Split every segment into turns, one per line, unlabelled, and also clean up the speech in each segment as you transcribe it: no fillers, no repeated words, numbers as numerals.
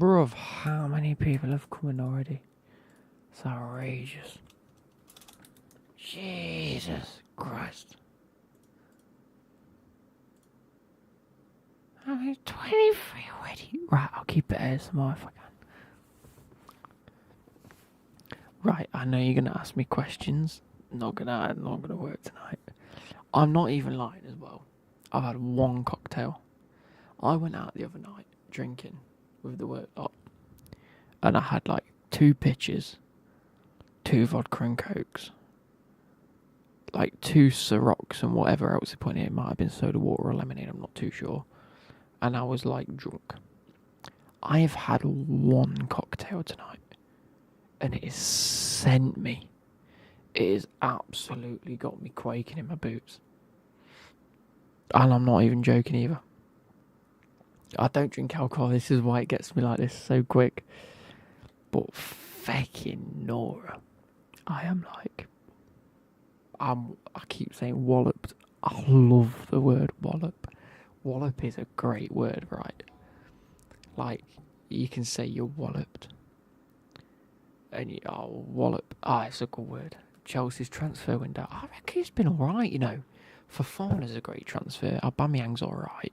Bruv, how many people have come in already? It's outrageous. Jesus Christ. How many? 23 already? Right, I'll keep it ASMR if I can. Right, I know you're gonna ask me questions. Not gonna work tonight. I'm not even lying as well. I've had one cocktail. I went out the other night drinking with the work lot, and I had like 2 pitchers, 2 vodka and cokes, like 2 Cirocs and whatever else they put in it. It might have been soda water or lemonade, I'm not too sure. And I was like drunk. I have had one cocktail tonight, and it has sent me. It has absolutely got me quaking in my boots. And I'm not even joking either. I don't drink alcohol, this is why it gets me like this so quick. But fucking Nora, I am like, I keep saying walloped. I love the word wallop. Wallop is a great word, right? Like, you can say you're walloped. And wallop. It's a good word. Chelsea's transfer window. I reckon it's been alright, you know. Fofana's a great transfer. Aubameyang's alright.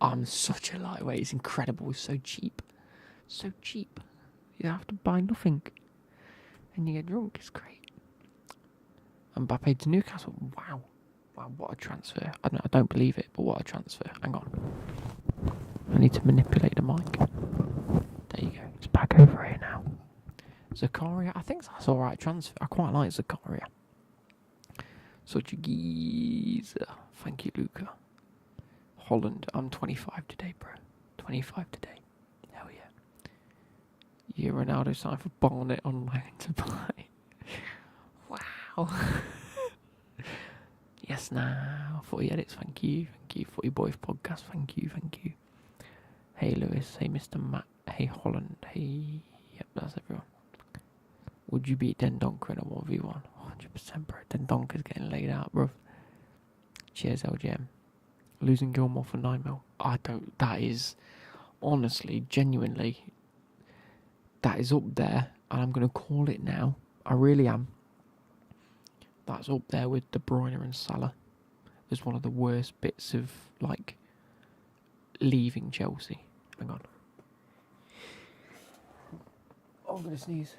I'm such a lightweight. It's incredible. It's so cheap. So cheap. You have to buy nothing. And you get drunk. It's great. Mbappe to Newcastle. Wow. Wow, what a transfer. I don't believe it, but what a transfer. Hang on. I need to manipulate the mic. There you go. It's back over here now. Zakaria. I think that's alright transfer. I quite like Zakaria. Such a geezer. Thank you, Luca. Holland. I'm 25 today, bro. 25 today. Hell yeah. Yeah, Ronaldo signed for Barnet on loan to buy. Wow. Yes, now. 40 edits. Thank you. Thank you. 40 Boys podcast. Thank you. Thank you. Hey, Lewis. Hey, Mr. Matt. Hey, Holland. Hey. Yep, that's everyone. Would you beat Dendonker in a 1v1? 100%, bro. Dendonker's getting laid out, bro. Cheers, LGM. Losing Gilmore for 9 mil. I don't. That is, honestly, genuinely, that is up there. And I'm going to call it now. I really am. That's up there with De Bruyne and Salah as one of the worst bits of, like, leaving Chelsea. Hang on. Oh, I'm going to sneeze.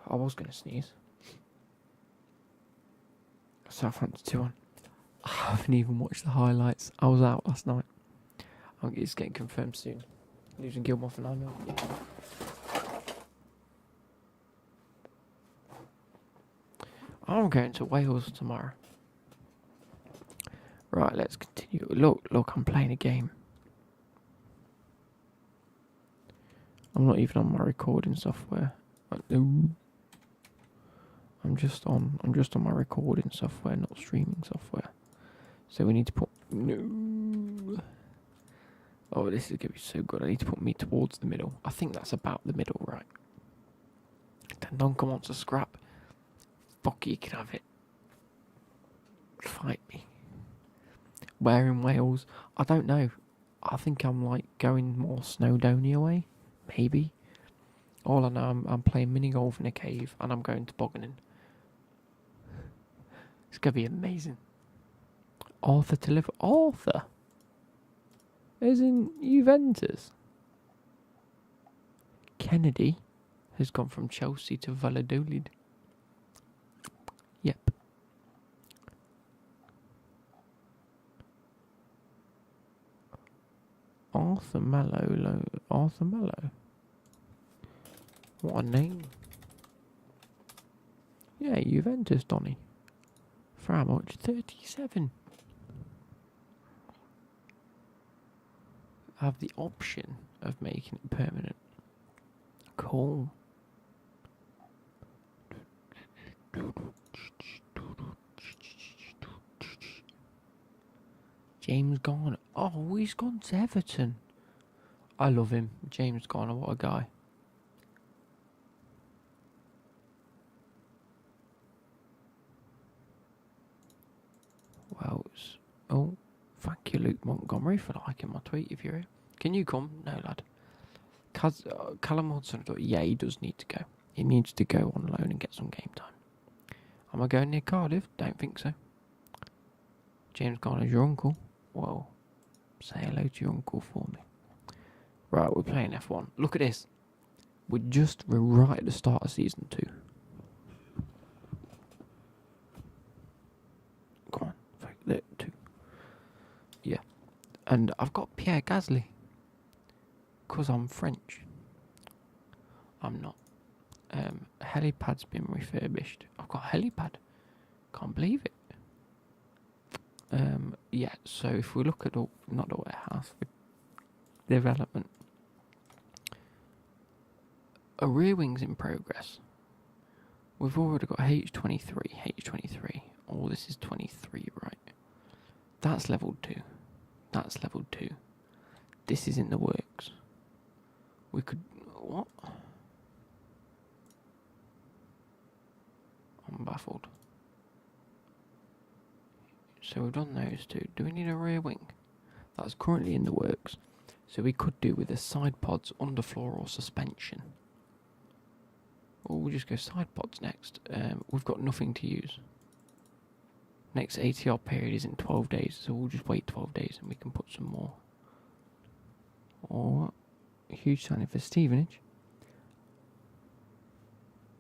I was going to sneeze. Southampton 2-1. I haven't even watched the highlights. I was out last night. It's getting confirmed soon. Losing Gilmore for 9 mil. Yeah. I'm going to Wales tomorrow. Right, let's continue. Look, I'm playing a game. I'm not even on my recording software. I'm just on my recording software, not streaming software. So we need to put no. Oh, this is gonna be so good. I need to put me towards the middle. I think that's about the middle, right? Tendonka wants a scrap. Fuck, you can have it. Fight me. Where in Wales? I don't know. I think I'm like going more Snowdonia way. Maybe. All I know, I'm playing mini golf in a cave and I'm going tobogganing. It's going to be amazing. Arthur to live. Arthur? As in Juventus. Kennedy has gone from Chelsea to Valladolid. Yep. Arthur Mello. Arthur Mello. What a name. Yeah, Juventus, Donny. For how much? 37. I have the option of making it permanent. Cool. James Garner. Oh, he's gone to Everton. I love him. James Garner, what a guy. Wells. Oh, thank you, Luke Montgomery, for liking my tweet if you're here. Can you come? No, lad. Callum Hudson, yeah, he does need to go. He needs to go on loan and get some game time. Am I going near Cardiff? Don't think so. James Garner's your uncle. Well, say hello to your uncle for me. Right, we're playing F1. Look at this. We're right at the start of season 2. Come on, there, 2. Yeah. And I've got Pierre Gasly. Because I'm French. I'm not. Helipad's been refurbished. I've got a helipad. Can't believe it. Yeah, so if we look at not the warehouse, the development. A rear wing's in progress. We've already got H23. Oh, this is 23, right? That's level 2. That's level 2. This is in the works. We could... What? I'm baffled. So we've done those 2. Do we need a rear wing? That's currently in the works. So we could do with the side pods, underfloor or suspension. Or we'll just go side pods next. We've got nothing to use. Next ATR period is in 12 days, so we'll just wait 12 days and we can put some more. Or a huge signing for Stevenage.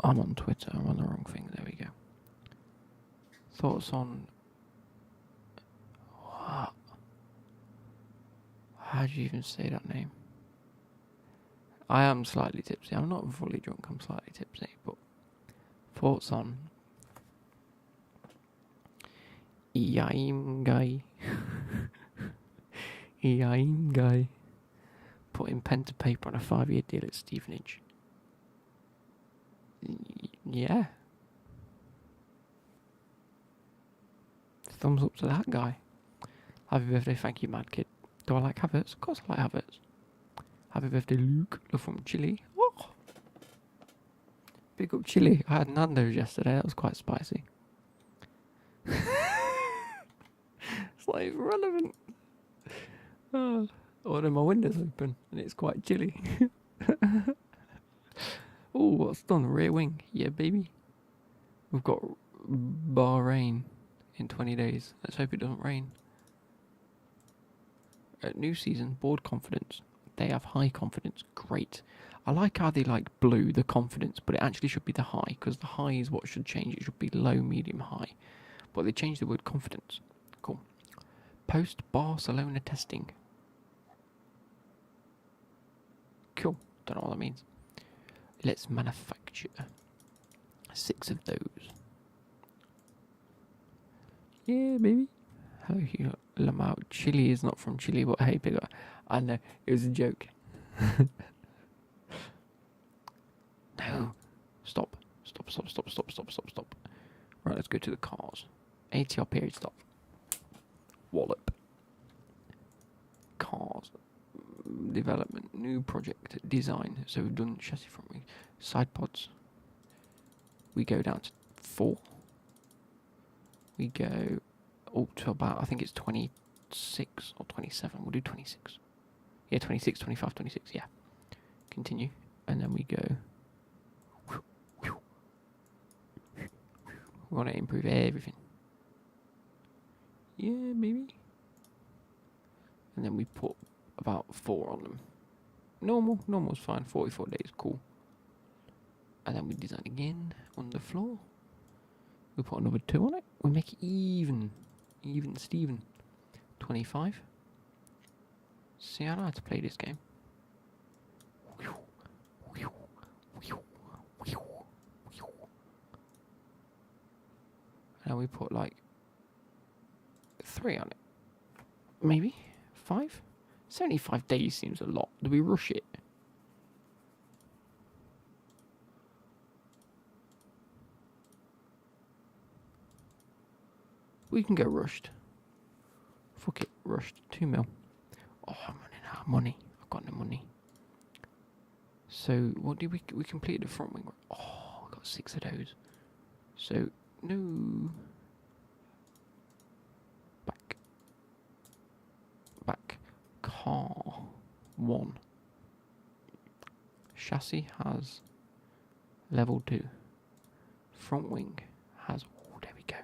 I'm on Twitter, I'm on the wrong thing, there we go. Thoughts on... What? How do you even say that name? I am slightly tipsy. I'm not fully drunk, I'm slightly tipsy, but thoughts on Yaim guy. Yaim guy putting pen to paper on a 5-year deal at Stevenage. Yeah. Thumbs up to that guy. Happy birthday, thank you, mad kid. Do I like Havertz? Of course I like Havertz. Happy birthday, Luke. Look from Chile. Oh. Big up Chile. I had Nando's yesterday. That was quite spicy. It's like it's relevant. Oh, then my window's open and it's quite chilly. Oh, what's done? Rear wing. Yeah, baby. We've got Bahrain in 20 days. Let's hope it doesn't rain. New season, board confidence. They have high confidence. Great. I like how they like blue, the confidence, but it actually should be the high, because the high is what should change. It should be low, medium, high. But they changed the word confidence. Cool. Post-Barcelona testing. Cool. Don't know what that means. Let's manufacture 6 of those. Yeah, baby. Hello, Hugh Lamau. Chile is not from Chile, but hey, bigger. I know, it was a joke. No. Stop. Right, let's go to the cars. ATR period stop. Wallop. Cars. Development. New project. Design. So we've done chassis front wing. Side pods. We go down to 4. We go up to about, I think it's 26 or 27. We'll do 26. Yeah, 26, 25, 26, yeah. Continue. And then we go. We want to improve everything. Yeah, maybe. And then we put about 4 on them. Normal's fine. 44 days, cool. And then we design again on the floor. We put another 2 on it. We make it even. Even Steven. 25. See, I know how to play this game. And we put like 3 on it. Maybe 5? 75 days seems a lot. Do we rush it? We can go rushed. Fuck it, rushed. 2 mil. Oh, I'm running out of money. I've got no money. So, what did we completed the front wing? Oh, I got 6 of those. So, no. Back. Car. 1. chassis has level 2. Front wing has, oh, there we go.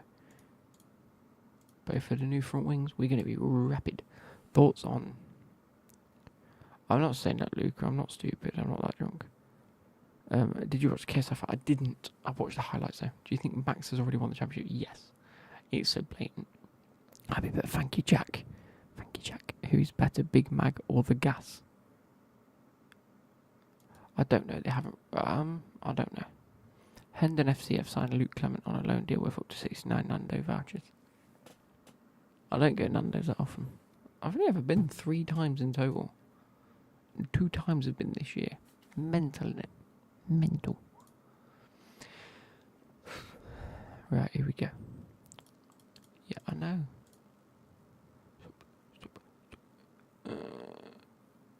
Both of the new front wings, we're going to be rapid. Thoughts on, I'm not saying that, Luke, I'm not stupid, I'm not that drunk. Did you watch KSF? I didn't. I watched the highlights though. Do you think Max has already won the championship? Yes. It's so blatant. Happy bit. Thank you, Jack. Thank you, Jack. Who's better, Big Mag or the Gas? I don't know. They haven't. I don't know. Hendon FC have signed Luke Clement on a loan deal with up to 69 Nando vouchers. I don't go Nando's that often. I've only ever been 3 times in total. 2 times have been this year. Mental, innit? Mental. Right, here we go. Yeah, I know.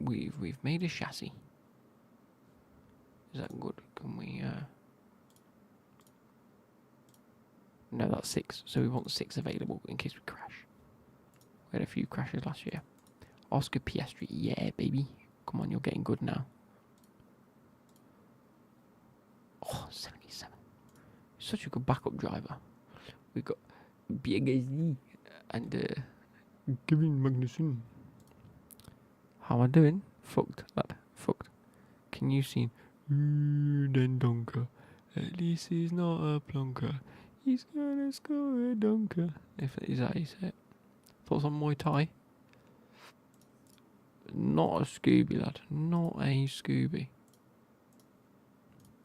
We've made a chassis. Is that good? Can we No, that's 6. So we want 6 available in case we crash. We had a few crashes last year. Oscar Piastri, yeah, baby. Come on, you're getting good now. Oh, 77. Such a good backup driver. We got BGZ and Kevin Magnussen. How am I doing? Fucked, lad. Fucked. Can you see? Den Donker. At least he's not a plonker. He's gonna score a dunker. Is that how you say it? Thoughts on Muay Thai? Not a Scooby, lad. Not a Scooby.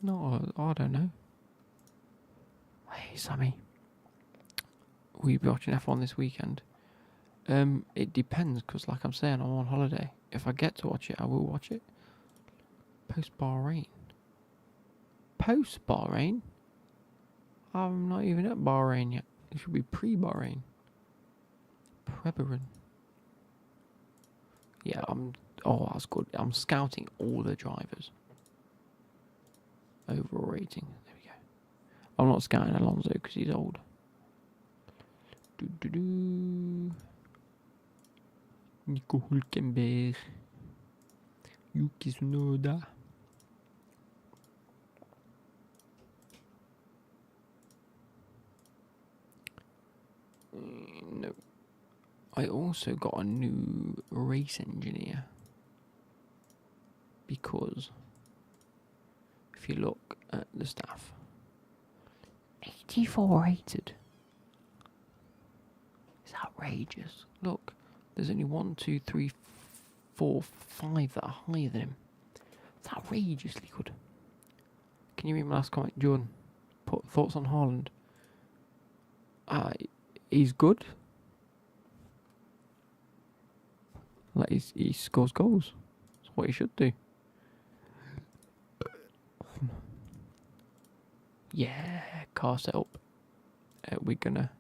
I don't know. Hey, Sammy. Will you be watching F1 this weekend? It depends, because like I'm saying, I'm on holiday. If I get to watch it, I will watch it. Post-Bahrain. Post-Bahrain? I'm not even at Bahrain yet. It should be pre-Bahrain. Preberin. Yeah, oh, that's good. I'm scouting all the drivers. Overall rating. There we go. I'm not scouting Alonso because he's old. Nico Hülkenberg. Yuki Tsunoda. No. I also got a new race engineer. Because if you look at the staff, 84 rated. It's outrageous. Look, there's only 1, 2, 3, 4, 5 that are higher than him. It's outrageously good. Can you read my last comment, Jordan? Put thoughts on Haaland. He's good. Like he scores goals. That's what he should do. Yeah, car setup. We're gonna.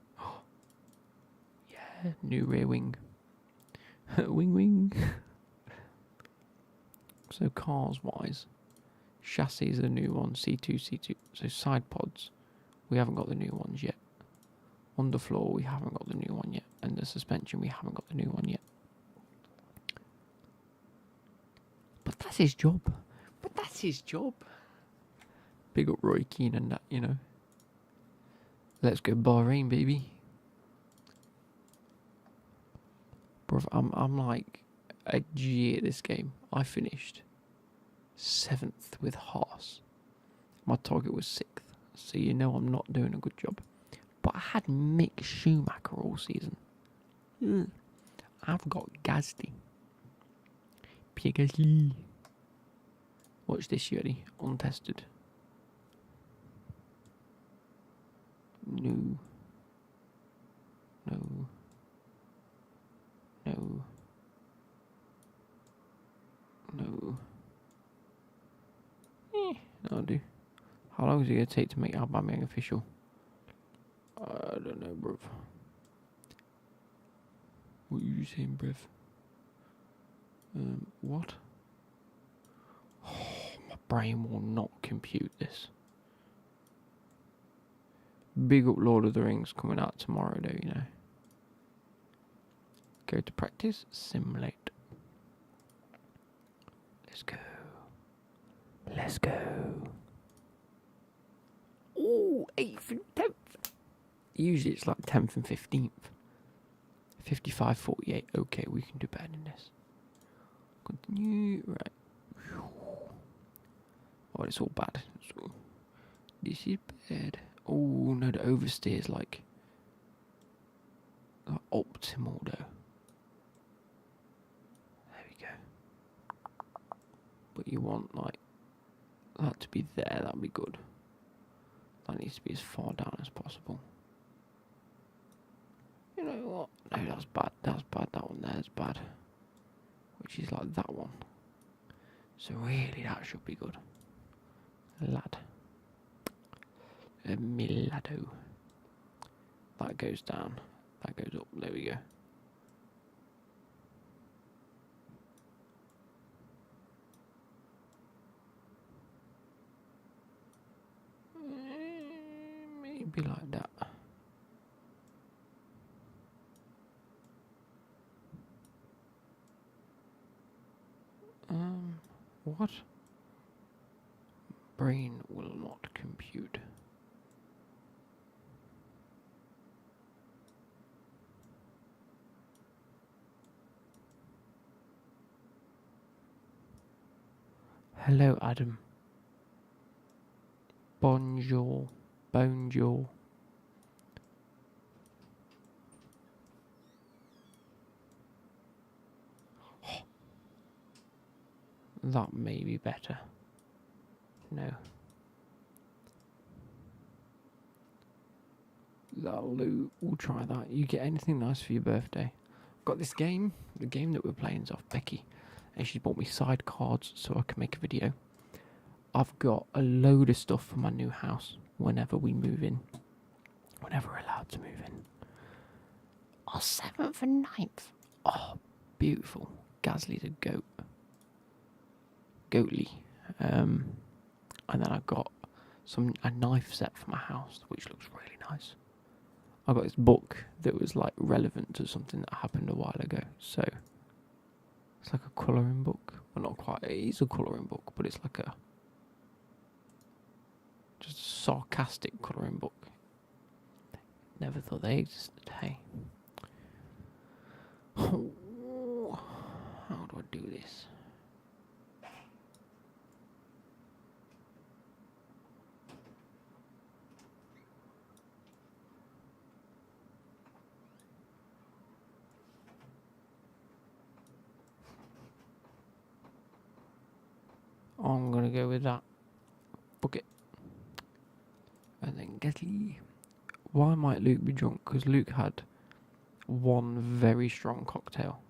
Yeah, new rear wing. wing. So cars wise, chassis is the new one. C2. So side pods, we haven't got the new ones yet. Underfloor, we haven't got the new one yet. And the suspension, we haven't got the new one yet. But that's his job. Big up Roy Keane and that, you know. Let's go Bahrain, baby. Bruv, I'm like a G at this game. I finished 7th with Haas. My target was 6th. So you know I'm not doing a good job. But I had Mick Schumacher all season. I've got Gasly. Pierre Gasly. Watch this, Yuri. Untested. No. That'll do. How long is it going to take to make Aubameyang official? I don't know, bruv. What are you saying, bruv? What? Oh, my brain will not compute this. Big up Lord of the Rings coming out tomorrow, though, you know. Go to practice, simulate. Let's go. Let's go. Oh, 8th and 10th. Usually it's like 10th and 15th. 55, 48. Okay, we can do better than this. Continue. Right. Oh, it's all bad. This is bad. Oh, no, the oversteer is like optimal, though. There we go. But you want, like, that to be there. That'd be good. That needs to be as far down as possible. You know what? No, that's bad. That's bad. That one there is bad. Which is like that one. So really, that should be good. Lad. A Milado. That goes down. That goes up. There we go. Maybe like that. What? Brain will not compute. Hello, Adam. Bonjour. Bonjour. That may be better. No. That'll do. We'll try that. You get anything nice for your birthday? Got this game. The game that we're playing is off Becky. And she bought me side cards so I can make a video. I've got a load of stuff for my new house whenever we move in. Whenever we're allowed to move in. Oh, 7th and 9th. Oh, beautiful. Gasly's a goat. Goatly. And then I've got a knife set for my house, which looks really nice. I got this book that was like relevant to something that happened a while ago. So it's like a colouring book. Well, not quite. It is a colouring book, but it's like just a sarcastic colouring book. Never thought they existed. Hey. Oh, how do I do this? I'm going to go with that. Book it. And then Gasly. Why might Luke be drunk? Because Luke had one very strong cocktail.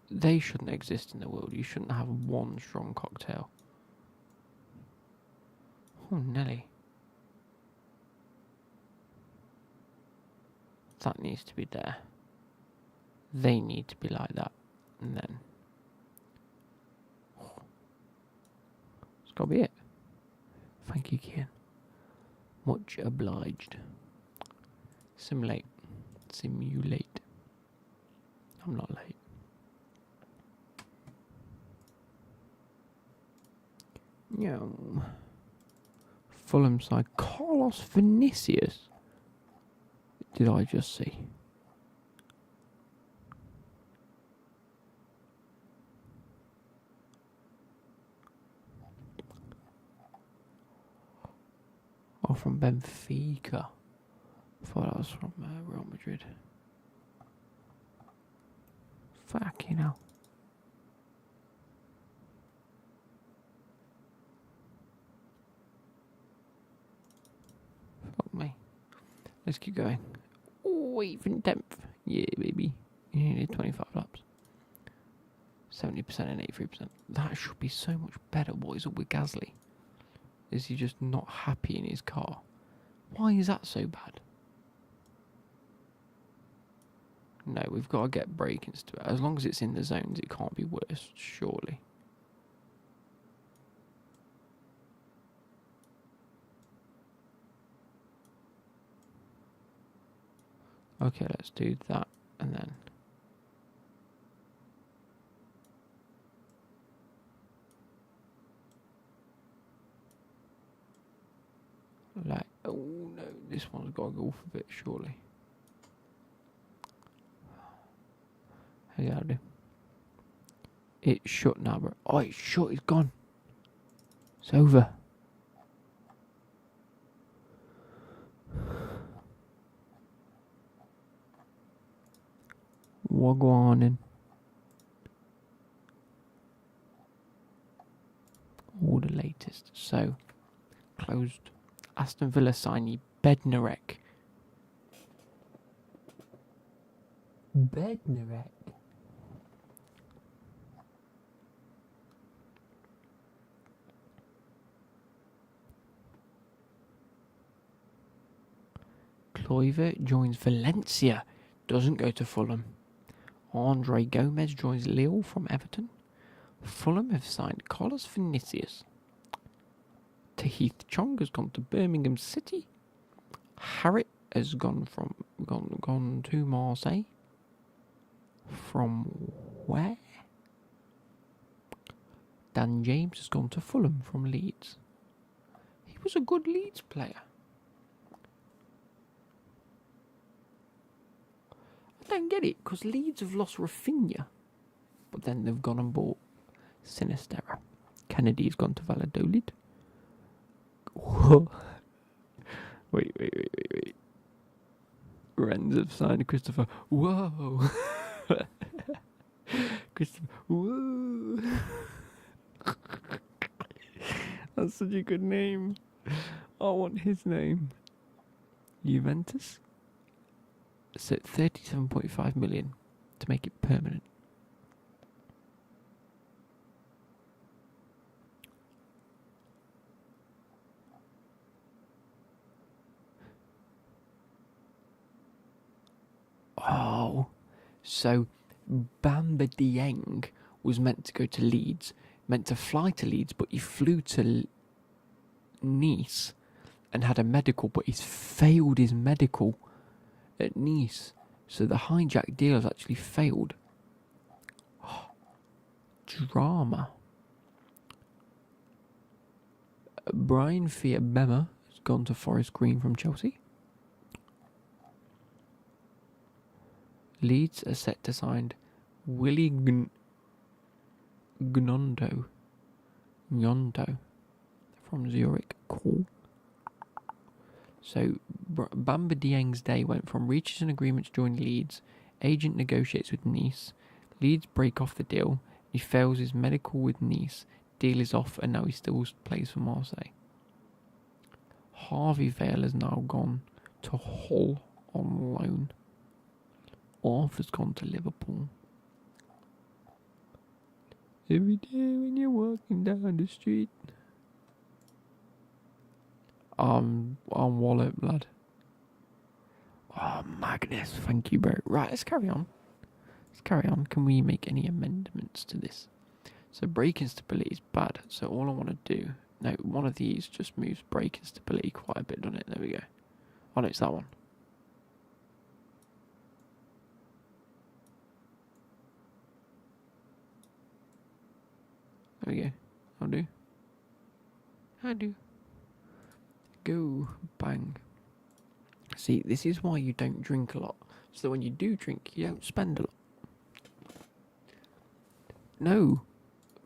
They shouldn't exist in the world. You shouldn't have one strong cocktail. Oh, Nelly. That needs to be there. They need to be like that. And then it's got to be it. Thank you, Kian. Much obliged. Simulate. I'm not late. No. Fulham side. Carlos Vinicius. Did I just see? Oh, from Benfica. I thought that was from Real Madrid. Fucking hell. Fuck me. Let's keep going. Oh, 8th and 10th. Yeah, baby. You need 25 laps. 70% and 83%. That should be so much better. What is up with Gasly? Is he just not happy in his car? Why is that so bad? No, we've got to get break-ins to it. As long as it's in the zones, it can't be worse, surely. Okay, let's do that, and then... This one's got to go off a bit, surely. Hey, how do? It's shut now, bro. Oh, it's shut. It's gone. It's over. What go on in? All the latest. So, closed. Aston Villa signee Bednarek. Bednarek. Kluivert joins Valencia. Doesn't go to Fulham. Andre Gomez joins Lille from Everton. Fulham have signed Carlos Vinicius. Tahith Chong has gone to Birmingham City. Harrit has gone to Marseille. From where? Dan James has gone to Fulham from Leeds. He was a good Leeds player. I don't get it, because Leeds have lost Rafinha, but then they've gone and bought Sinistera. Kennedy's gone to Valladolid. Wait. Rennes have signed Christopher. Whoa. Christopher. Whoa. That's such a good name. I want his name. Juventus. So 37.5 million to make it permanent. Oh, so Bamba Dieng was meant to go to Leeds, meant to fly to Leeds, but he flew to Nice and had a medical, but he's failed his medical at Nice. So the hijack deal has actually failed. Oh, drama. Brian Fiabema has gone to Forest Green from Chelsea. Leeds are set to sign Willie Gnondo from Zurich. Cool. So Bamba Dieng's day went from reaches an agreement to join Leeds, agent negotiates with Nice, Leeds break off the deal, he fails his medical with Nice, deal is off, and now he still plays for Marseille. Harvey Vale has now gone to Hull on loan. Arthur's gone to Liverpool. Every day when you're walking down the street. Wallet, lad. Oh, Magnus, thank you, bro. Right, let's carry on. Can we make any amendments to this? So braking stability is bad. So all I want to do... No, one of these just moves braking stability quite a bit, doesn't it? There we go. Oh, no, it's that one. There we go. I'll do. Go. Bang. See, this is why you don't drink a lot. So that when you do drink, you don't spend a lot. No.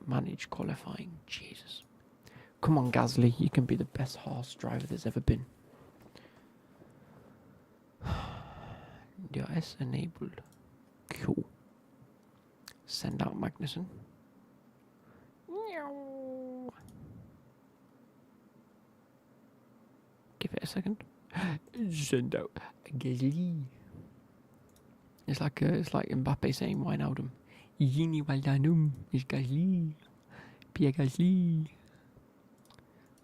Manage qualifying. Jesus. Come on, Gasly. You can be the best horse driver there's ever been. DRS enabled. Cool. Send out Magnussen. Give it a second. Send out Gasly. It's like Mbappe saying Wijnaldum. Yini Wijnaldum is Gasly. Pierre Gasly.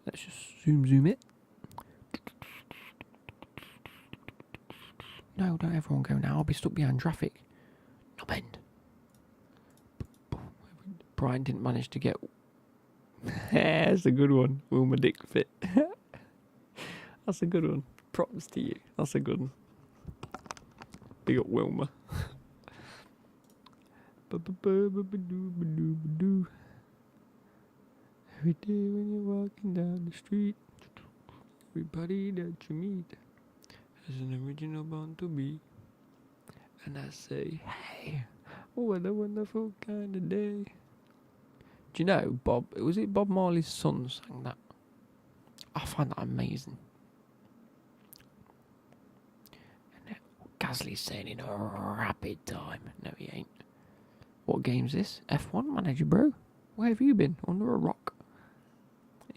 Let's just zoom it. No, don't everyone go now. I'll be stuck behind traffic. No bend. Brian didn't manage to get... That's a good one. Wilma Dick fit. That's a good one. Props to you. That's a good one. Big up Wilma. Every day when you're walking down the street, everybody that you meet. as an original born to be. And I say, hey, what a wonderful kind of day. Do you know, was it Bob Marley's son sang that? I find that amazing. And Gasly's saying in a rapid time. No, he ain't. What game's this? F1 manager, bro? Where have you been? Under a rock?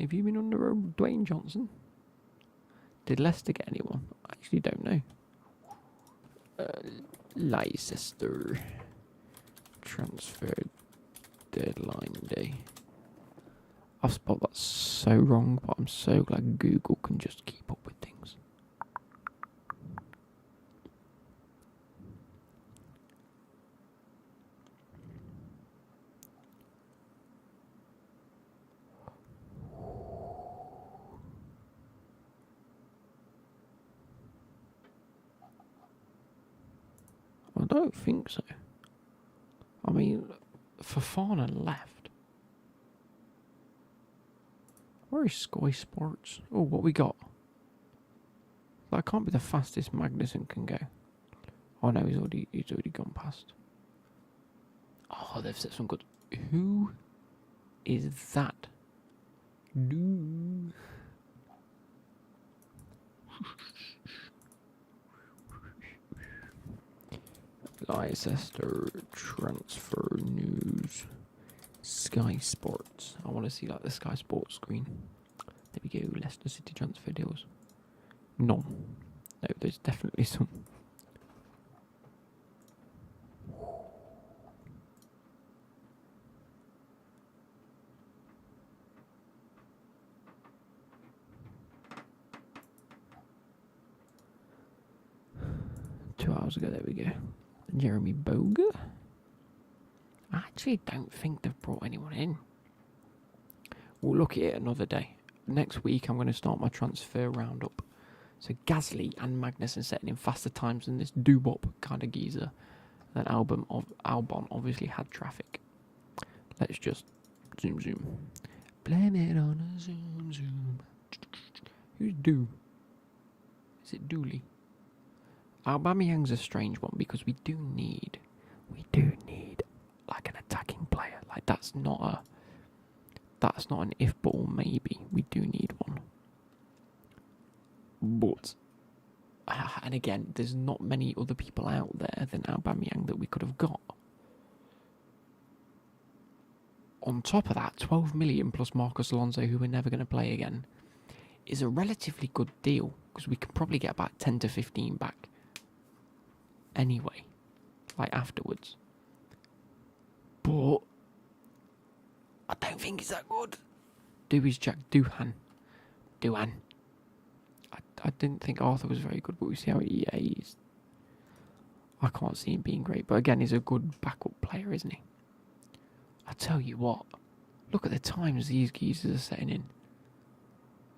Have you been under a Dwayne Johnson? Did Leicester get anyone? I actually don't know. Leicester transfer deadline day. I've spelled that so wrong, but I'm so glad Google can just keep up with things. I don't think so. I mean, Fofana left. Where is Sky Sports? Oh, what we got? That can't be the fastest Magnussen can go. Oh no, he's already gone past. Oh, they've set some good. Who is that? Leicester transfer news. Sky Sports. I want to see like the Sky Sports screen. There we go. Leicester City transfer deals. None. No, there's definitely some. Hours ago, there we go. Jeremy Boga. I actually don't think they've brought anyone in. We'll look at it another day. Next week, I'm going to start my transfer roundup. So Gasly and Magnussen setting in faster times than this doo-wop kind of geezer. Then Albon obviously had traffic. Let's just zoom. Blame it on a zoom. Who's Do? Is it Dooley? Aubameyang's a strange one because we do need like an attacking player. Like that's not an if but or maybe. We do need one. But and again, there's not many other people out there than Aubameyang that we could have got. On top of that, 12 million plus Marcos Alonso, who we're never going to play again, is a relatively good deal because we can probably get about 10 to 15 back. Anyway, like afterwards. But I don't think he's that good. Doohan. I didn't think Arthur was very good, but we see how he is. I can't see him being great, but again, he's a good backup player, isn't he? I tell you what, look at the times these geezers are setting in.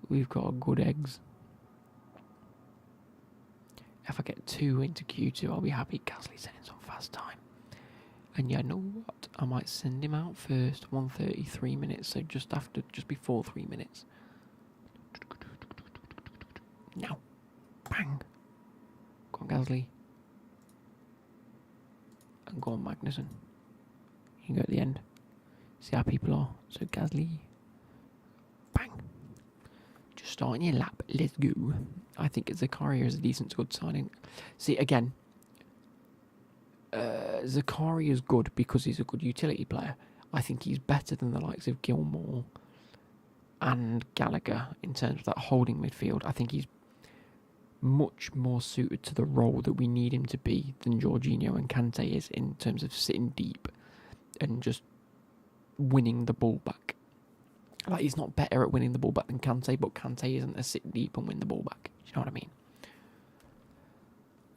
We've got good eggs. If I get 2 into Q2, I'll be happy. Gasly setting some fast time. And you know what? I might send him out first, 1:33 minutes, so just before 3 minutes. Now. Bang. Go on, Gasly. And go on, Magnussen. You can go at the end. See how people are. So, Gasly. Bang. Just starting your lap. Let's go. I think Zakaria is a decent, good signing. See, again, Zakaria is good because he's a good utility player. I think he's better than the likes of Gilmore and Gallagher in terms of that holding midfield. I think he's much more suited to the role that we need him to be than Jorginho and Kante is in terms of sitting deep and just winning the ball back. Like, he's not better at winning the ball back than Kante, but Kante isn't a sit deep and win the ball back. Do you know what I mean?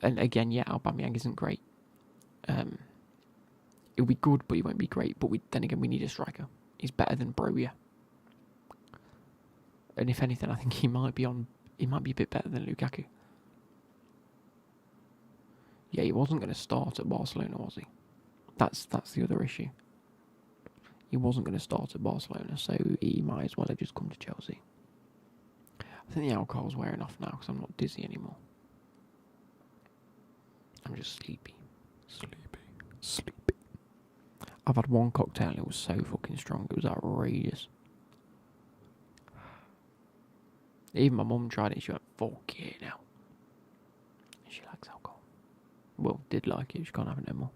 And again, yeah, Aubameyang isn't great. It'll be good, but he won't be great. But then again, we need a striker. He's better than Broja. And if anything, I think he might be a bit better than Lukaku. Yeah, he wasn't going to start at Barcelona, was he? That's the other issue. He wasn't going to start at Barcelona, so he might as well have just come to Chelsea. I think the alcohol's wearing off now because I'm not dizzy anymore. I'm just sleepy. Sleepy. I've had one cocktail and it was so fucking strong. It was outrageous. Even my mum tried it. She went, fuck it now. She likes alcohol. Well, did like it. She can't have it no more.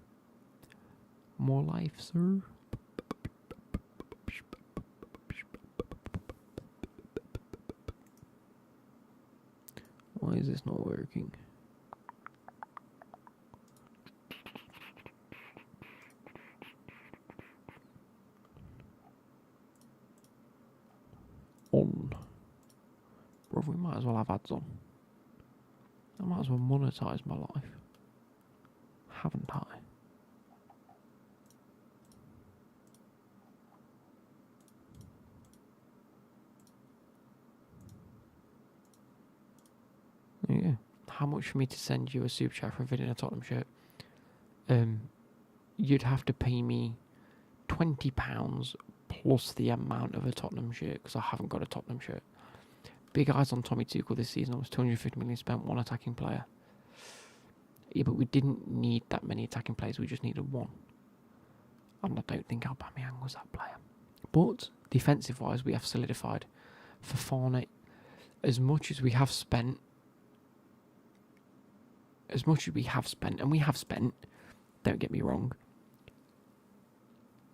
More life, sir. Why is this not working? On. Bro, we might as well have ads on. I might as well monetize my life. Haven't I? There you go. How much for me to send you a super chat for a video in a Tottenham shirt? You'd have to pay me £20 plus the amount of a Tottenham shirt because I haven't got a Tottenham shirt. Big eyes on Tommy Tuchel this season. Almost 250 million spent, one attacking player. Yeah, but we didn't need that many attacking players. We just needed one. And I don't think Aubameyang was that player. But defensive-wise, we have solidified. Fofana, as much as we have spent, and we have spent, don't get me wrong,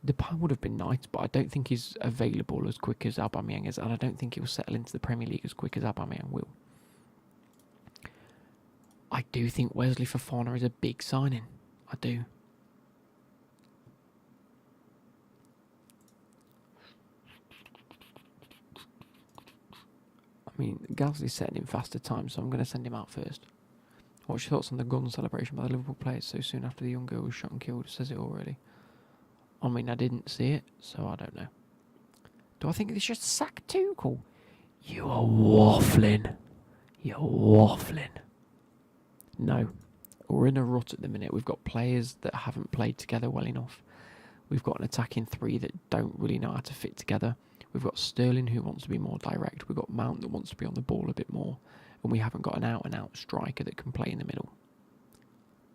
Depay would have been nice, but I don't think he's available as quick as Aubameyang is, and I don't think he'll settle into the Premier League as quick as Aubameyang will. I do think Wesley Fofana is a big signing. I do. I mean, Gasly's setting in faster time, so I'm going to send him out first. What's your thoughts on the gun celebration by the Liverpool players so soon after the young girl was shot and killed? It says it already. I mean, I didn't see it, so I don't know. Do I think they should sack Tuchel? You are waffling. You're waffling. No. We're in a rut at the minute. We've got players that haven't played together well enough. We've got an attacking three that don't really know how to fit together. We've got Sterling who wants to be more direct. We've got Mount that wants to be on the ball a bit more. And we haven't got an out-and-out striker that can play in the middle.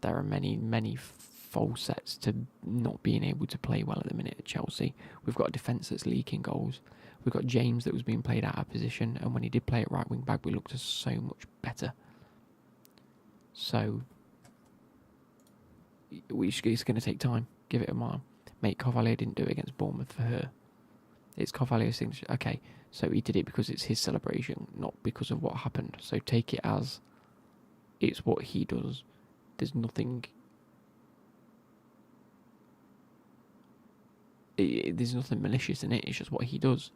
There are many, many false sets to not being able to play well at the minute at Chelsea. We've got a defence that's leaking goals. We've got James that was being played out of position, and when he did play at right wing back, we looked so much better. So it's going to take time. Give it a mile. Mate, Carvalho didn't do it against Bournemouth for her. It's Carvalho's signature. Okay, so he did it because it's his celebration, not because of what happened. So take it as it's what he does. There's nothing. There's nothing malicious in it. It's just what he does.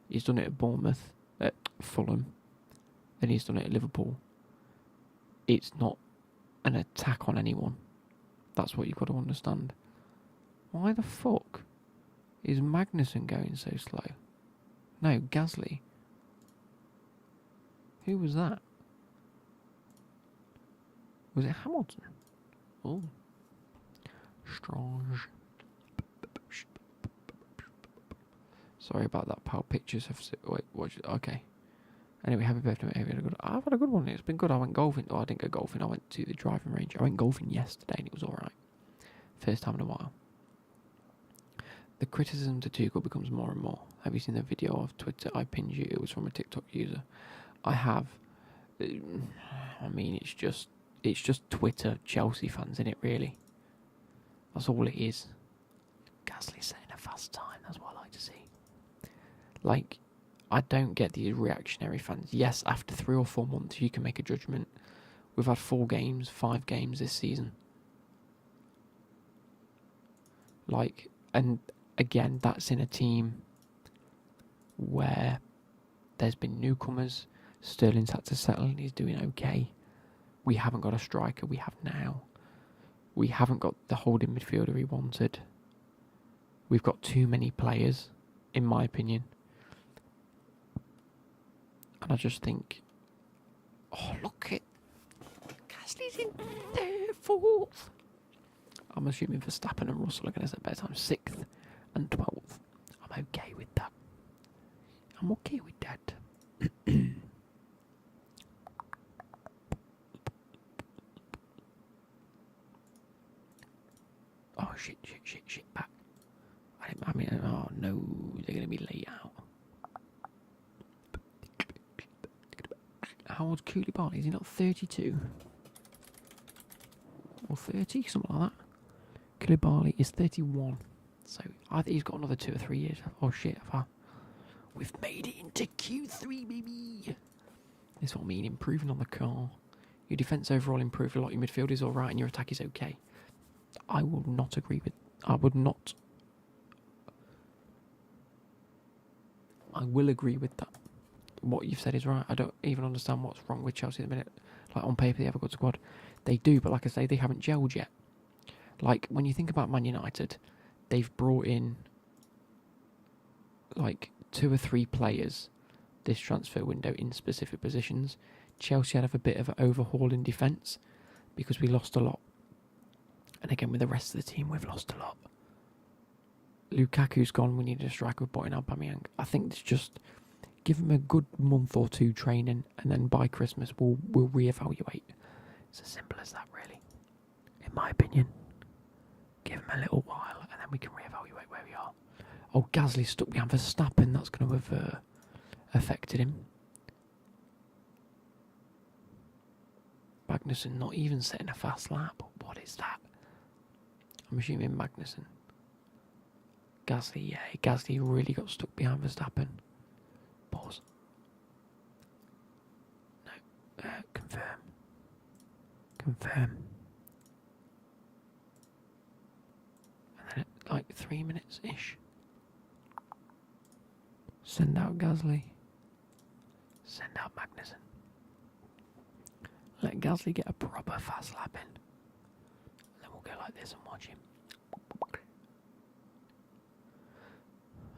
He's done it at Bournemouth, at Fulham, and he's done it at Liverpool. It's not an attack on anyone. That's what you've got to understand. Why the fuck is Magnussen going so slow? No, Gasly. Who was that? Was it Hamilton? Oh. Strange. Sorry about that, pal. Pictures have... Wait, watch it. Okay. Anyway, happy birthday, mate. I've had a good one. It's been good. I went golfing. Oh, I didn't go golfing. I went to the driving range. I went golfing yesterday and it was alright. First time in a while. The criticism to Tuchel becomes more and more. Have you seen the video of Twitter I pinned you? It was from a TikTok user. I have. I mean, it's just Twitter Chelsea fans, isn't it, really? That's all it is. Gasly setting a fast time. That's what I like to see. Like, I don't get these reactionary fans. Yes, after 3 or 4 months, you can make a judgment. We've had 5 games this season. Like, and again, that's in a team where there's been newcomers. Sterling's had to settle and he's doing okay. We haven't got a striker. We have now. We haven't got the holding midfielder he wanted. We've got too many players, in my opinion. And I just think, oh, look at Gasly's in 4th. I'm assuming Verstappen and Russell are going to set better time 6th and 12th. I'm okay with that. I'm okay with that. Oh, shit. Back. I mean, oh no, they're going to be late out. How old's Koulibaly? Is he not 32? Or 30? Something like that. Koulibaly is 31. So I think he's got another 2 or 3 years. Oh shit, we've made it into Q3, baby! This is what I mean, improving on the car. Your defence overall improved a lot, your midfield is alright, and your attack is okay. I will not agree with... I will agree with that. What you've said is right. I don't even understand what's wrong with Chelsea at the minute. Like, on paper, they have a good squad. They do, but like I say, they haven't gelled yet. Like, when you think about Man United, they've brought in, like, 2 or 3 players this transfer window in specific positions. Chelsea had a bit of an overhaul in defence because we lost a lot. And again, with the rest of the team, we've lost a lot. Lukaku's gone. We need a striker with Boyne Aubameyang. I think it's just give him a good month or 2 training, and then by Christmas we'll reevaluate. It's as simple as that, really. In my opinion, give him a little while, and then we can reevaluate where we are. Oh, Gasly's stuck behind Verstappen. That's going to have affected him. Magnussen not even setting a fast lap. What is that? I'm assuming Magnussen. Gasly, yeah, Gasly really got stuck behind Verstappen. Pause. No, confirm. And then at like 3 minutes-ish. Send out Gasly. Send out Magnussen. Let Gasly get a proper fast lap in. And then we'll go like this and watch him.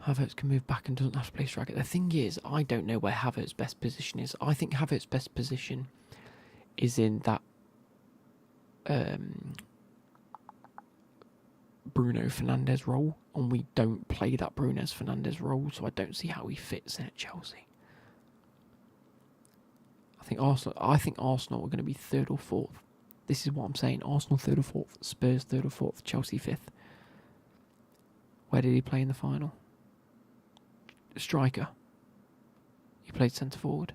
Havertz can move back and doesn't have to play striker. The thing is, I don't know where Havertz's best position is. I think Havertz's best position is in that Bruno Fernandes role, and we don't play that Bruno Fernandes role, so I don't see how he fits in at Chelsea. I think Arsenal are going to be 3rd or 4th. This is what I'm saying. Arsenal 3rd or 4th, Spurs 3rd or 4th, Chelsea 5th. Where did he play in the final? Striker. He played centre forward.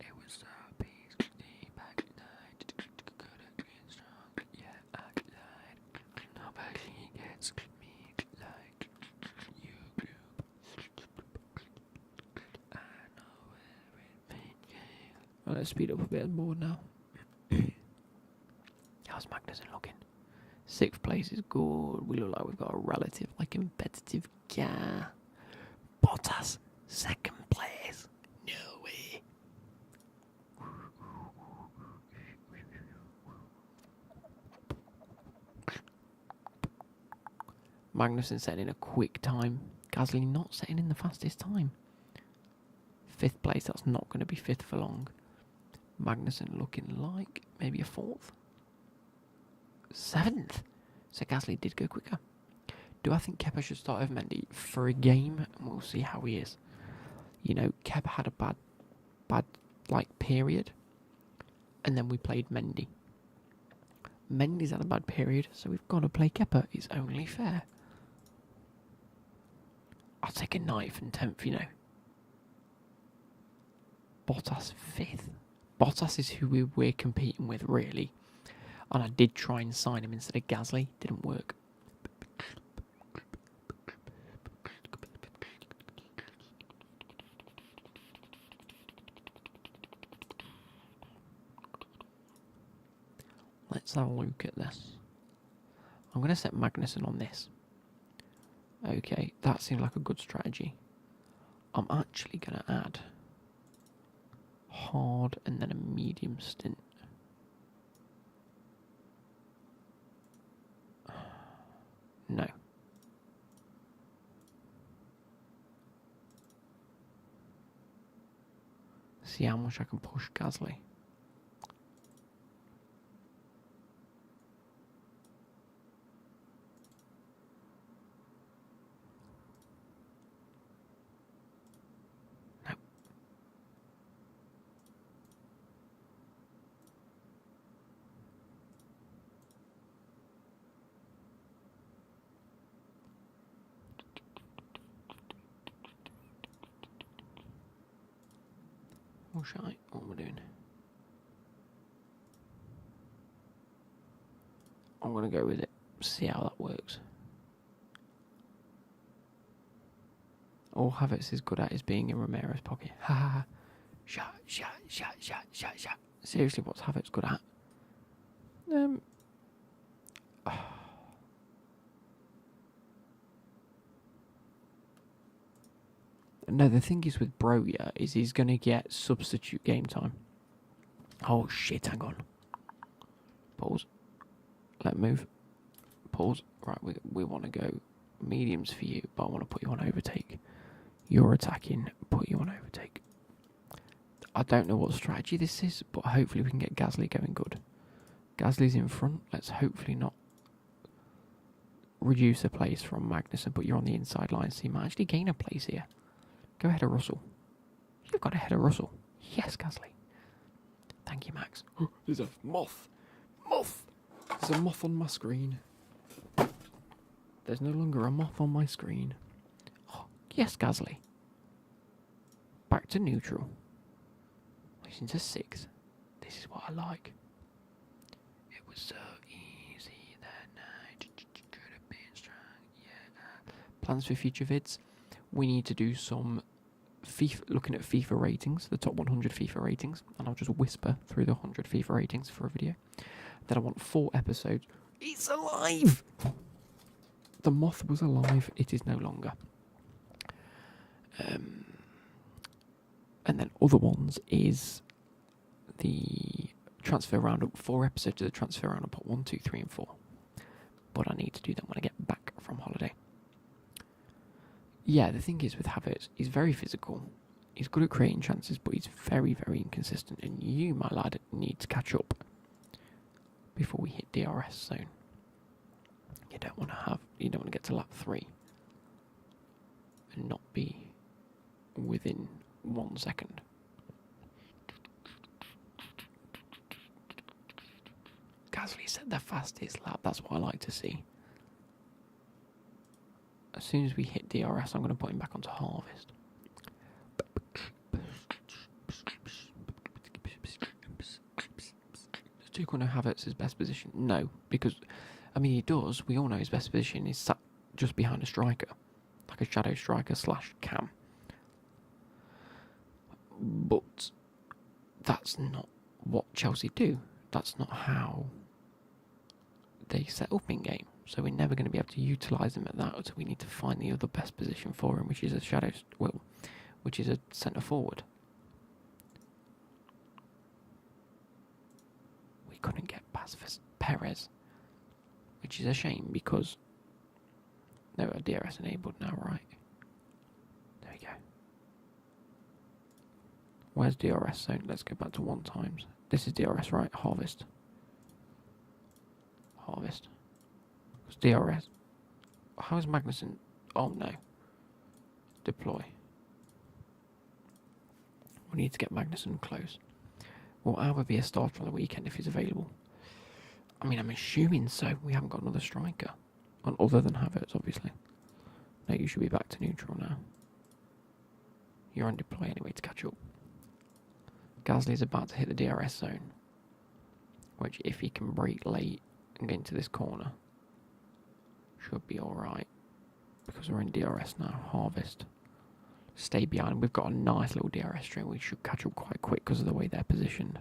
It was back strong. Yeah, I died. Nobody gets me like you do. I know everything. Well, let's speed up a bit. I'm bored now. How's Magnussen looking? 6th place is good. We look like we've got a relative, like, competitive car. Bottas, 2nd place. No way. Magnussen setting in a quick time. Gasly not setting in the fastest time. 5th place, that's not going to be 5th for long. Magnussen looking like maybe a 4th. 7th. So Gasly did go quicker. Do I think Kepa should start over Mendy for a game? And we'll see how he is. You know, Kepa had a bad like period, and then we played Mendy. Mendy's had a bad period, so we've got to play Kepa. It's only fair. I'll take a 9th and 10th, you know. Bottas 5th. Bottas is who we're competing with, really. And I did try and sign him instead of Gasly. Didn't work. Let's have a look at this. I'm going to set Magnussen on this. Okay, that seems like a good strategy. I'm actually going to add hard and then a medium stint. No. See how much I can push Gasly. No. Or shall I? What am I doing? I'm going to go with it. See how that works. All Havertz is good at is being in Romero's pocket. Ha ha ha. Shot, shot, shot, shot, shot, shot. Seriously, what's Havertz good at? No, the thing is with Broya is he's going to get substitute game time. Oh shit, hang on. Pause. Let move. Pause. Right, we want to go mediums for you, but I want to put you on overtake. You're attacking, put you on overtake. I don't know what strategy this is, but hopefully we can get Gasly going good. Gasly's in front. Let's hopefully not reduce a place from Magnussen, but you're on the inside line, so you might actually gain a place here. Go ahead of Russell. You've got ahead of Russell. Yes, Gasly. Thank you, Max. There's a moth. Moth! There's a moth on my screen. There's no longer a moth on my screen. Oh, yes, Gasly. Back to neutral. Racing to 6. This is what I like. It was so easy that night. Could have been strong. Yeah. Plans for future vids. We need to do some FIFA, looking at FIFA ratings, the top 100 FIFA ratings, and I'll just whisper through the 100 FIFA ratings for a video. Then I want 4 episodes. It's alive! The moth was alive. It is no longer. And then other ones is the transfer roundup. 4 episodes of the transfer roundup, part 1, 2, 3, and 4. But I need to do them when I get back from holiday. Yeah, the thing is with Havertz, he's very physical. He's good at creating chances, but he's very, very inconsistent. And you, my lad, need to catch up before we hit DRS zone. You don't want to get to lap 3 and not be within 1 second. Gasly set the fastest lap. That's what I like to see. As soon as we hit DRS, I'm going to put him back onto Harvest. Does Tuchel have Havertz's best position? No, because, I mean, he does. We all know his best position is sat just behind a striker, like a shadow striker / cam. But that's not what Chelsea do. That's not how they set up in game. So we're never going to be able to utilise him at that. So we need to find the other best position for him, which is which is a centre forward. We couldn't get past Perez, which is a shame because no, DRS enabled now, right? There we go. Where's DRS zone? Let's go back to 1 times. This is DRS, right? Harvest. It's DRS. How is Magnussen? Oh no. Deploy. We need to get Magnussen close. Will Alba be a starter on the weekend if he's available? I mean, I'm assuming so. We haven't got another striker. Other than Havertz, obviously. No, you should be back to neutral now. You're on deploy anyway to catch up. Gasly's about to hit the DRS zone. Which, if he can brake late and get into this corner, should be alright. Because we're in DRS now. Harvest. Stay behind. We've got a nice little DRS string. We should catch up quite quick because of the way they're positioned.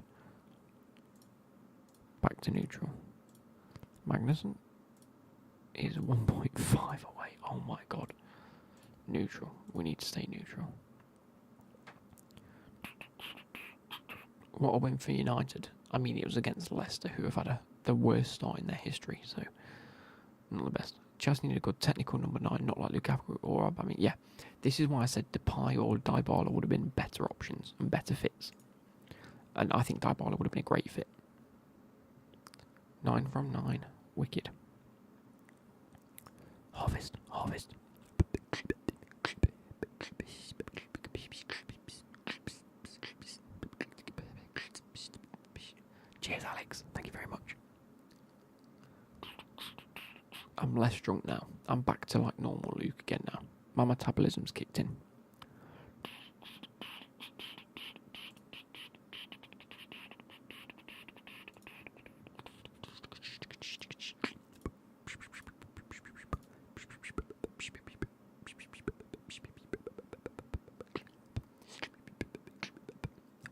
Back to neutral. Magnussen is 1.5 away. Oh my god. Neutral. We need to stay neutral. What a win for United. I mean, it was against Leicester, who have had the worst start in their history, so not the best. Just need a good technical number 9, not like Lukaku or I mean, yeah. This is why I said Depay or Dybala would have been better options and better fits. And I think Dybala would have been a great fit. 9 from 9. Wicked. Harvest. Cheers, Alex. Thank you very much. I'm less drunk now. I'm back to like normal Luke again now. My metabolism's kicked in.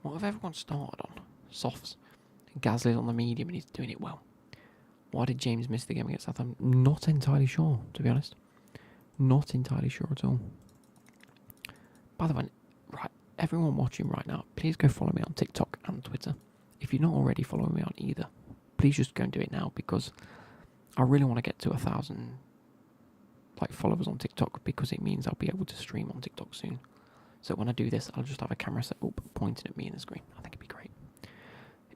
What have everyone started on? Softs. Gasly's on the medium and he's doing it well. Why did James miss the game against Southampton? Not entirely sure, to be honest. Not entirely sure at all. By the way, right, everyone watching right now, please go follow me on TikTok and Twitter. If you're not already following me on either, please just go and do it now because I really want to get to 1,000 followers on TikTok because it means I'll be able to stream on TikTok soon. So when I do this, I'll just have a camera set up pointing at me in the screen. I think it'd be great.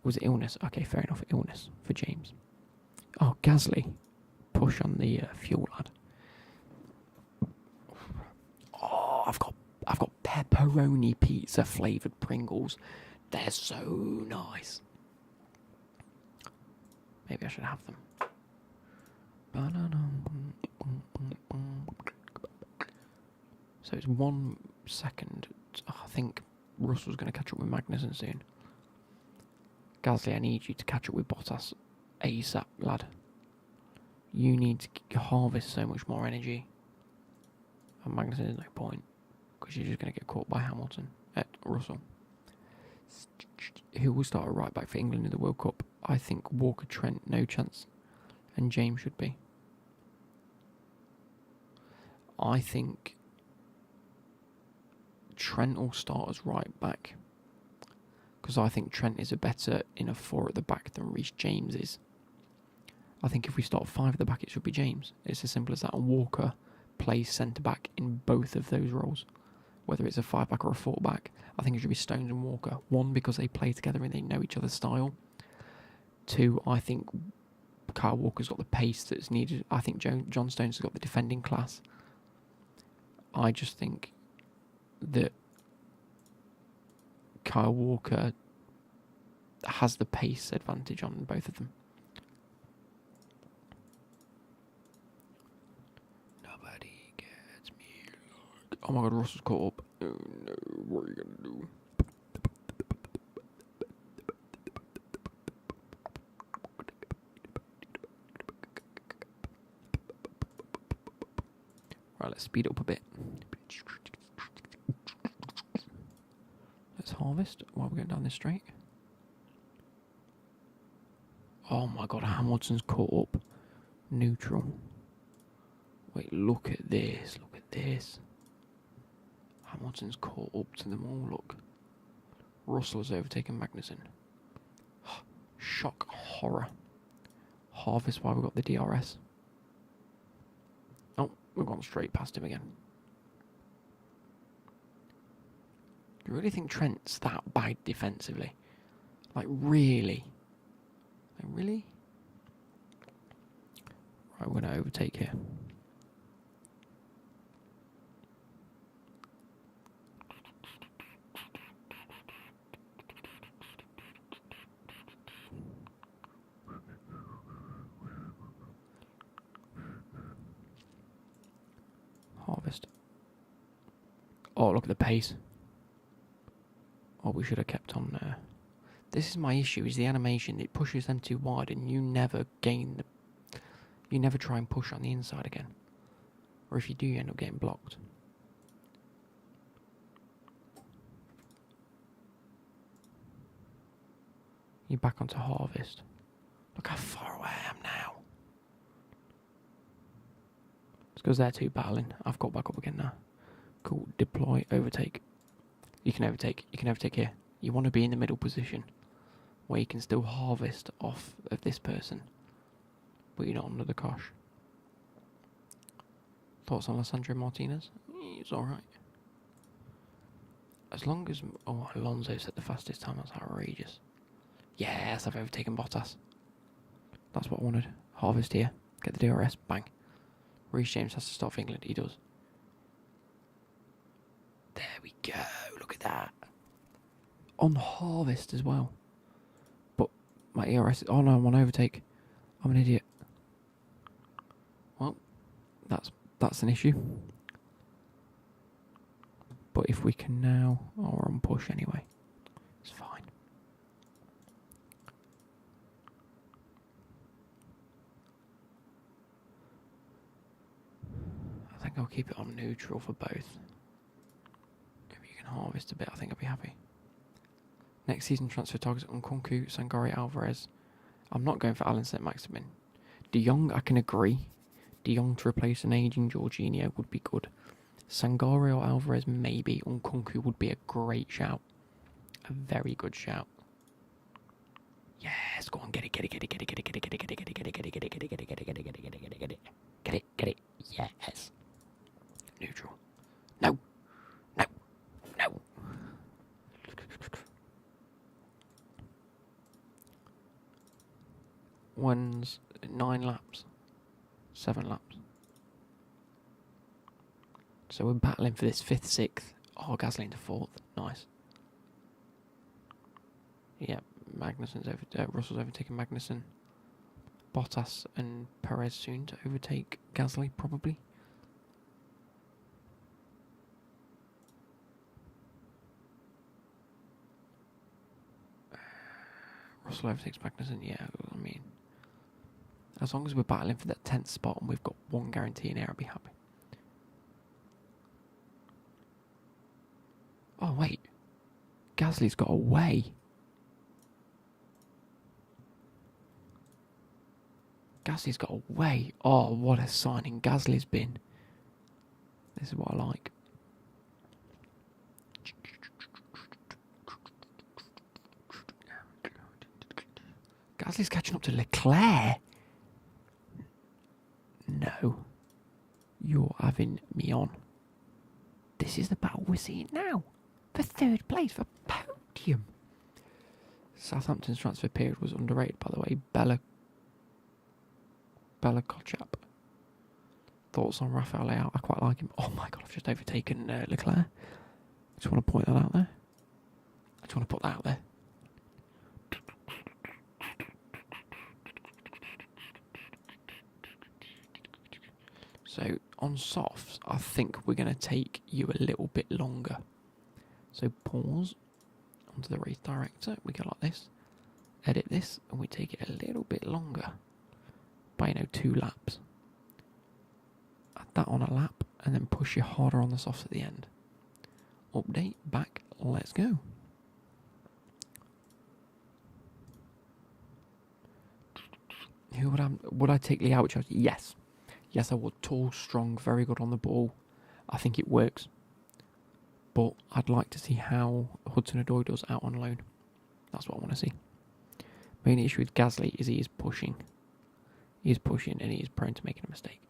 Was it illness? Okay, fair enough. Illness for James. Oh, Gasly. Push on the fuel, lad. Oh, I've got pepperoni pizza flavoured Pringles. They're so nice. Maybe I should have them. So it's 1 second. Oh, I think Russell's going to catch up with Magnussen soon. Gasly, I need you to catch up with Bottas ASAP, lad. You need to harvest so much more energy. And Magnussen is no point because you're just going to get caught by Hamilton at Russell. Who will start a right back for England in the World Cup? I think Walker, Trent, no chance, and James should be. I think Trent will start as right back because I think Trent is a better in a 4 at the back than Reece James is. I think if we start 5 at the back, it should be James. It's as simple as that. And Walker plays centre back in both of those roles, whether it's a 5 back or a 4 back. I think it should be Stones and Walker. 1, because they play together and they know each other's style. 2, I think Kyle Walker's got the pace that's needed. I think John Stones has got the defending class. I just think that Kyle Walker has the pace advantage on both of them. Nobody gets me. Oh my god, Russell's caught up. Oh no, what are you going to do? Right, let's speed up a bit. Let's harvest while we're going down this straight. Oh my god, Hamilton's caught up. Neutral. Wait, look at this. Look at this. Hamilton's caught up to them all, look. Russell's overtaken Magnussen. Shock horror. Harvest while we've got the DRS. Oh, we've gone straight past him again. Do you really think Trent's that bad defensively? Like, really? Like, really? Right, we're going to overtake here. Harvest. Oh, look at the pace. Oh, we should have kept on there. This is my issue, is the animation. It pushes them too wide and you never gain the... You never try and push on the inside again. Or if you do, you end up getting blocked. You're back onto harvest. Look how far away I am now. It's because they're two battling. I've got back up again now. Cool. Deploy, overtake. You can overtake. You can overtake here. You want to be in the middle position where you can still harvest off of this person, but you're not under the cosh. Thoughts on Alessandro Martinez? He's alright. As long as... Oh, Alonso set the fastest time. That's outrageous. Yes, I've overtaken Bottas. That's what I wanted. Harvest here. Get the DRS. Bang. Reece James has to start for England. He does. There we go. Look at that. On harvest as well. But my ERS... Oh no, I'm on overtake. I'm an idiot. Well, that's an issue. But if we can now... Oh, we're on push anyway. It's fine. I think I'll keep it on neutral for both. If you can harvest a bit, I think I'll be happy. Next season transfer targets Nkunku, Sangare, Alvarez. I'm not going for Alan Saint-Maximin. De Jong, I can agree. De Jong to replace an aging Jorginho would be good. Sangare or Alvarez, maybe. Nkunku would be a great shout. A very good shout. Yes, go on, get it. Get it. Yes. Neutral. No. One's 9 laps. 7 laps. So we're battling for this 5th, 6th. Oh, Gasly into 4th. Nice. Yeah, Russell's overtaking Magnussen. Bottas and Perez soon to overtake Gasly, probably. Russell overtakes Magnussen, yeah, I mean, as long as we're battling for that 10th spot and we've got one guarantee in here, I'll be happy. Oh, wait. Gasly's got away. Gasly's got away. Oh, what a signing Gasly's been. This is what I like. Gasly's catching up to Leclerc. No. You're having me on. This is the battle we're seeing now. For 3rd place, for podium. Southampton's transfer period was underrated, by the way. Bella Kochap. Thoughts on Rafael Leao? I quite like him. Oh my god, I've just overtaken Leclerc. I just want to point that out there. I just want to put that out there. So on softs, I think we're going to take you a little bit longer. So pause onto the race director. We go like this. Edit this, and we take it a little bit longer. By 2 laps. Add that on a lap, and then push you harder on the softs at the end. Update, back, let's go. Who would I take Lee out? Yes. Yes, I would. Tall, strong, very good on the ball. I think it works. But I'd like to see how Hudson-Odoi does out on loan. That's what I want to see. Main issue with Gasly is he is pushing. He is pushing and he is prone to making a mistake.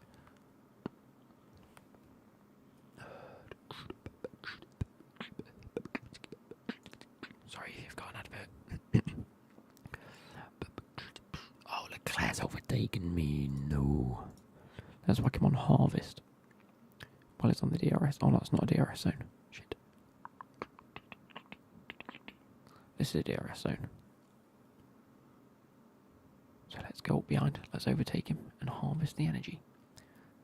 Sorry if you've got an advert. Oh, Leclerc's overtaken me. No. Let's whack him on harvest. Well, it's on the DRS. Oh, no, it's not a DRS zone. Shit. This is a DRS zone. So let's go up behind. Let's overtake him and harvest the energy.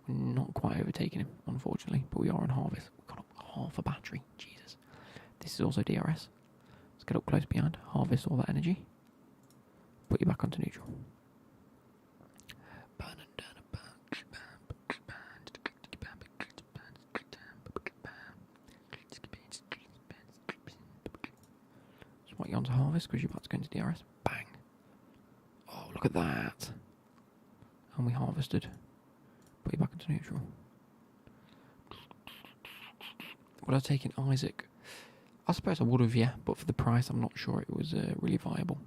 We're not quite overtaking him, unfortunately, but we are on harvest. We've got up half a battery. Jesus. This is also DRS. Let's get up close behind. Harvest all that energy. Put you back onto neutral. Just want you onto harvest because you're about to go into DRS. Bang. Oh, look at that. And we harvested. Put you back into neutral. Would I have taken Isaac? I suppose I would have, yeah. But for the price, I'm not sure it was really viable.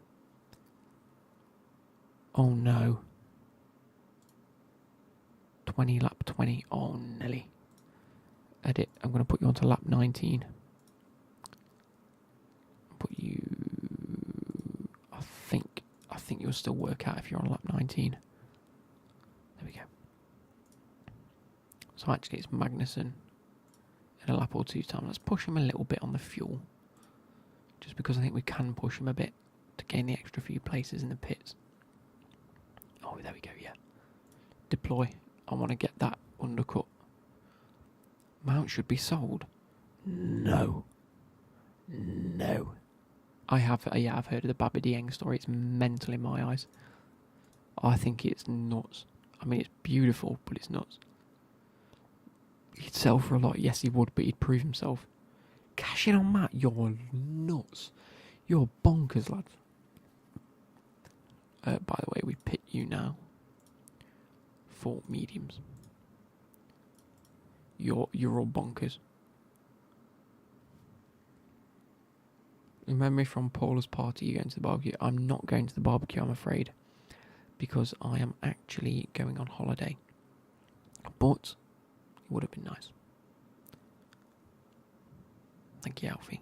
Oh, no. 20, lap 20. Oh, Nelly. Edit. I'm going to put you onto lap 19. Put you... I think you'll still work out if you're on lap 19. There we go. So actually it's Magnussen in a lap or two's time. Let's push him a little bit on the fuel. Just because I think we can push him a bit to gain the extra few places in the pits. Oh, there we go, yeah. Deploy. I want to get that undercut. Mount should be sold. No. No. I've heard of the Baba Dieng story. It's mental in my eyes. I think it's nuts. I mean, it's beautiful, but it's nuts. He'd sell for a lot. Yes, he would, but he'd prove himself. Cash in on Matt. You're nuts. You're bonkers, lads. By the way, we pit you now for mediums. You're all bonkers. Remember from Paula's party, you going to the barbecue? I'm not going to the barbecue, I'm afraid, because I am actually going on holiday. But it would have been nice. Thank you, Alfie.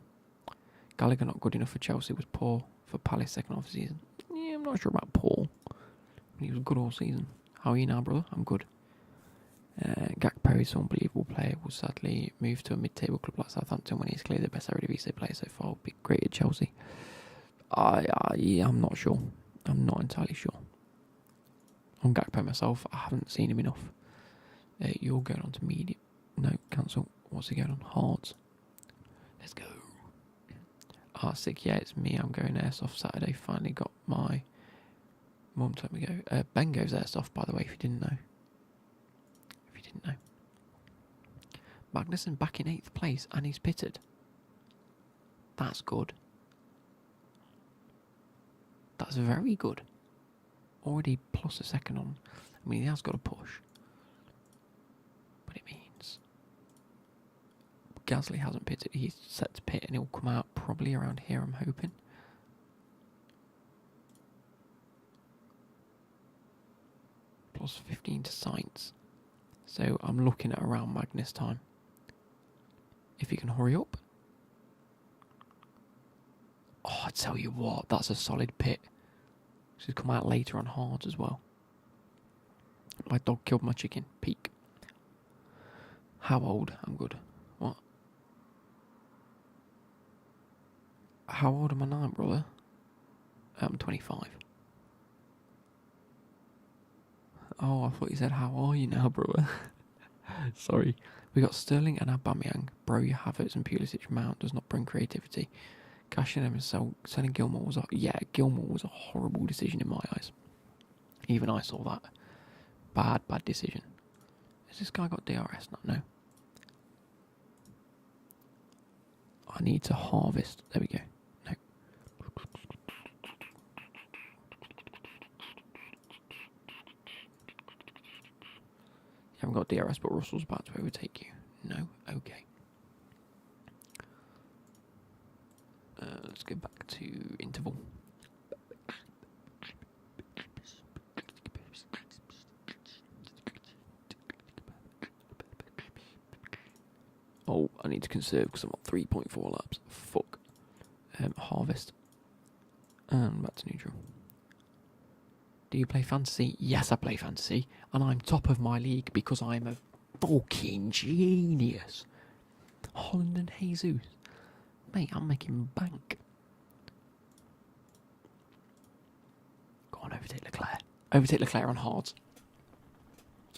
Gallagher not good enough for Chelsea, was poor for Palace second half of the season. Yeah, I'm not sure about Paul. He was good all season. How are you now, brother? I'm good. Gakpo is an unbelievable player. Will sadly move to a mid-table club like Southampton when he's clearly the best Eredivisie player so far. Be great at Chelsea. Yeah, I'm not sure. I'm not entirely sure. On Gakpo myself, I haven't seen him enough. You're going on to medium. No, cancel. What's he going on? Hards. Let's go. Sick, yeah, it's me. I'm going airsoft Saturday. Finally got my mum to let me go. Ben goes airsoft, by the way, if you didn't know. Magnussen back in 8th place and he's pitted. That's good. That's very good. Already plus a second on. I mean, he has got a push. But it means Gasly hasn't pitted. He's set to pit and he'll come out probably around here, I'm hoping. Plus 15 to Sainz. So I'm looking at around Magnus time. If he can hurry up. Oh, I tell you what, that's a solid pit. She's come out later on hards as well. My dog killed my chicken. Peak. How old? I'm good. What? How old am I now, brother? I'm 25. Oh, I thought you said, how are you now, brother? Sorry. We got Sterling and Aubameyang. Bro, your Havertz and Pulisic mount does not bring creativity. Cashing them and selling Gilmore was Gilmore was a horrible decision in my eyes. Even I saw that. Bad decision. Has this guy got DRS? No. I need to harvest. There we go. No. You haven't got DRS, but Russell's about to overtake you. No? Okay. Let's go back to interval. Oh, I need to conserve because I'm on 3.4 laps. Fuck. Harvest. And back to neutral. Do you play fantasy? Yes, I play fantasy. And I'm top of my league because I'm a fucking genius. Holland and Jesus. Mate, I'm making bank. Go on, overtake Leclerc. Overtake Leclerc on hards.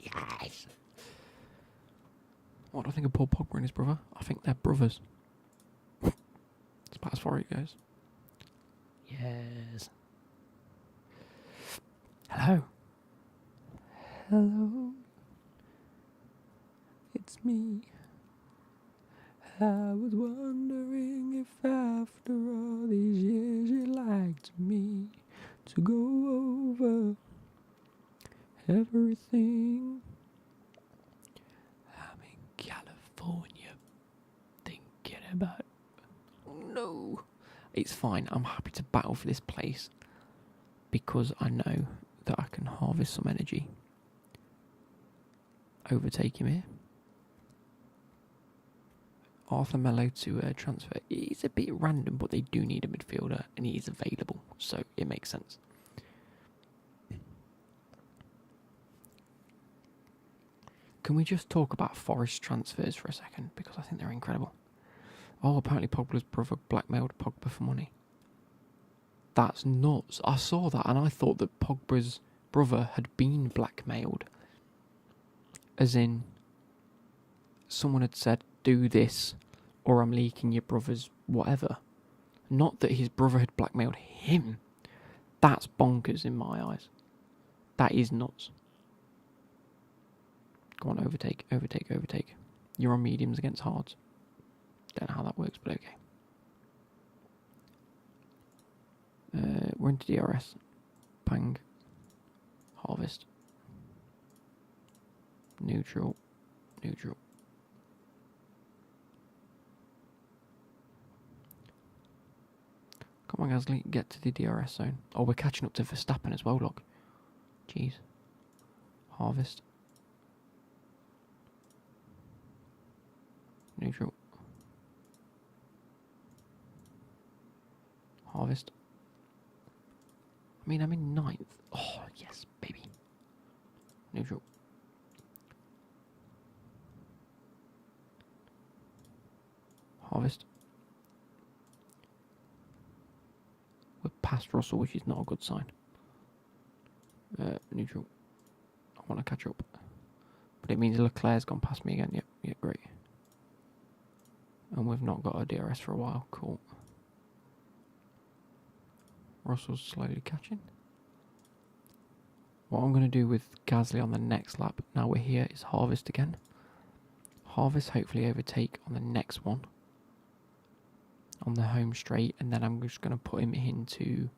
Yes. What do I think of Paul Pogba and his brother? I think they're brothers. That's about as far as it goes. Yes. Hello. Hello. It's me. I was wondering if after all these years you liked me to go over everything. I'm in California thinking about... No. It's fine. I'm happy to battle for this place because I know that I can harvest some energy. Overtake him here. Arthur Mello to transfer. It's a bit random, but they do need a midfielder, and he is available, so it makes sense. Can we just talk about Forest transfers for a second? Because I think they're incredible. Oh, apparently Pogba's brother blackmailed Pogba for money. That's nuts. I saw that, and I thought that Pogba's brother had been blackmailed. As in, someone had said, do this or I'm leaking your brother's whatever. Not that his brother had blackmailed him. That's bonkers in my eyes. That is nuts. Go on, overtake. You're on mediums against hards. Don't know how that works, but okay. We're into DRS. Bang. Harvest. Neutral. Neutral. Come on, Gasly, get to the DRS zone. Oh, we're catching up to Verstappen as well, look. Jeez. Harvest. Neutral. Harvest. I mean, I'm in 9th. Oh, yes, baby. Neutral. Harvest. We're past Russell, which is not a good sign. Neutral. I want to catch up. But it means Leclerc's gone past me again. Yep, great. And we've not got a DRS for a while. Cool. Russell's slowly catching. What I'm going to do with Gasly on the next lap, now we're here, is Harvest again. Harvest hopefully overtake on the next one. On the home straight, and then I'm just going to put him into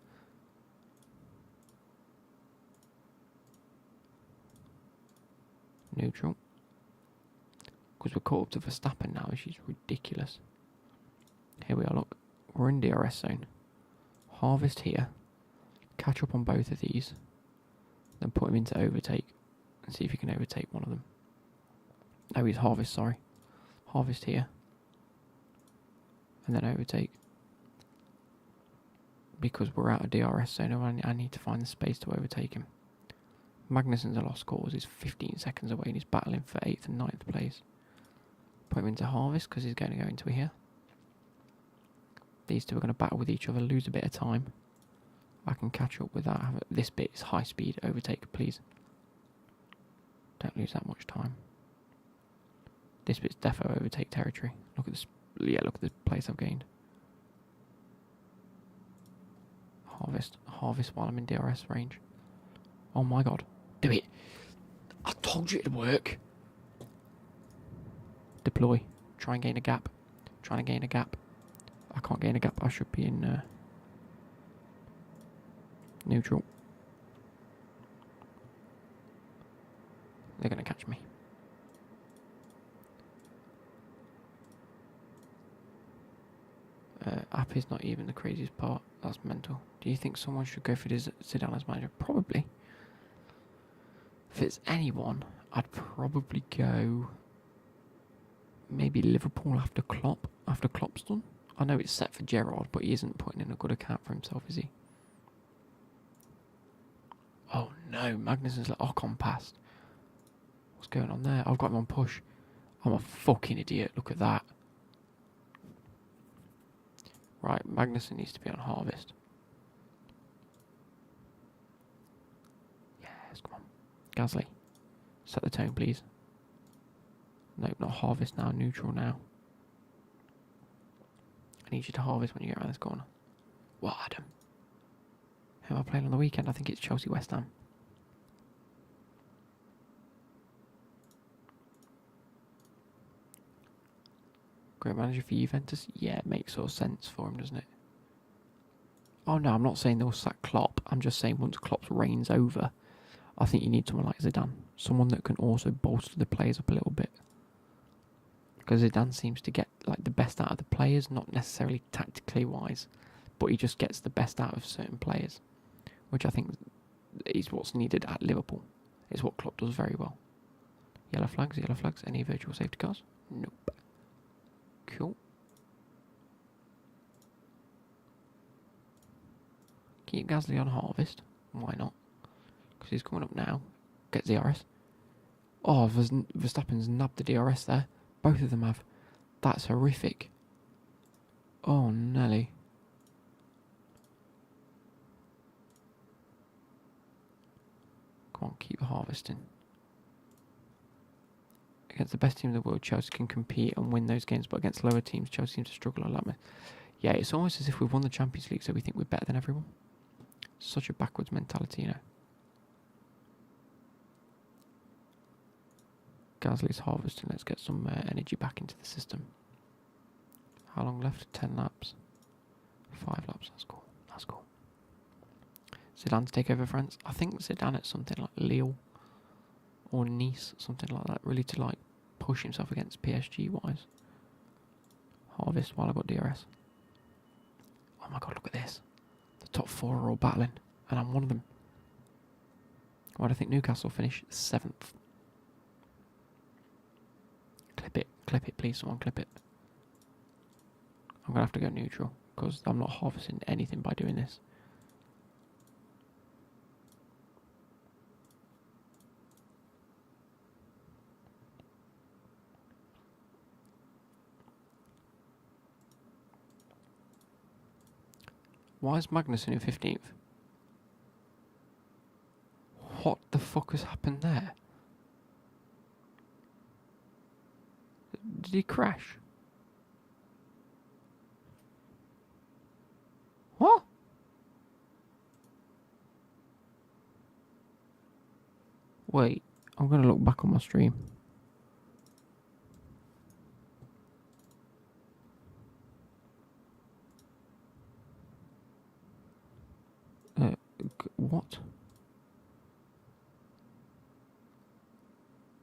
neutral. Because we're caught up to Verstappen now, which is ridiculous. Here we are, look. We're in DRS zone. Harvest here. Catch up on both of these. Then put him into overtake. And see if you can overtake one of them. No, he's Harvest, sorry. Harvest here. And then overtake. Because we're out of DRS zone, I need to find the space to overtake him. Magnussen's a lost cause. He's 15 seconds away and he's battling for 8th and 9th place. Put him into Harvest because he's going to go into here. These two are going to battle with each other, lose a bit of time. I can catch up with that. This bit is high speed. Overtake, please. Don't lose that much time. This bit's defo overtake territory. Look at this. Yeah, look at the place I've gained. Harvest while I'm in DRS range. Oh my god. Do it. I told you it'd work. Deploy. Try and gain a gap. Trying to gain a gap. I can't gain a gap. I should be in neutral. They're going to catch me. App is not even the craziest part. That's mental. Do you think someone should go for Zidane as manager? Probably. If it's anyone, I'd probably go maybe Liverpool after Klopp. After Klopp's done. I know it's set for Gerrard, but he isn't putting in a good account for himself, is he? Oh no, Magnussen's let Ocon past. What's going on there? I've got him on push. I'm a fucking idiot. Look at that. Right, Magnussen needs to be on Harvest. Yes, come on. Gasly, set the tone, please. Nope, not Harvest now, neutral now. I need you to Harvest when you get around this corner. What, Adam? Who am I playing on the weekend? I think it's Chelsea West Ham. Great manager for Juventus? Yeah, it makes sort of sense for him, doesn't it? Oh no, I'm not saying they'll sack Klopp. I'm just saying once Klopp's reign's over, I think you need someone like Zidane. Someone that can also bolster the players up a little bit. Because Zidane seems to get like the best out of the players, not necessarily tactically wise, but he just gets the best out of certain players, which I think is what's needed at Liverpool. It's what Klopp does very well. Yellow flags. Any virtual safety cars? Nope. Cool. Keep Gasly on Harvest. Why not? Because he's coming up now. Get DRS. Oh, Verstappen's nabbed the DRS there. Both of them have. That's horrific. Oh, Nelly. Come on, keep harvesting. Against the best team in the world, Chelsea can compete and win those games, but against lower teams, Chelsea seems to struggle a lot more. Yeah, it's almost as if we've won the Champions League, so we think we're better than everyone. Such a backwards mentality, you know. Gasly's harvesting. Let's get some energy back into the system. How long left? 10 laps. 5 laps. That's cool. That's cool. Zidane to take over France. I think Zidane at something like Lille or Nice, something like that, really to like push himself against PSG wise. Harvest while I got DRS. Oh my god, look at this. The top 4 are all battling, and I'm one of them. Why do I think Newcastle finish 7th? Clip it, please, someone clip it. I'm going to have to go neutral, because I'm not harvesting anything by doing this. Why is Magnussen in 15th? What the fuck has happened there? Did he crash? What? Wait, I'm going to look back on my stream. What?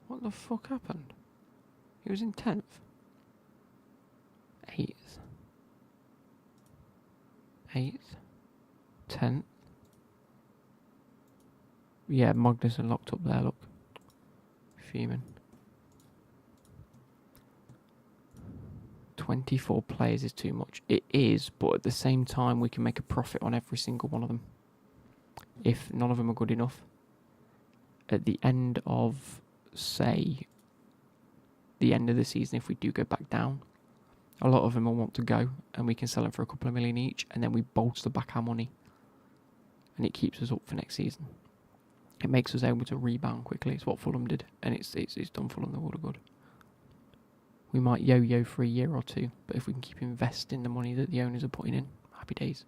What the fuck happened? He was in 10th. 8th. 8th. 10th. Yeah, Magnussen locked up there, look. Fuming. 24 players is too much. It is, but at the same time we can make a profit on every single one of them. If none of them are good enough. At the end of, say, the end of the season, if we do go back down, a lot of them will want to go, and we can sell them for a couple of million each, and then we bolster back our money, and it keeps us up for next season. It makes us able to rebound quickly. It's what Fulham did, and it's done Fulham the world of good. We might yo-yo for a year or two, but if we can keep investing the money that the owners are putting in, happy days.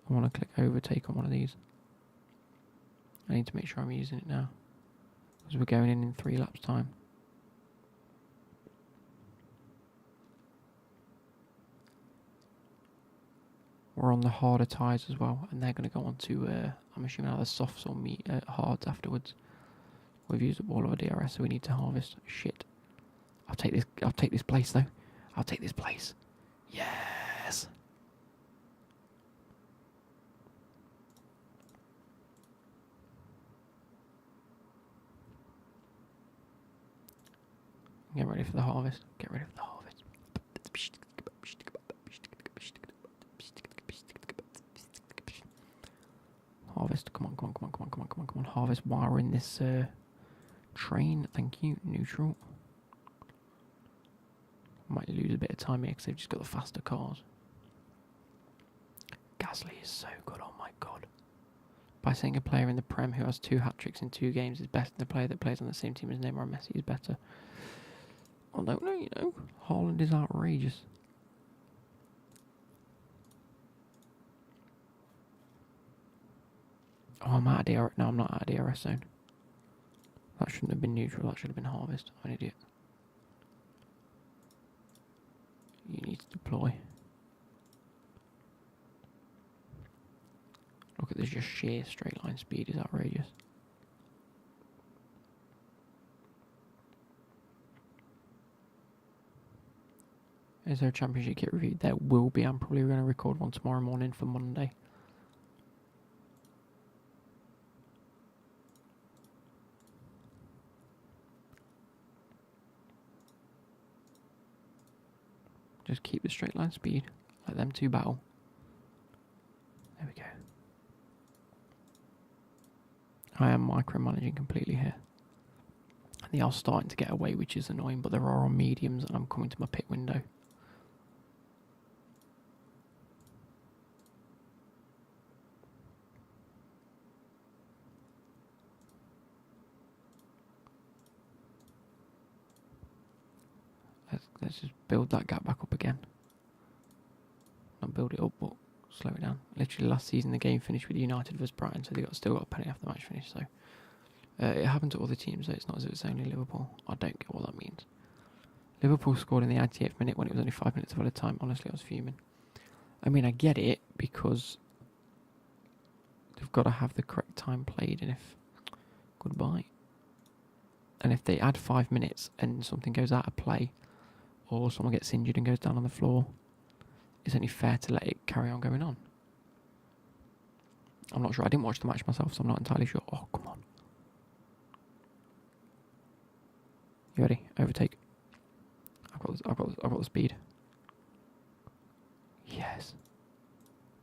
I want to click overtake on one of these. I need to make sure I'm using it now, because we're going in 3 laps time. We're on the harder tyres as well, and they're going to go on to, I'm assuming either softs or hards afterwards. We've used up all of our DRS, so we need to harvest. Shit. I'll take this place though. I'll take this place. Yes. Get ready for the harvest. Get ready for the harvest. Harvest. Come on. Harvest while we're in this train. Thank you. Neutral. Might lose a bit of time here because they've just got the faster cars. Gasly is so good. Oh my god. By saying a player in the Prem who has 2 hat-tricks in 2 games is better than a player that plays on the same team as Neymar and Messi is better. I don't know, you know. Haaland is outrageous. Oh, I'm out of DRS. No, I'm not out of DRS zone. That shouldn't have been neutral. That should have been harvest. I'm an idiot. You need to deploy. Look at this, just sheer straight line speed is outrageous. Is there a championship kit review? There will be. I'm probably going to record one tomorrow morning for Monday. Just keep the straight line speed. Let them 2 battle. There we go. I am micromanaging completely here. They are starting to get away, which is annoying, but there are on mediums and I'm coming to my pit window. Let's just build that gap back up again. Not build it up, but slow it down. Literally last season the game finished with United versus Brighton, so they still got a penny after the match finish. So it happened to other teams, so it's not as if it's only Liverpool. I don't get what that means. Liverpool scored in the 88th minute when it was only 5 minutes of added time. Honestly, I was fuming. I mean, I get it because they've got to have the correct time played, and if goodbye, and if they add 5 minutes and something goes out of play, or someone gets injured and goes down on the floor, it's only fair to let it carry on going on. I'm not sure. I didn't watch the match myself, so I'm not entirely sure. Oh, come on. You ready? Overtake. I've got the speed. Yes.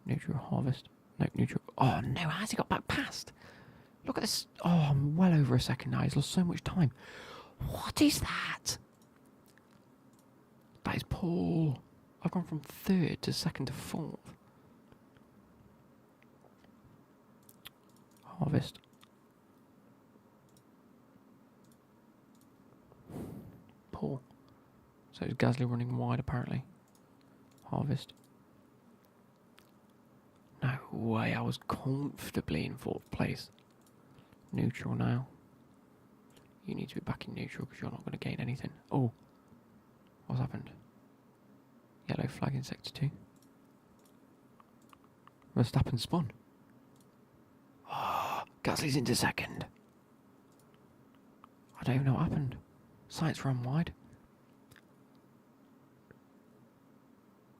Neutral harvest. No, neutral. Oh no, how's he got back past? Look at this. Oh, I'm well over a second now. He's lost so much time. What is that? That is poor. I've gone from third to second to fourth. Harvest. Poor. So it's Gasly running wide apparently. Harvest. No way, I was comfortably in fourth place. Neutral now. You need to be back in neutral because you're not going to gain anything. Oh, what's happened? Yellow flag in sector 2. Verstappen spun. Oh, Gasly's into second. I don't even know what happened. Sainz ran wide.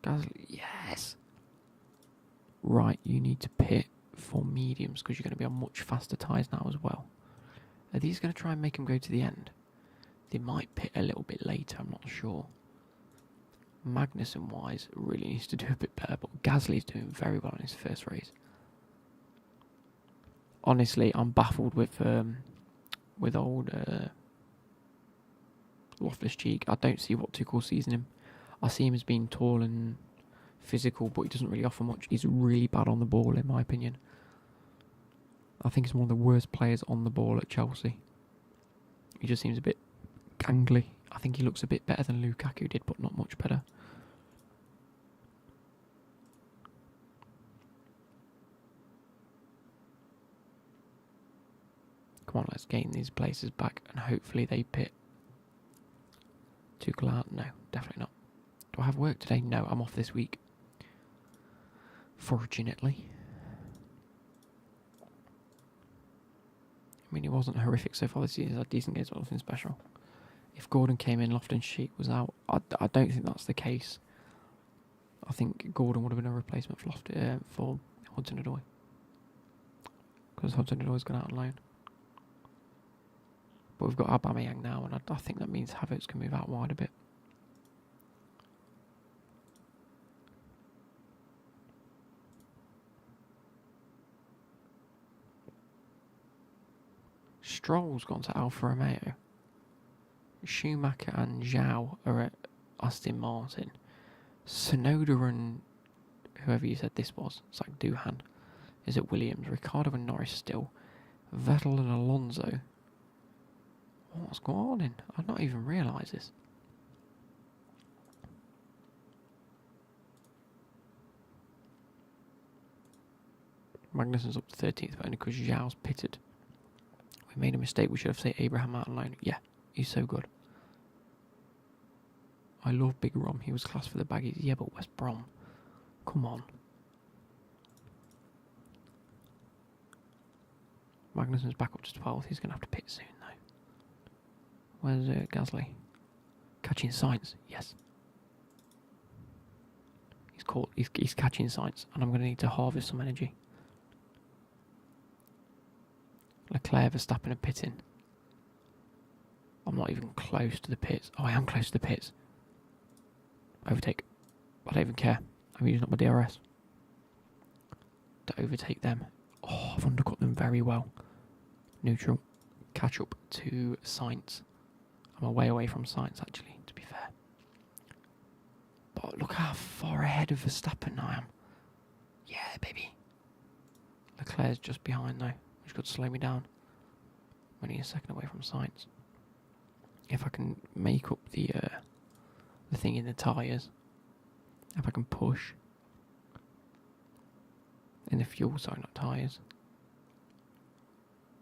Gasly, yes. Right, you need to pit for mediums because you're going to be on much faster tyres now as well. Are these going to try and make them go to the end? They might pit a little bit later, I'm not sure. Magnussen-wise, really needs to do a bit better, but Gasly's doing very well in his first race. Honestly, I'm baffled with old Loftus-Cheek. I don't see what Tuchel sees in him. I see him as being tall and physical, but he doesn't really offer much. He's really bad on the ball, in my opinion. I think he's one of the worst players on the ball at Chelsea. He just seems a bit gangly. I think he looks a bit better than Lukaku did, but not much better. Come on, let's gain these places back, and hopefully they pit. Tuchel out? No, definitely not. Do I have work today? No, I'm off this week. Fortunately. I mean, he wasn't horrific so far this season. He's had decent games, but nothing special. If Gordon came in, Loftus-Cheek was out. I don't think that's the case. I think Gordon would have been a replacement for Hudson-Odoi. Because Hudson-Odoi's gone out on loan. But we've got Aubameyang now, and I think that means Havertz can move out wide a bit. Stroll's gone to Alfa Romeo. Schumacher and Zhao are at Aston Martin. Tsunoda and whoever you said this was, it's like Doohan, is at Williams. Ricciardo and Norris still. Vettel and Alonso. What's going on in? I've not even realised this. Magnussen's up to 13th, but only because Zhao's pitted. We made a mistake. We should have said Abraham out on loan. Yeah, he's so good. I love Big Rom. He was class for the baggies. Yeah, but West Brom. Come on. Magnussen's back up to 12th. He's going to have to pit soon, though. Where's Gasly? Catching Sainz. Yes. He's catching Sainz, and I'm going to need to harvest some energy. Leclerc, Verstappen and pitting. I'm not even close to the pits. Oh, I am close to the pits. Overtake. I don't even care. I'm using up my DRS to overtake them. Oh, I've undercut them very well. Neutral. Catch up to Sainz. I'm a way away from Sainz, actually, to be fair. But look how far ahead of Verstappen I am. Yeah, baby. Leclerc's just behind, though, which could slow me down. I'm only a second away from Sainz. If I can make up the thing in the tyres, if I can push in the fuel, sorry, not tyres.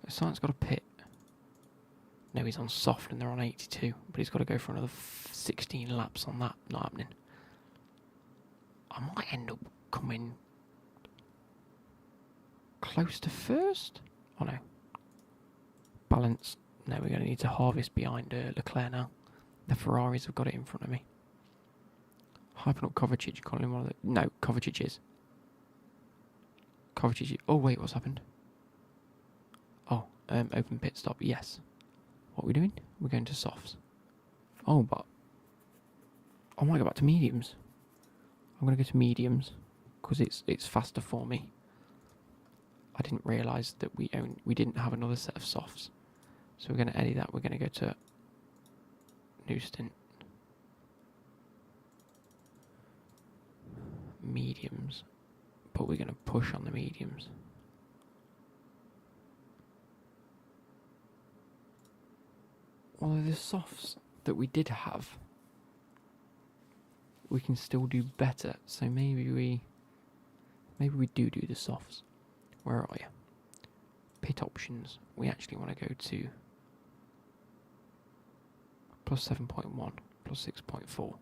Sainz got a pit. No, he's on soft and they're on 82, but he's got to go for another 16 laps on that. Not happening. I might end up coming close to first. Oh no. Balance. No, we're going to need to harvest behind Leclerc now. The Ferraris have got it in front of me. Hyping up Kovacic, calling one of the... No, Kovacic is. Kovacic is... Oh, wait, what's happened? Oh, open pit stop, yes. What are we doing? We're going to softs. Oh, but... I might go back to mediums. I'm going to go to mediums, because it's faster for me. I didn't realise that we didn't have another set of softs. So we're going to edit that. We're going to go to new stint. Mediums. But we're going to push on the mediums. Although the softs that we did have, we can still do better. So maybe we do the softs. Where are you? Pit options. We actually want to go to plus 7.1, plus 6.4.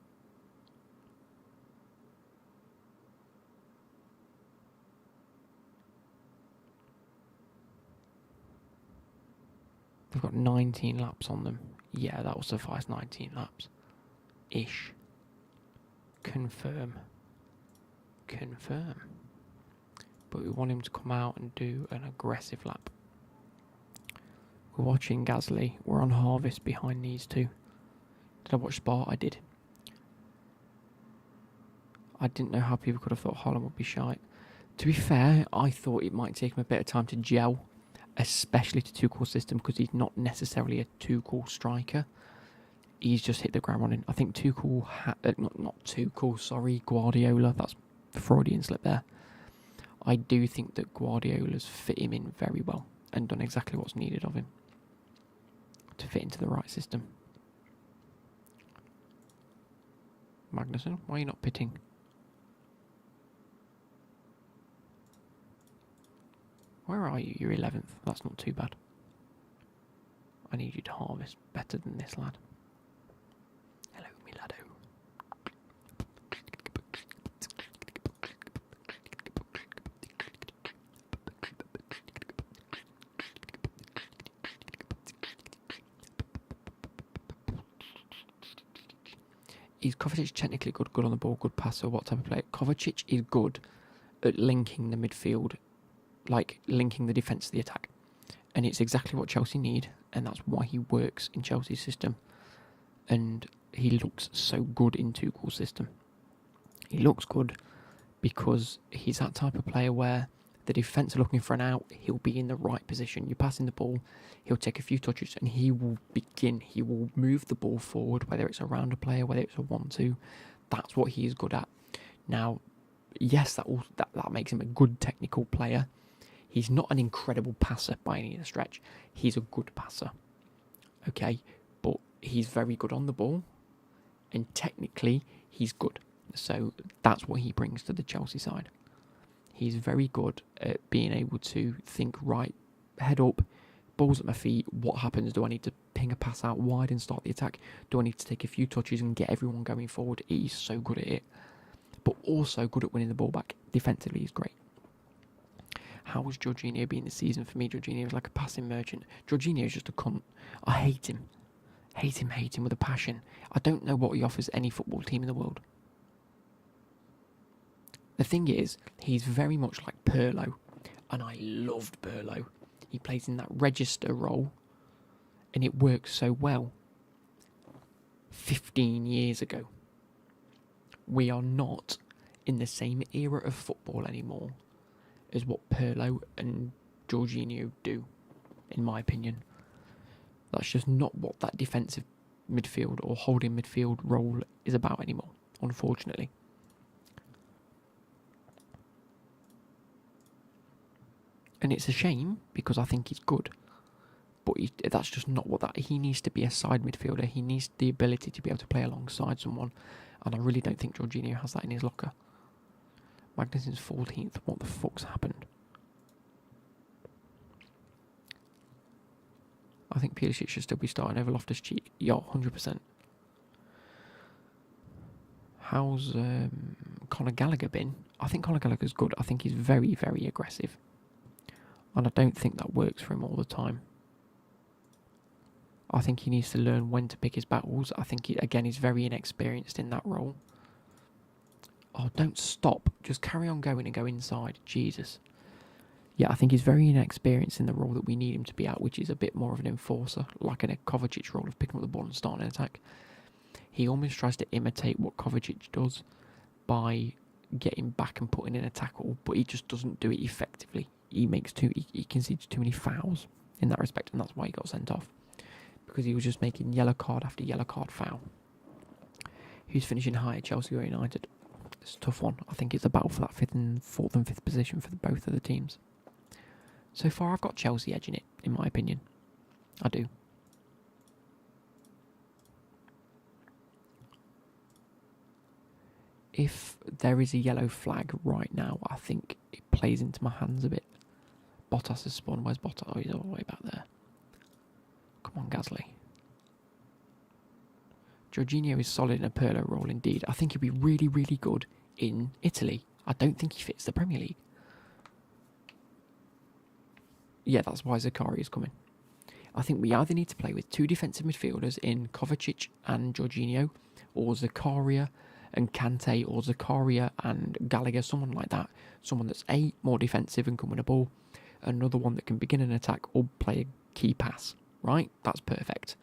They've got 19 laps on them. Yeah, that will suffice. 19 laps. Ish. Confirm. Confirm. But we want him to come out and do an aggressive lap. We're watching Gasly. We're on harvest behind these two. Did I watch Spa? I did. I didn't know how people could have thought Holland would be shite. To be fair, I thought it might take him a bit of time to gel, especially to Tuchel's system, because he's not necessarily a Tuchel striker. He's just hit the ground running. I think Tuchel, not Tuchel, sorry, Guardiola. That's the Freudian slip there. I do think that Guardiola's fit him in very well and done exactly what's needed of him to fit into the right system. Magnussen, why are you not pitting? Where are you? You're 11th. That's not too bad. I need you to harvest better than this lad. Hello, me laddo. Is Kovacic technically good on the ball, good passer, what type of player? Kovacic is good at linking the midfield, like linking the defence to the attack. And it's exactly what Chelsea need, and that's why he works in Chelsea's system. And he looks so good in Tuchel's system. He looks good because he's that type of player where the defence are looking for an out, he'll be in the right position. You're passing the ball, he'll take a few touches and he will move the ball forward, whether it's around a player, whether it's a 1-2. That's what he is good at. Now, yes, that makes him a good technical player. He's not an incredible passer by any stretch. He's a good passer. Okay, but he's very good on the ball and technically he's good. So that's what he brings to the Chelsea side. He's very good at being able to think, right, head up, balls at my feet, what happens? Do I need to ping a pass out wide and start the attack? Do I need to take a few touches and get everyone going forward? He's so good at it. But also good at winning the ball back. Defensively, he's great. How was Jorginho been this season for me? Jorginho is like a passing merchant. Jorginho is just a cunt. I hate him. Hate him with a passion. I don't know what he offers any football team in the world. The thing is, he's very much like Pirlo, and I loved Pirlo. He plays in that register role, and it works so well. 15 years ago. We are not in the same era of football anymore as what Pirlo and Jorginho do, in my opinion. That's just not what that defensive midfield or holding midfield role is about anymore, unfortunately. And it's a shame because I think he's good. But that's just not what that... He needs to be a side midfielder. He needs the ability to be able to play alongside someone. And I really don't think Jorginho has that in his locker. Magnussen's 14th. What the fuck's happened? I think Pulisic should still be starting over Loftus-Cheek. Yeah, 100%. How's Conor Gallagher been? I think Conor Gallagher's good. I think he's very, very aggressive. And I don't think that works for him all the time. I think he needs to learn when to pick his battles. I think, he's very inexperienced in that role. Oh, don't stop. Just carry on going and go inside. Jesus. Yeah, I think he's very inexperienced in the role that we need him to be at, which is a bit more of an enforcer, like in a Kovacic role of picking up the ball and starting an attack. He almost tries to imitate what Kovacic does by getting back and putting in a tackle, but he just doesn't do it effectively. He concedes too many fouls in that respect, and that's why he got sent off. Because he was just making yellow card after yellow card foul. Who's finishing high at Chelsea or United? It's a tough one. I think it's a battle for that fourth and fifth position for both of the teams. So far, I've got Chelsea edging it, in my opinion. I do. If there is a yellow flag right now, I think it plays into my hands a bit. Bottas has spawned. Where's Bottas? Oh, he's all the way back there. Come on, Gasly. Jorginho is solid in a Pirlo role indeed. I think he'd be really, really good in Italy. I don't think he fits the Premier League. Yeah, that's why Zakaria is coming. I think we either need to play with two defensive midfielders in Kovacic and Jorginho, or Zakaria and Kante, or Zakaria and Gallagher, someone like that. Someone that's more defensive and can win a ball, another one that can begin an attack or play a key pass, right? That's perfect.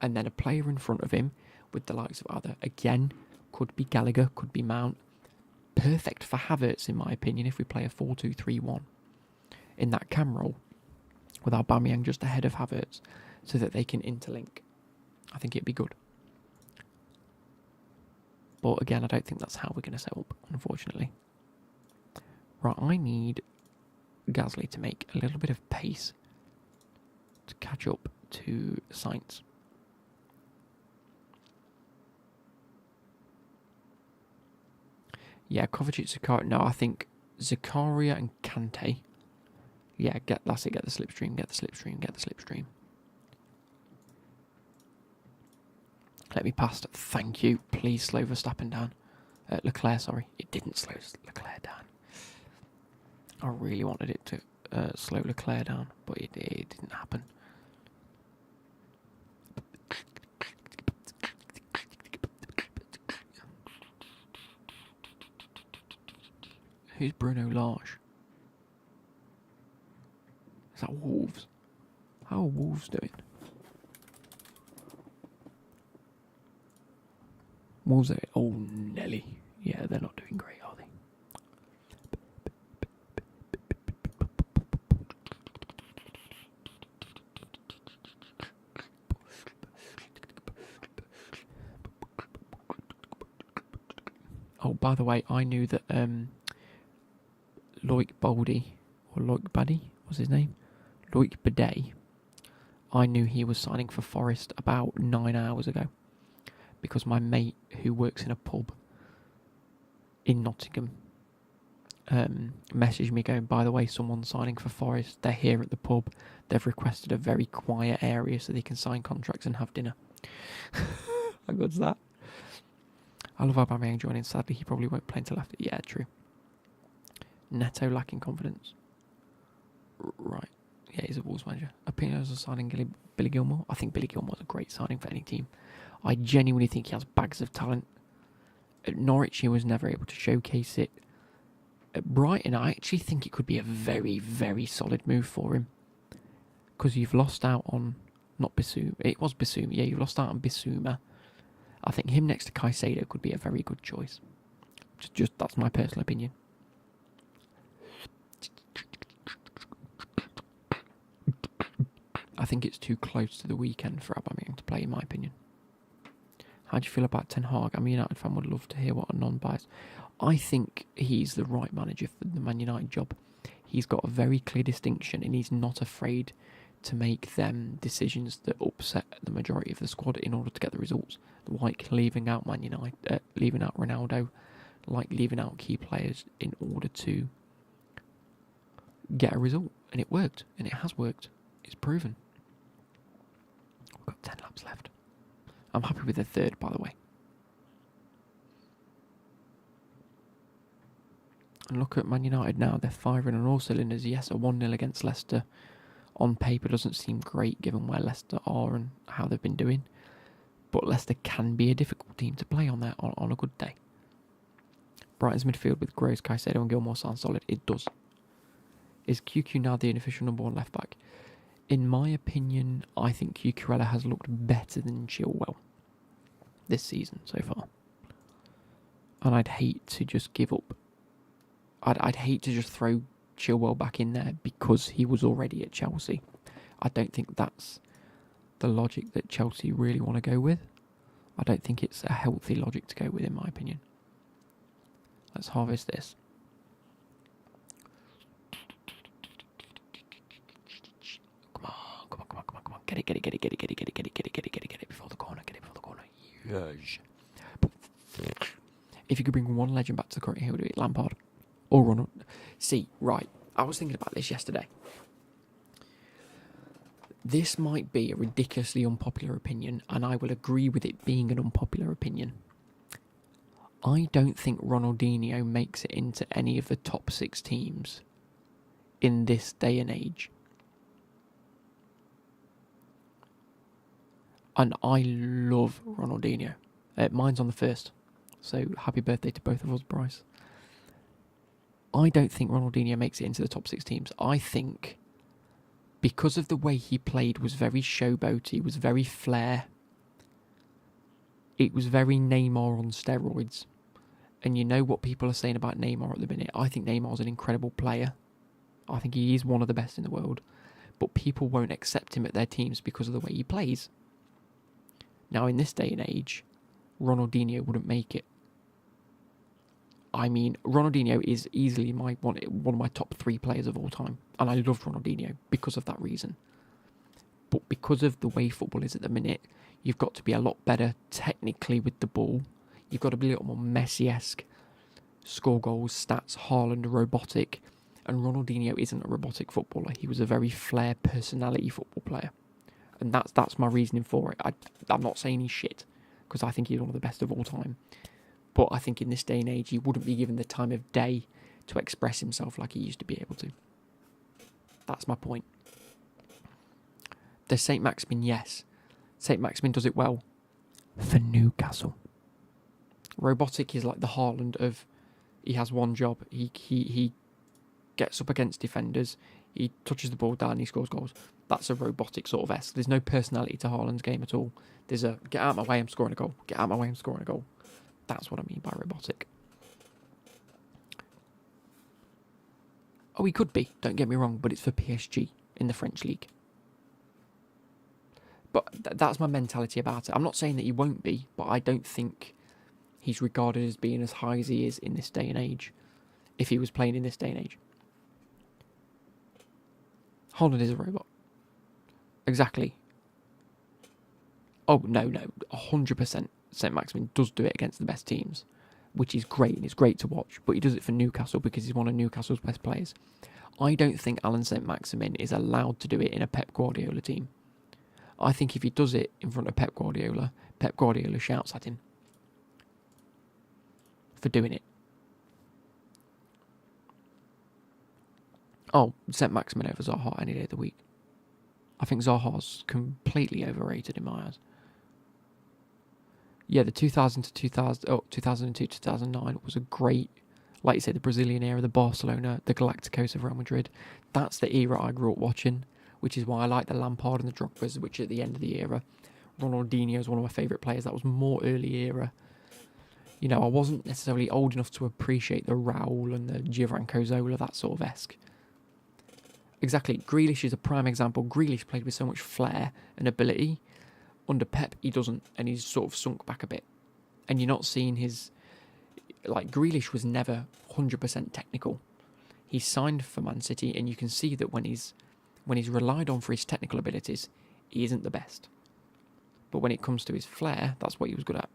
And then a player in front of him with the likes of either, again, could be Gallagher, could be Mount. Perfect for Havertz, in my opinion, if we play a 4-2-3-1 in that cam role, with Aubameyang just ahead of Havertz, so that they can interlink. I think it'd be good. But again, I don't think that's how we're going to set up, unfortunately. Right, I need Gasly to make a little bit of pace to catch up to Sainz. Yeah, Kovacic, Zakaria. No, I think Zakaria and Kante. Yeah, that's it. Get the slipstream. Let me past. Thank you. Please slow Verstappen down. Leclerc, sorry. It didn't slow Leclerc down. I really wanted it to slow Leclerc down, but it didn't happen. Who's Bruno Lage? Is that Wolves? How are Wolves doing? Wolves are... Oh, Nelly. Yeah, they're not doing great, are they? Oh, by the way, I knew that Loic Baldy, or Loic Buddy, what's his name? Loic Bidet. I knew he was signing for Forest about 9 hours ago, because my mate who works in a pub in Nottingham messaged me going, by the way, someone's signing for Forest. They're here at the pub. They've requested a very quiet area so they can sign contracts and have dinner. How good's that? I love Aubameyang joining. Sadly, he probably won't play until after. Yeah, true. Neto lacking confidence. Right. Yeah, he's a Wolves manager. Opinions on signing Billy Gilmour? I think Billy Gilmour's a great signing for any team. I genuinely think he has bags of talent. At Norwich, he was never able to showcase it. At Brighton, I actually think it could be a very, very solid move for him. Because you've lost out on... Not Bissouma. It was Bissouma. Yeah, you've lost out on Bissouma. I think him next to Caicedo could be a very good choice. Just that's my personal opinion. I think it's too close to the weekend for Aubameyang to play, in my opinion. How do you feel about Ten Hag? I'm a United fan, would love to hear what a non-biased... I think he's the right manager for the Man United job. He's got a very clear distinction and he's not afraid to make them decisions that upset the majority of the squad in order to get the results. Like leaving out Man United, leaving out Ronaldo, like leaving out key players in order to get a result. And it worked, and it has worked. It's proven. We've got 10 laps left. I'm happy with the third, by the way. And look at Man United now, they're firing on all cylinders. Yes, a 1-0 against Leicester on paper doesn't seem great given where Leicester are and how they've been doing. But Leicester can be a difficult team to play on a good day. Brighton's midfield with Gross, Caicedo and Gilmore sounds solid. It does. Is QQ now the unofficial number 1 left back? In my opinion, I think Cucurella has looked better than Chilwell this season so far. And I'd hate to just give up. I'd hate to just throw Chilwell back in there because he was already at Chelsea. I don't think that's the logic that Chelsea really want to go with. I don't think it's a healthy logic to go with, in my opinion. Let's harvest this. Come on. Get it before the corner. Yes. If you could bring one legend back to the current, who would it be? Lampard or Ronald? See, right. I was thinking about this yesterday. This might be a ridiculously unpopular opinion, and I will agree with it being an unpopular opinion. I don't think Ronaldinho makes it into any of the top 6 teams in this day and age. And I love Ronaldinho. Mine's on the 1st. So happy birthday to both of us, Bryce. I don't think Ronaldinho makes it into the top 6 teams. I think because of the way he played was very showboaty, was very flair. It was very Neymar on steroids. And you know what people are saying about Neymar at the minute. I think Neymar's an incredible player. I think he is one of the best in the world. But people won't accept him at their teams because of the way he plays. Now, in this day and age, Ronaldinho wouldn't make it. I mean, Ronaldinho is easily one of my top 3 players of all time. And I love Ronaldinho because of that reason. But because of the way football is at the minute, you've got to be a lot better technically with the ball. You've got to be a little more Messi-esque. Score goals, stats, Haaland, robotic. And Ronaldinho isn't a robotic footballer. He was a very flair personality football player. And that's my reasoning for it. I'm not saying he's shit, because I think he's one of the best of all time. But I think in this day and age, he wouldn't be given the time of day to express himself like he used to be able to. That's my point. Does St. Maximin? Yes. St. Maximin does it well for Newcastle. Robotic is like the Haaland of, he has one job. He gets up against defenders. He touches the ball down. He scores goals. That's a robotic sort of esque. There's no personality to Haaland's game at all. There's a get out of my way, I'm scoring a goal. Get out of my way, I'm scoring a goal. That's what I mean by robotic. Oh, he could be. Don't get me wrong, but it's for PSG in the French league. But that's my mentality about it. I'm not saying that he won't be, but I don't think he's regarded as being as high as he is in this day and age. If he was playing in this day and age. Haaland is a robot. Exactly. Oh, no. 100% St. Maximin does do it against the best teams, which is great, and it's great to watch. But he does it for Newcastle because he's one of Newcastle's best players. I don't think Alan St. Maximin is allowed to do it in a Pep Guardiola team. I think if he does it in front of Pep Guardiola shouts at him for doing it. Oh, St. Maximin over Zaha any day of the week. I think Zaha's completely overrated in my eyes. Yeah, the 2002-2009 was a great, like you say, the Brazilian era, the Barcelona, the Galacticos of Real Madrid. That's the era I grew up watching, which is why I like the Lampard and the Drogba's, which are at the end of the era. Ronaldinho is one of my favourite players. That was more early era. You know, I wasn't necessarily old enough to appreciate the Raul and the Gianfranco Zola, that sort of esque. Exactly. Grealish is a prime example. Grealish played with so much flair and ability. Under Pep, he doesn't, and he's sort of sunk back a bit. And you're not seeing his... Like, Grealish was never 100% technical. He signed for Man City, and you can see that when he's relied on for his technical abilities, he isn't the best. But when it comes to his flair, that's what he was good at.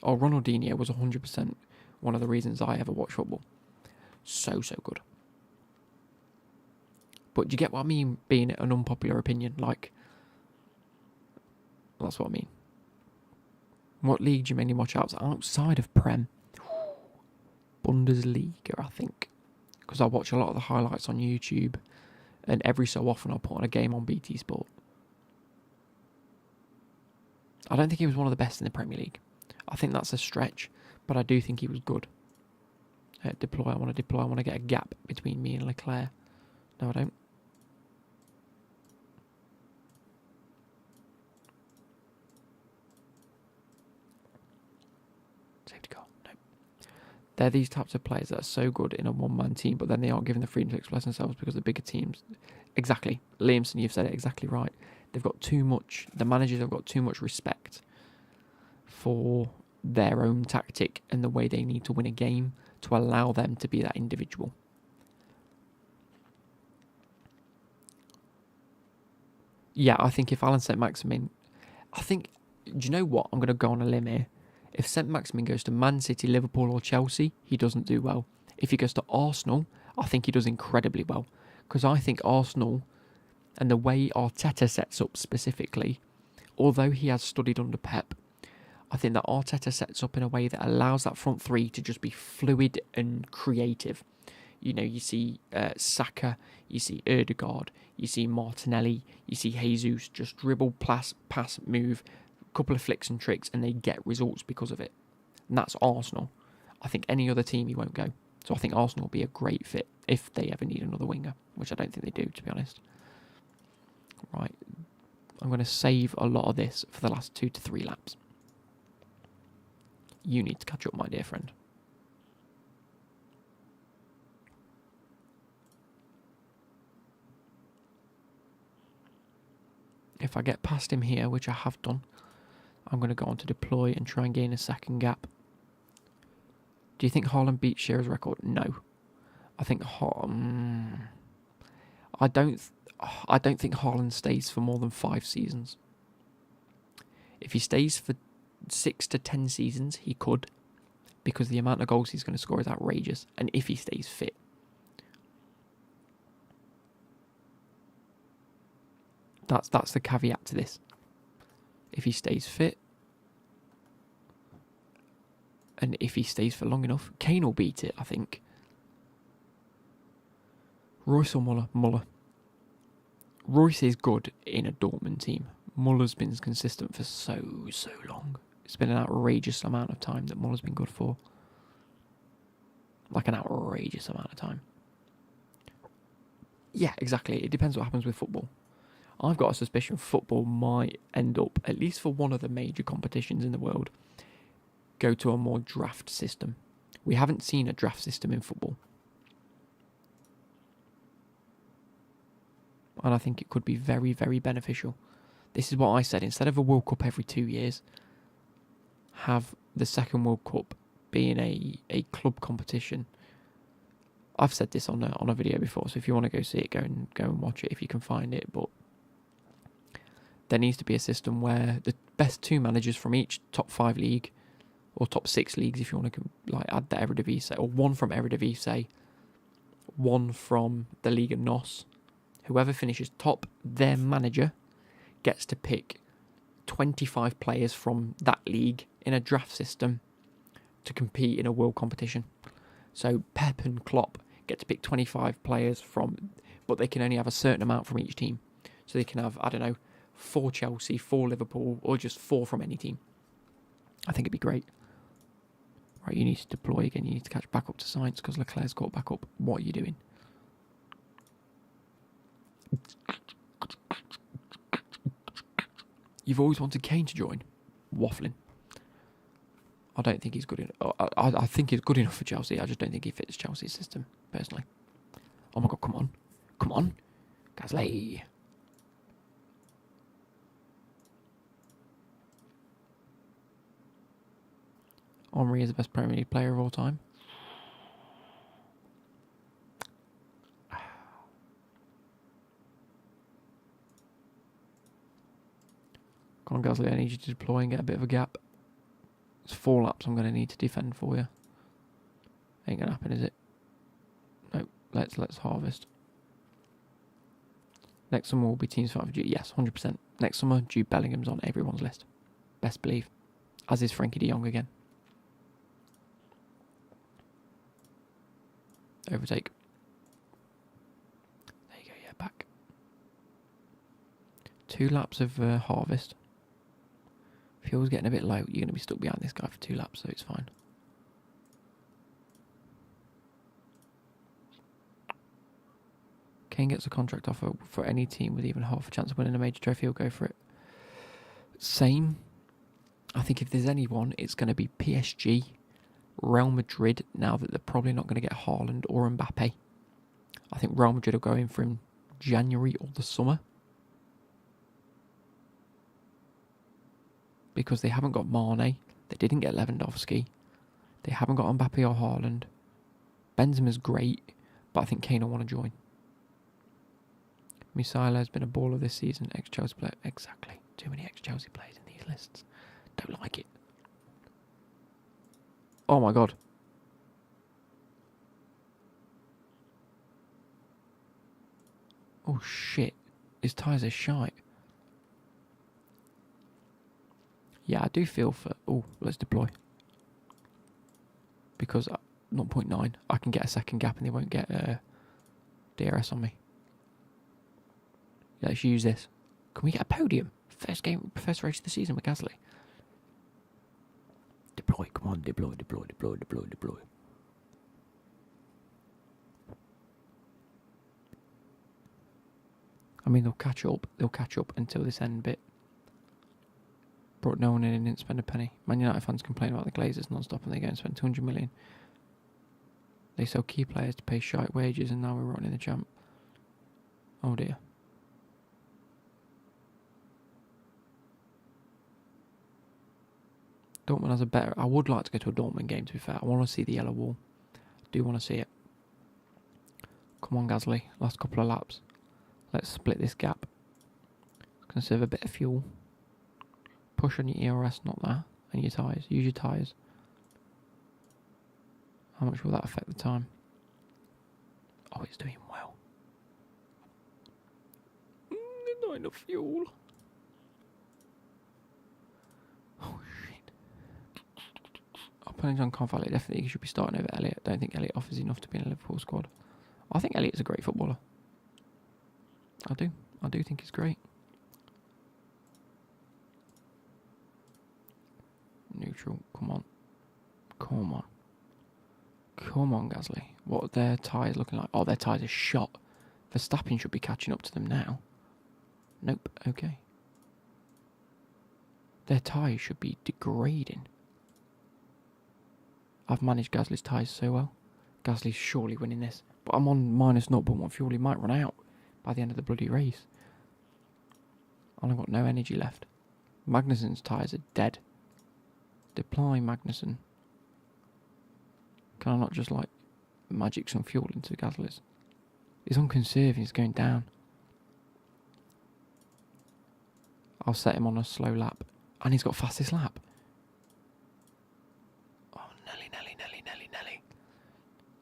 Oh, Ronaldinho was 100% one of the reasons I ever watched football. So good. But do you get what I mean, being an unpopular opinion? Like, that's what I mean. What league do you mainly watch outside of Prem? Bundesliga, I think, because I watch a lot of the highlights on YouTube, and every so often I'll put on a game on BT Sport. I don't think he was one of the best in the Premier League. I think that's a stretch, but I do think he was good. Deploy, I want to get a gap between me and Leclerc. No, I don't. Safety car. No. They're these types of players that are so good in a one-man team, but then they aren't given the freedom to express themselves because the bigger teams... Exactly. Liamson, you've said it exactly right. They've got too much... The managers have got too much respect for their own tactic and the way they need to win a game to allow them to be that individual. Yeah, I think if Alan Saint-Maximin... do you know what? I'm going to go on a limb here. If Saint-Maximin goes to Man City, Liverpool or Chelsea, he doesn't do well. If he goes to Arsenal, I think he does incredibly well. Because I think Arsenal, and the way Arteta sets up specifically, although he has studied under Pep, I think that Arteta sets up in a way that allows that front three to just be fluid and creative. You know, you see Saka, you see Ødegaard, you see Martinelli, you see Jesus just dribble, pass, move, couple of flicks and tricks, and they get results because of it. And that's Arsenal. I think any other team he won't go. So I think Arsenal will be a great fit if they ever need another winger, which I don't think they do, to be honest. Right. I'm going to save a lot of this for the last 2 to 3 laps. You need to catch up, my dear friend. If I get past him here, which I have done, I'm going to go on to deploy and try and gain a second gap. Do you think Haaland beats Shearer's record? No. I think I don't think Haaland stays for more than 5 seasons. If he stays for 6 to 10 seasons, he could, because the amount of goals he's going to score is outrageous, and if he stays fit. That's the caveat to this. If he stays fit, and if he stays for long enough, Kane will beat it, I think. Royce or Muller? Muller. Royce is good in a Dortmund team. Muller's been consistent for so long. It's been an outrageous amount of time that Muller's been good for. Like an outrageous amount of time. Yeah, exactly. It depends what happens with football. I've got a suspicion football might end up, at least for one of the major competitions in the world, go to a more draft system. We haven't seen a draft system in football. And I think it could be very, very beneficial. This is what I said. Instead of a World Cup every 2 years, have the second World Cup being a club competition. I've said this on a video before, so if you want to go see it, go and watch it if you can find it. But there needs to be a system where the best 2 managers from each top 5 league, or top 6 leagues if you want to add the Eredivisie, or 1 from Eredivisie, 1 from the Liga NOS. Whoever finishes top, their manager gets to pick 25 players from that league in a draft system to compete in a world competition. So Pep and Klopp get to pick 25 players from, but they can only have a certain amount from each team. So they can have, 4 Chelsea, 4 Liverpool, or just 4 from any team. I think it'd be great. Right, you need to deploy again. You need to catch back up to science because Leclerc's got back up. What are you doing? You've always wanted Kane to join. Waffling. I don't think he's good enough. I think he's good enough for Chelsea. I just don't think he fits Chelsea's system, personally. Oh my god, come on. Come on. Gasly. Henry is the best Premier League player of all time. Come on, Gasly, I need you to deploy and get a bit of a gap. It's 4 laps I'm going to need to defend for you. Ain't going to happen, is it? No, let's harvest. Next summer will be Teams 5 Jude. Yes, 100%. Next summer, Jude Bellingham's on everyone's list. Best believe. As is Frankie de Jong again. Overtake. There you go, yeah, back. 2 laps of harvest. Fuel's getting a bit low. You're going to be stuck behind this guy for 2 laps, so it's fine. Kane gets a contract offer for any team with even half a chance of winning a major trophy. He'll go for it. Same. I think if there's anyone, it's going to be PSG, Real Madrid, now that they're probably not going to get Haaland or Mbappe. I think Real Madrid will go in for him January or the summer. Because they haven't got Mane, they didn't get Lewandowski, they haven't got Mbappe or Haaland. Benzema's great, but I think Kane will want to join. Musiala has been a baller this season, ex-Chelsea player. Exactly, too many ex-Chelsea players in these lists. Don't like it. Oh my god. Oh shit, his tyres are shite. Yeah, I do feel for... Oh, let's deploy. Because 0.9, I can get a second gap and they won't get DRS on me. Yeah, let's use this. Can we get a podium? First race of the season with Gasly. Deploy, come on, deploy. I mean, they'll catch up until this end bit. Brought no one in and didn't spend a penny. Man United fans complain about the Glazers non-stop and they go and spend 200 million. They sell key players to pay shite wages and now we're rotting the champ. Oh dear. Dortmund has a better... I would like to go to a Dortmund game, to be fair. I want to see the yellow wall. I do want to see it. Come on, Gasly. Last couple of laps. Let's split this gap. Conserve a bit of fuel. Push on your ERS, not that. And your tyres. Use your tyres. How much will that affect the time? Oh, it's doing well. There's not enough fuel. Oh, shit. I'm putting on Carvalho. Definitely he should be starting over Elliott. I don't think Elliott offers enough to be in a Liverpool squad. I think Elliott's a great footballer. I do think he's great. Neutral. Come on. Come on, Gasly. What are their tyres looking like? Oh, their tyres are shot. Verstappen should be catching up to them now. Nope. Okay. Their tyres should be degrading. I've managed Gasly's tyres so well. Gasly's surely winning this. But I'm on minus 0.1 fuel. He might run out by the end of the bloody race. I've got no energy left. Magnussen's tyres are dead. Deploy Magnussen. Can I not just like magic some fuel into Gasly's? He's on conserve, he's going down. I'll set him on a slow lap. And he's got fastest lap. Oh, Nelly.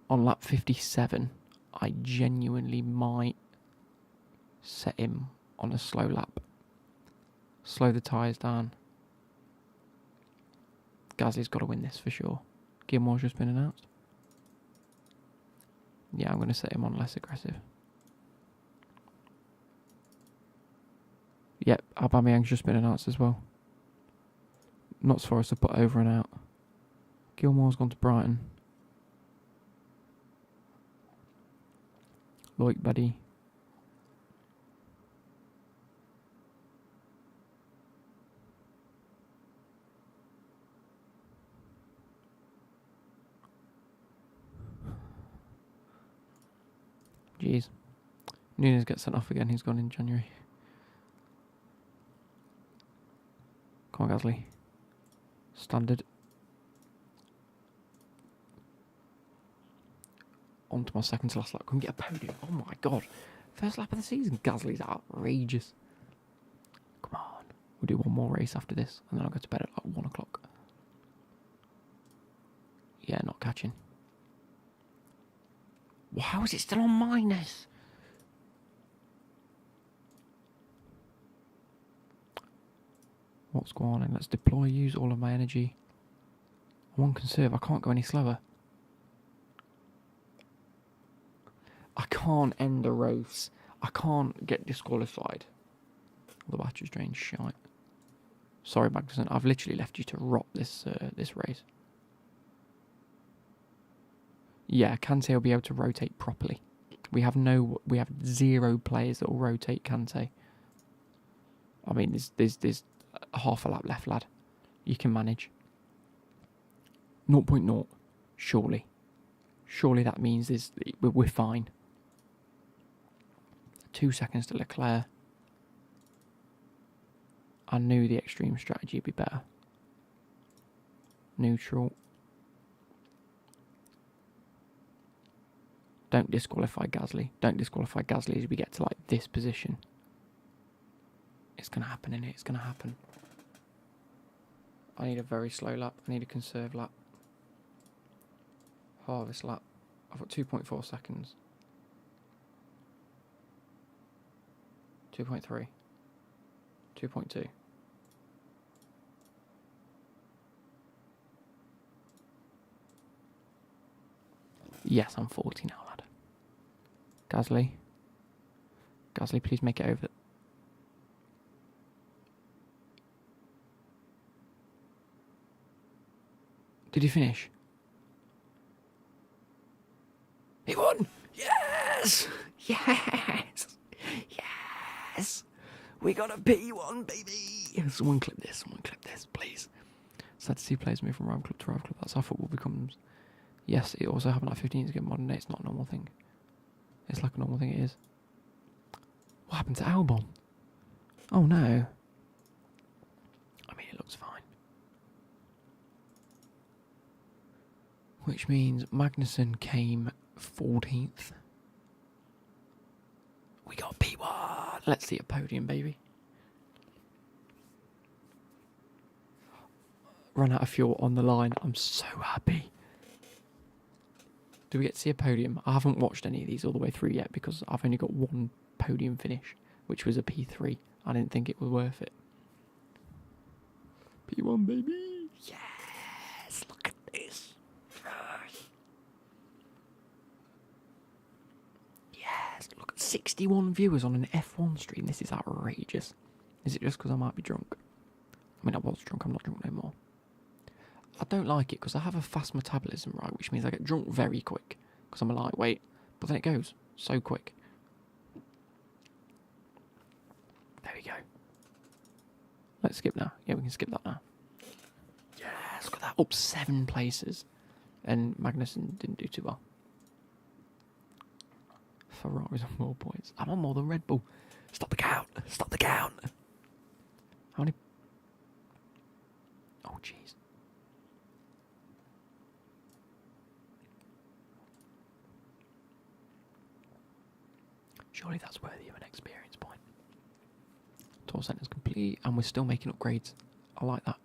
On lap 57, I genuinely might set him on a slow lap. Slow the tyres down. Gasly's got to win this for sure. Gilmore's just been announced. Yeah, I'm going to set him on less aggressive. Yep, Aubameyang's just been announced as well. Not for us to put over and out. Gilmore's gone to Brighton. Loic, buddy. Jeez. Nunes gets sent off again. He's gone in January. Come on, Gasly. Standard. On to my second to last lap. Can we get a podium? Oh my god. First lap of the season. Gasly's outrageous. Come on. We'll do one more race after this. And then I'll go to bed at like 1 o'clock. Yeah, not catching. Well, how is it still on minus? What's going on? Let's deploy, use all of my energy. I want conserve. I can't go any slower. can't end a race. I can't get disqualified. The battery's drained shite. Sorry, Magnussen. I've literally left you to rot this race. Yeah, Kante will be able to rotate properly. We have 0 players that will rotate Kante. I mean, there's half a lap left, lad. You can manage. 0.0. Surely. Surely that means we're fine. 2 seconds to Leclerc. I knew the extreme strategy would be better. Neutral. Don't disqualify Gasly. Don't disqualify Gasly as we get to like this position. It's going to happen, innit? It's going to happen. I need a very slow lap. I need a conserve lap. Harvest lap. I've got 2.4 seconds. 2.3. 2.2. Yes, I'm 40 now, lad. Gasly. Gasly, please make it over. Did he finish? He won! Yes! Yes! Yes! We got a P1, baby! Someone clip this, please. Sad to see players move from rival club to rival club. That's how football becomes. Yes, it also happened like 15 years ago. Modern day, it's not a normal thing. It's like a normal thing, it is. What happened to Albon? Oh no. I mean, it looks fine. Which means Magnussen came 14th. We got P1. Let's see a podium, baby. Run out of fuel on the line. I'm so happy. Do we get to see a podium? I haven't watched any of these all the way through yet because I've only got one podium finish, which was a P3. I didn't think it was worth it. P1, baby. Yes, look at this. Yes, look at 61 viewers on an F1 stream. This is outrageous. Is it just because I might be drunk? I mean, I was drunk. I'm not drunk no more. I don't like it because I have a fast metabolism, right, which means I get drunk very quick because I'm a lightweight, but then it goes so quick. There we go. Let's skip now. Yeah, we can skip that now. Yes, look at that. Up 7 places. And Magnussen didn't do too well. Ferrari's on more points. I'm on more than Red Bull. Stop the count. Stop the count. How many? Oh, jeez. Surely that's worthy of an experience point. Tour centre's complete, and we're still making upgrades. I like that.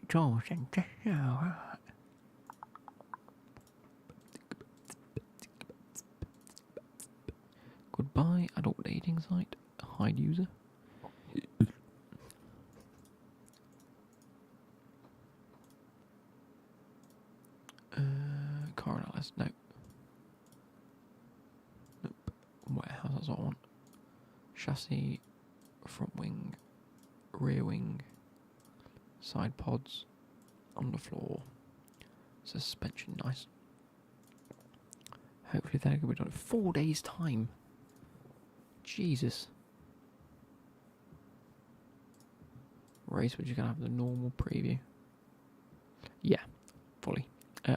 Tour centre. Goodbye, adult dating site. Hide user. Car analysis. No. Nope. Warehouse, that's what I want. Chassis, front wing, rear wing, side pods, underfloor, suspension, nice. Hopefully they're going to be done in 4 days' time. Jesus. Race, we're just going to have the normal preview. Yeah, fully.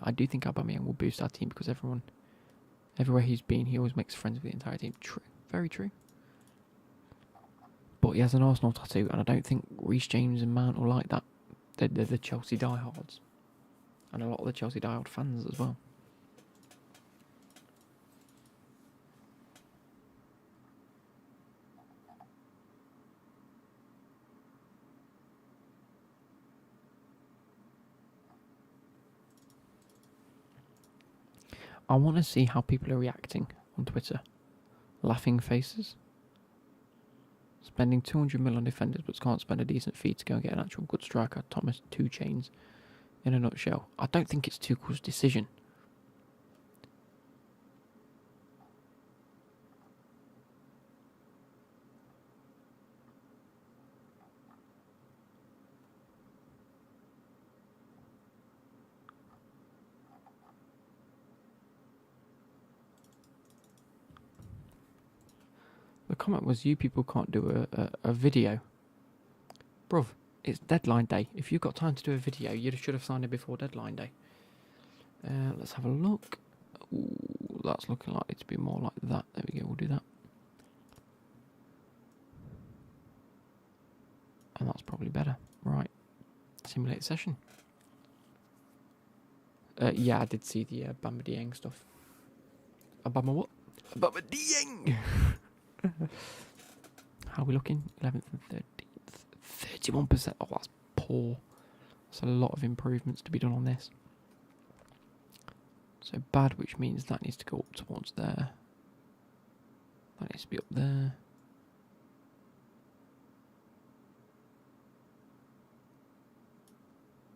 I do think Aubameyang will boost our team because everywhere he's been, he always makes friends with the entire team. True, very true. But he has an Arsenal tattoo, and I don't think Reece James and Mount will like that. They're the Chelsea diehards, and a lot of the Chelsea diehard fans as well. I want to see how people are reacting on Twitter. Laughing faces. Spending 200 mil on defenders but can't spend a decent fee to go and get an actual good striker. Thomas 2 Chains. In a nutshell. I don't think it's Tuchel's decision. The comment was, you people can't do a video. Bruv, it's deadline day. If you've got time to do a video, you should have signed it before deadline day. Let's have a look. Ooh, that's looking likely to be more like that. There we go, we'll do that. And that's probably better. Right. Simulate session. Yeah, I did see the Bamba Dieng stuff. Bamba what? Bamba Dieng! How are we looking? 11th and 13th. 31%. Oh, that's poor. That's a lot of improvements to be done on this. So bad, which means that needs to go up towards there. That needs to be up there.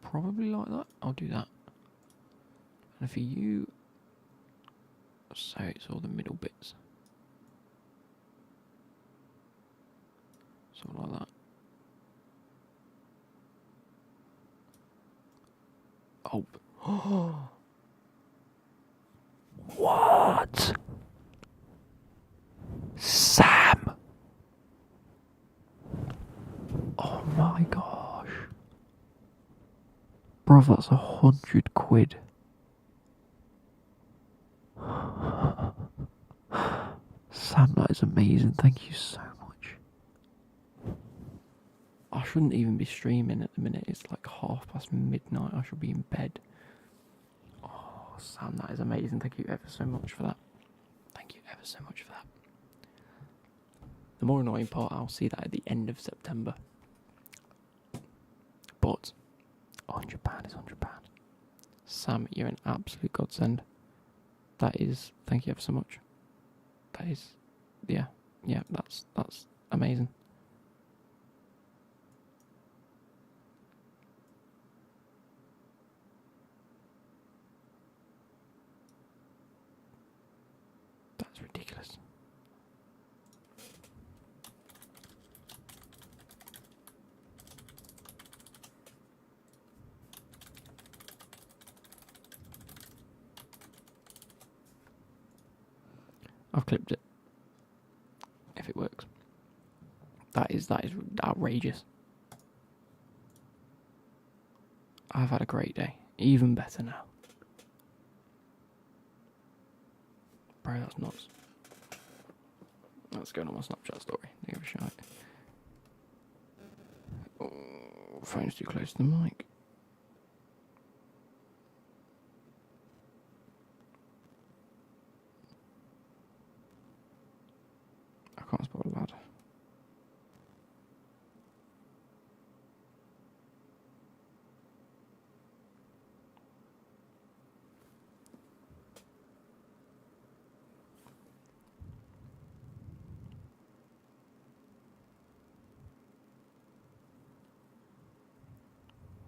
Probably like that. I'll do that. And for you, so it's all the middle bits. Something like that. Oh. What? Sam! Oh my gosh. Bro, that's 100 quid. Sam, that is amazing. Thank you so much. I shouldn't even be streaming at the minute. It's like midnight. I should be in bed. Oh, Sam, that is amazing. Thank you ever so much for that. Thank you ever so much for that. The more annoying part, I'll see that at the end of September. But £100 is £100. Sam, you're an absolute godsend. That is, thank you ever so much. That is, yeah, that's amazing. That's ridiculous. I've clipped it. If it works. That is outrageous. I've had a great day. Even better now. Bro, that's nuts. That's going on my Snapchat story. Give a shot. Oh, phone's too close to the mic. I can't spot a lad.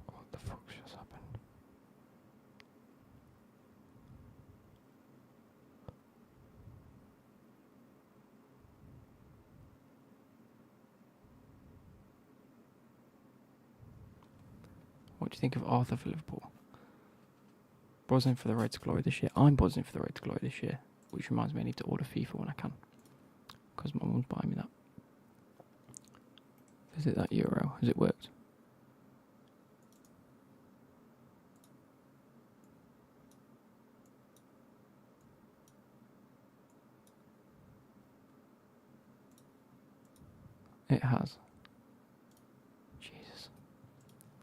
What the fuck's just happened? What do you think of Arthur for Liverpool? Buzzing for the Road to Glory this year. I'm buzzing for the Road to Glory this year, which reminds me I need to order FIFA when I can, because my mum's buying me that. Visit that URL. Has it worked? It has. Jesus.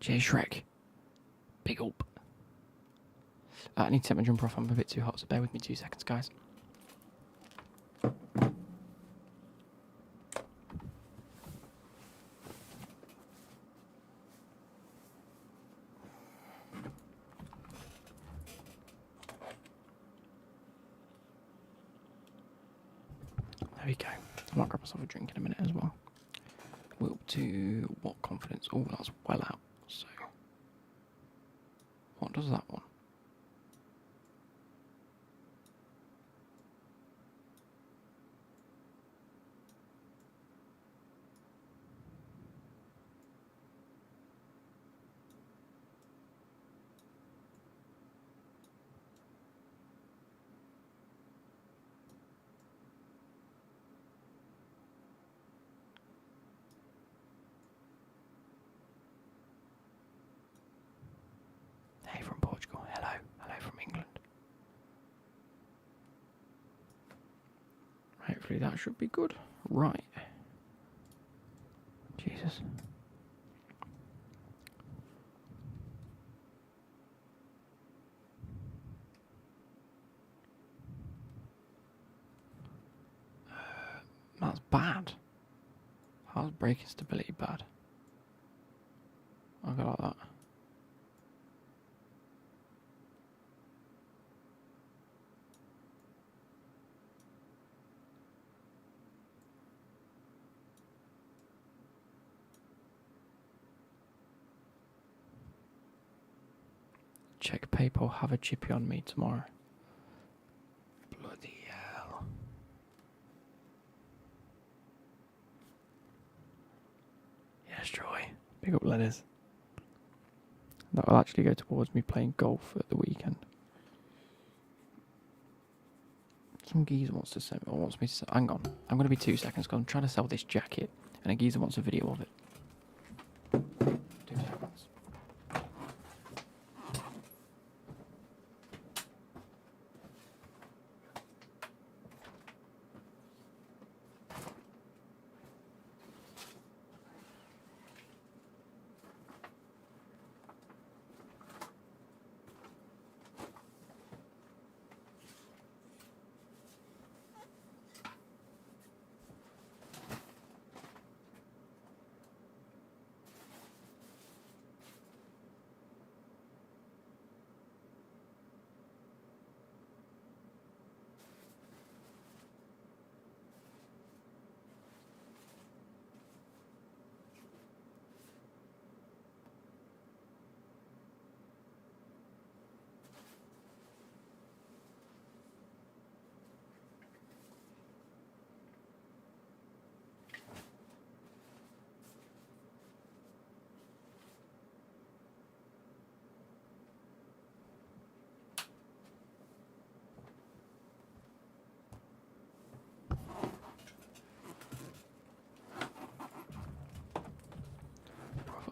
Cheers, Shrek. Big up. I need to set my jumper off. I'm a bit too hot, so bear with me 2 seconds, guys. There we go. I might grab myself a drink in a minute as well. We're up to what confidence? Oh, that's well out. So, what does that one? Hopefully that should be good. Right. Jesus. That's bad. How's braking stability bad? I'll go like that. Check PayPal, have a chippy on me tomorrow. Bloody hell. Yes, Troy. Big up letters. That will actually go towards me playing golf at the weekend. Some geezer wants to send me, or wants me to. Hang on, I'm going to be 2 seconds because I'm trying to sell this jacket, and a geezer wants a video of it. 2 seconds.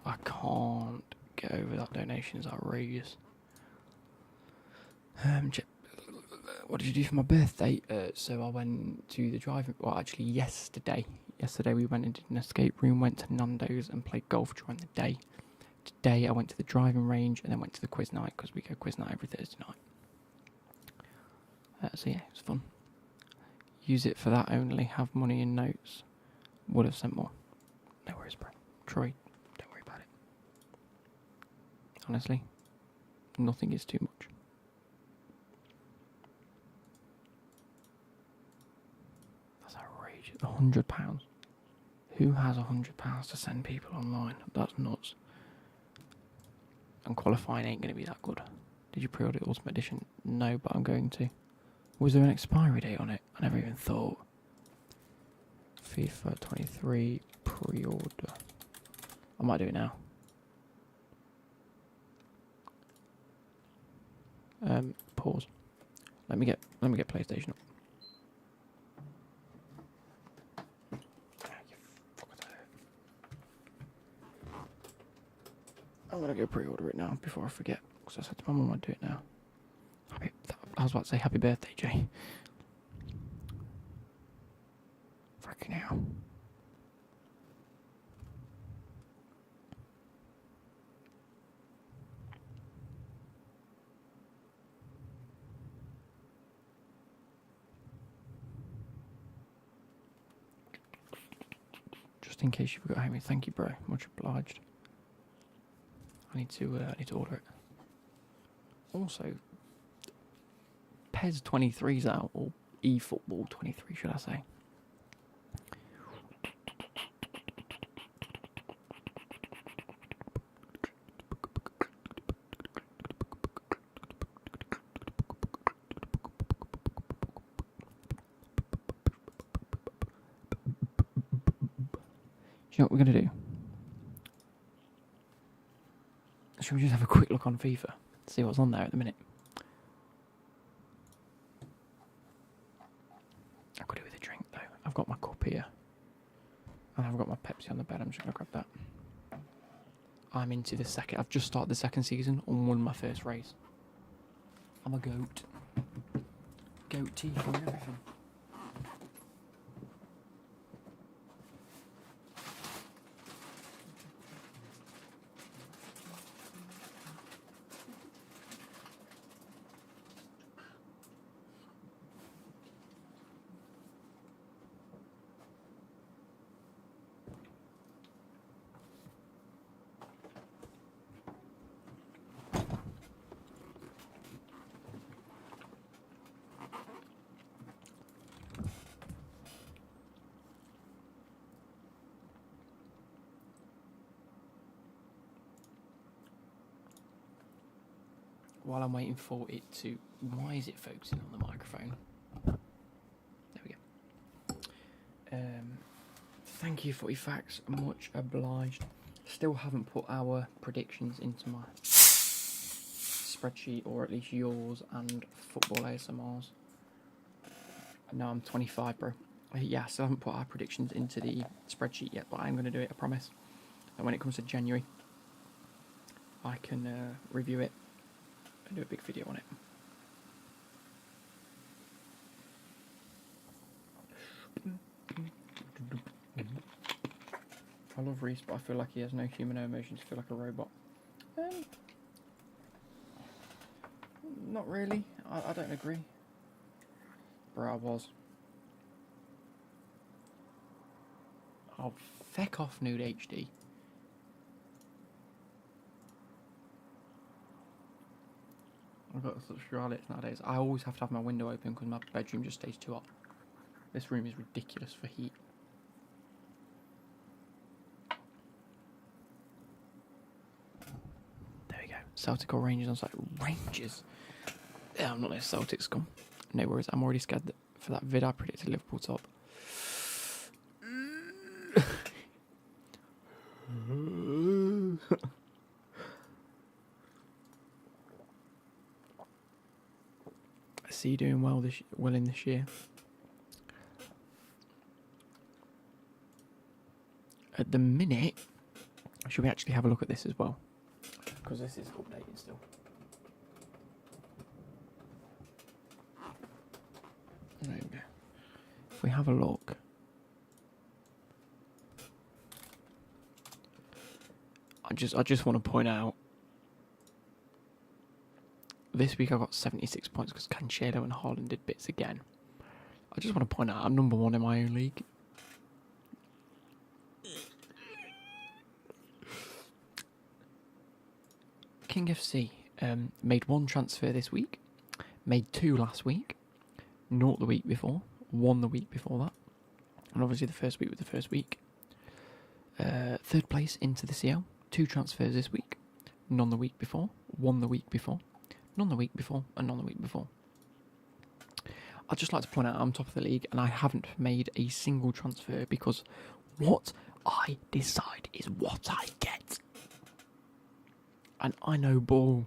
I can't get over that donation. It's outrageous. What did you do for my birthday? So I went to the driving. Well, actually, yesterday. Yesterday we went and did an escape room. Went to Nando's and played golf during the day. Today I went to the driving range and then went to the quiz night because we go quiz night every Thursday night. So yeah, it was fun. Use it for that only. Have money in notes. Would have sent more. No worries, bro. Troy, don't worry about it. Honestly, nothing is too much. That's outrageous. £100. Who has £100 to send people online? That's nuts. And qualifying ain't going to be that good. Did you pre-order Ultimate Edition? No, but I'm going to. Was there an expiry date on it? I never even thought. FIFA 23 pre-order. I might do it now. Pause. Let me get PlayStation up. I'm gonna go pre-order it now before I forget. Because I said to my mum I'd do it now. I was about to say happy birthday, Jay. Fucking hell. Just in case you forgot, Amy, thank you, bro. Much obliged. I need to order it. Also, PES 23's out, or eFootball 23, should I say? Do you know what we're going to do? Should we just have a quick look on FIFA? See what's on there at the minute? I could do with a drink though. I've got my cup here. And I've got my Pepsi on the bed. I'm just going to grab that. I'm into the second. I've just started the second season and won my first race. I'm a goat. Goat teeth and everything. while I'm waiting for it to... Why is it focusing on the microphone? There we go. Thank you for your facts. Much obliged. Still haven't put our predictions into my spreadsheet, or at least yours and Football ASMR's. No, I'm 25, bro. Yeah, I still haven't put our predictions into the spreadsheet yet, but I'm going to do it, I promise. And when it comes to January, I can review it and do a big video on it. I love Reese, but I feel like he has no human emotions. I feel like a robot. Not really. I don't agree. Bro, I was. Oh, feck off, Nude HD. I've got such Charlotte nowadays. I always have to have my window open because my bedroom just stays too hot. This room is ridiculous for heat. There we go. Celtic or Rangers on site. Rangers? Yeah, I'm not letting Celtics come. No worries. I'm already scared that for that vid I predicted Liverpool top. I see you doing well in this year. At the minute, should we actually have a look at this as well? Because this is updating still. There we go. If we have a look, I just want to point out, this week I got 76 points because Cancelo and Haaland did bits again. I just want to point out I'm number 1 in my own league. King FC made 1 transfer this week, made 2 last week, 0 the week before, 1 the week before that, and obviously the first week was the first week. 3rd place into the CL, 2 transfers this week, none the week before, 1 the week before, none the week before, and none the week before. I'd just like to point out I'm top of the league and I haven't made a single transfer because what I decide is what I get. And I know ball.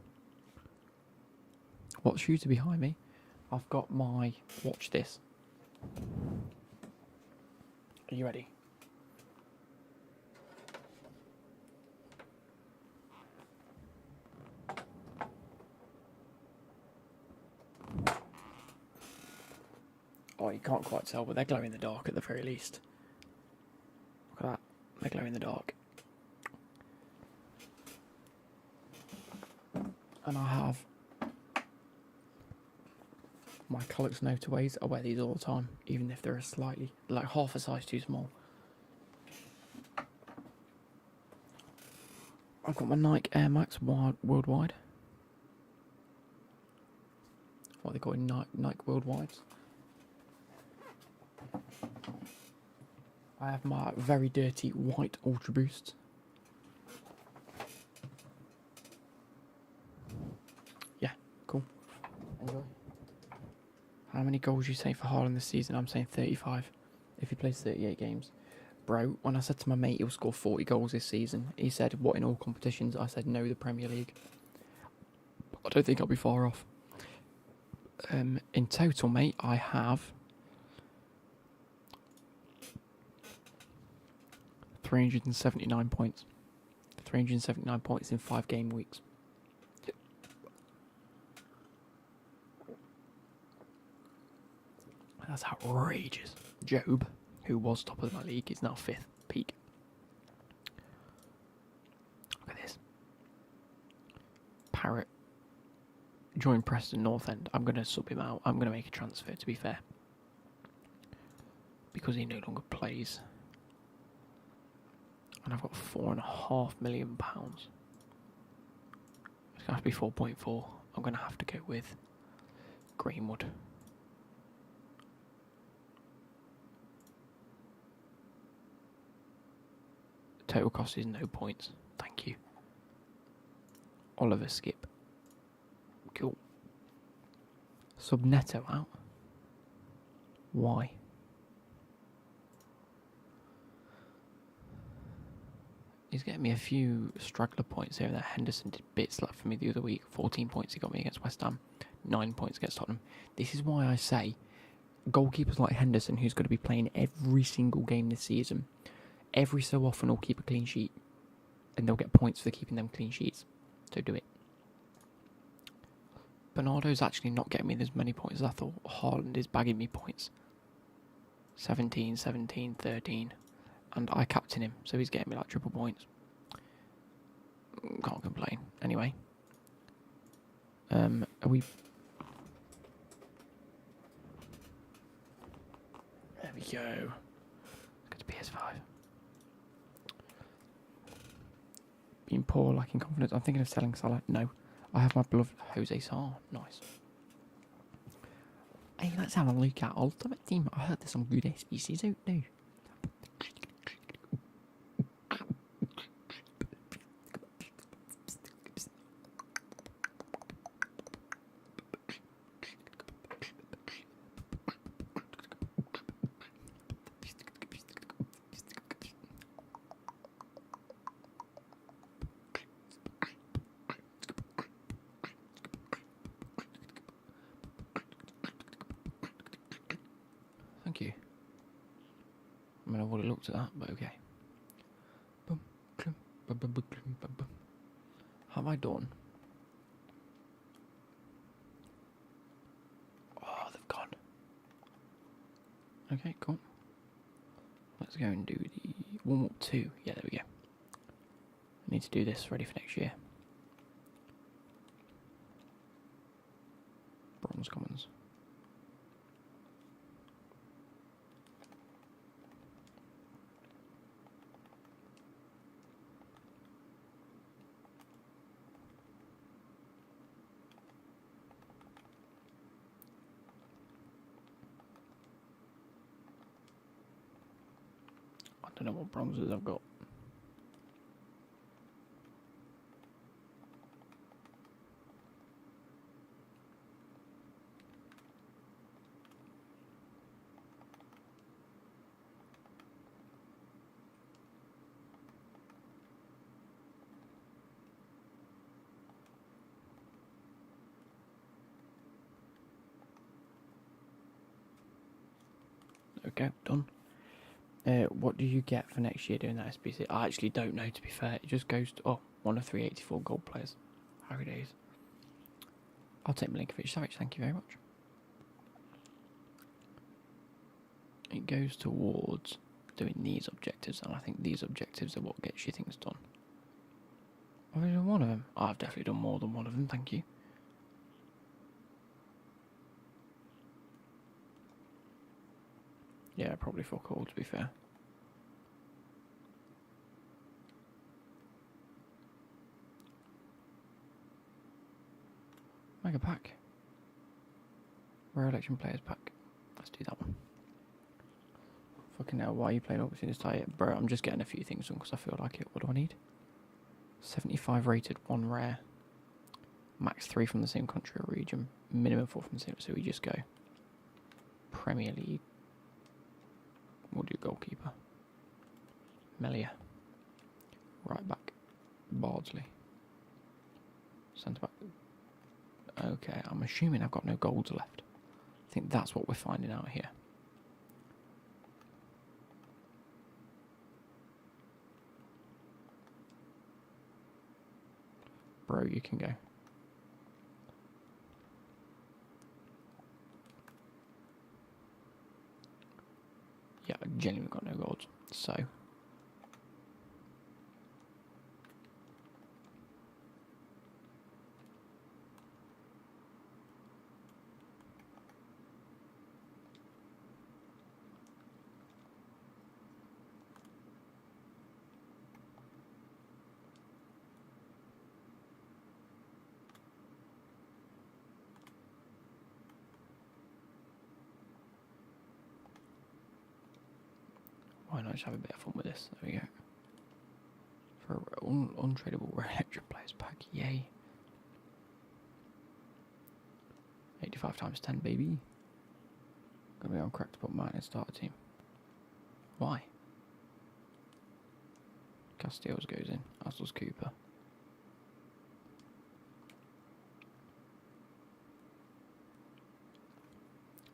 What shooter behind me? I've got my... Watch this. Are you ready? Oh, you can't quite tell, but they're glowing in the dark at the very least. Look at that. They glow in the dark. And I have my Colox Notaways. I wear these all the time, even if they're slightly, like half a size too small. I've got my Nike Air Max Worldwide. What they call it, Nike Worldwides. I have my very dirty white Ultra Boosts. Yeah, cool. Enjoy. How many goals you say for Haaland this season? I'm saying 35. If he plays 38 games. Bro, when I said to my mate he'll score 40 goals this season, he said, what, in all competitions? I said, no, the Premier League. I don't think I'll be far off. In total, mate, I have 379 points. 379 points in 5 game weeks. That's outrageous. Job, who was top of my league, is now 5th. Peak. Look at this. Parrot. Joined Preston North End. I'm going to sub him out. I'm going to make a transfer, to be fair. Because he no longer plays. And I've got £4.5 million. It's going to have to be 4.4. I'm going to have to go with Greenwood. Total cost is no points. Thank you. Oliver Skip. Sub Neto out. Why? He's getting me a few straggler points here. That Henderson did bits like for me the other week. 14 points he got me against West Ham. 9 points against Tottenham. This is why I say goalkeepers like Henderson, who's going to be playing every single game this season, every so often will keep a clean sheet. And they'll get points for keeping them clean sheets. So do it. Bernardo's actually not getting me as many points as I thought. Haaland is bagging me points. 17, 17, 13. And I captain him, so he's getting me like triple points. Can't complain. Anyway. Are we... There we go. Let's go to PS5. Being poor, lacking confidence. I'm thinking of selling Salah. No. I have my beloved Jose Sarr. Nice. Hey, let's have a look at Ultimate Team. I heard there's some good SBCs out now. Thank you. I mean, I would have looked at that, but okay. Have I done? Oh, they've gone. Okay, cool. Let's go and do the warm-up 2. Yeah, there we go. I need to do this ready for next year. Bronze commons. I don't know what bronzes I've got. Okay, done. What do you get for next year doing that SBC? I actually don't know, to be fair. It just goes to, oh, 1 of 384 gold players. Happy days. I'll take Milinkovic-Savic, thank you very much. It goes towards doing these objectives, and I think these objectives are what gets you things done. Have I done one of them? Oh, I've definitely done more than one of them, thank you. Yeah, probably fuck all, to be fair. Mega pack. Rare election players pack. Let's do that one. Fucking hell, why are you playing all this tight? Bro, I'm just getting a few things done because I feel like it. What do I need? 75 rated, 1 rare. Max 3 from the same country or region. Minimum 4 from the same, so we just go. Premier League. We'll do goalkeeper. Melia. Right back. Bardsley. Centre back. Okay, I'm assuming I've got no golds left. I think that's what we're finding out here. Bro, you can go. Yeah, I genuinely got no golds. So. Why not just have a bit of fun with this? There we go. For untradeable rare extra players pack, yay. 85 85 times 10, baby. Gonna be on crack to put mine in starter team. Why? Castellanos goes in, as does Cooper.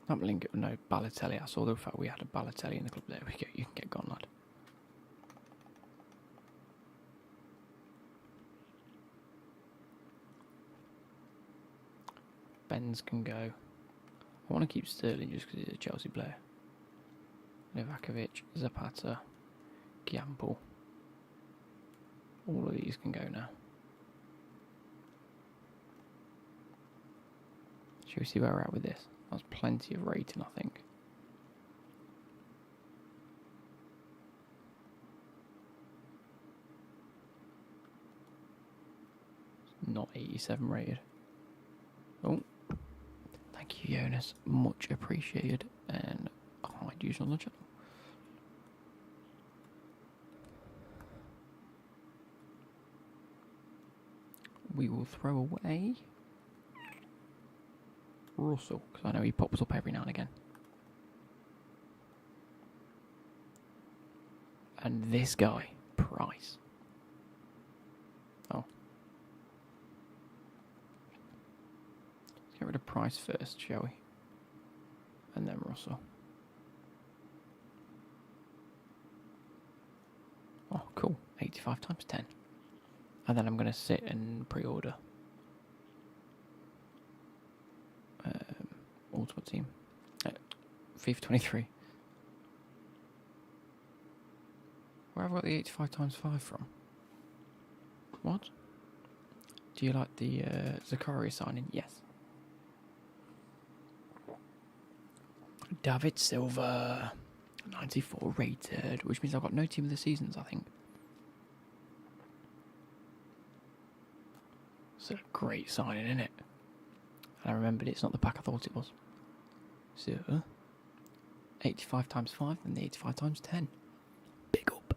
Not Lingard, no, Balotelli. I saw the fact we had a Balotelli in the club. There we go, you can get gone, lad. Benz can go. I want to keep Sterling just because he's a Chelsea player. Livakovic, Zapata, Giampel. All of these can go now. Should we see where we're at with this? That's plenty of rating, I think. Not 87 rated. Oh, thank you, Jonas. Much appreciated, and I'd use on the channel. We will throw away Russell, because I know he pops up every now and again. And this guy, Price. Oh. Let's get rid of Price first, shall we? And then Russell. Oh, cool. 85 times 10. And then I'm going to sit and pre-order Ultimate Team. FIFA 23. Where have I got the 85 times 5 from? What? Do you like the Zakaria signing? Yes. David Silva. 94 rated, which means I've got no team of the seasons, I think. It's a great signing, isn't it? And I remembered it's not the pack I thought it was. So, 85 times 5 and the 85 times 10. Big up.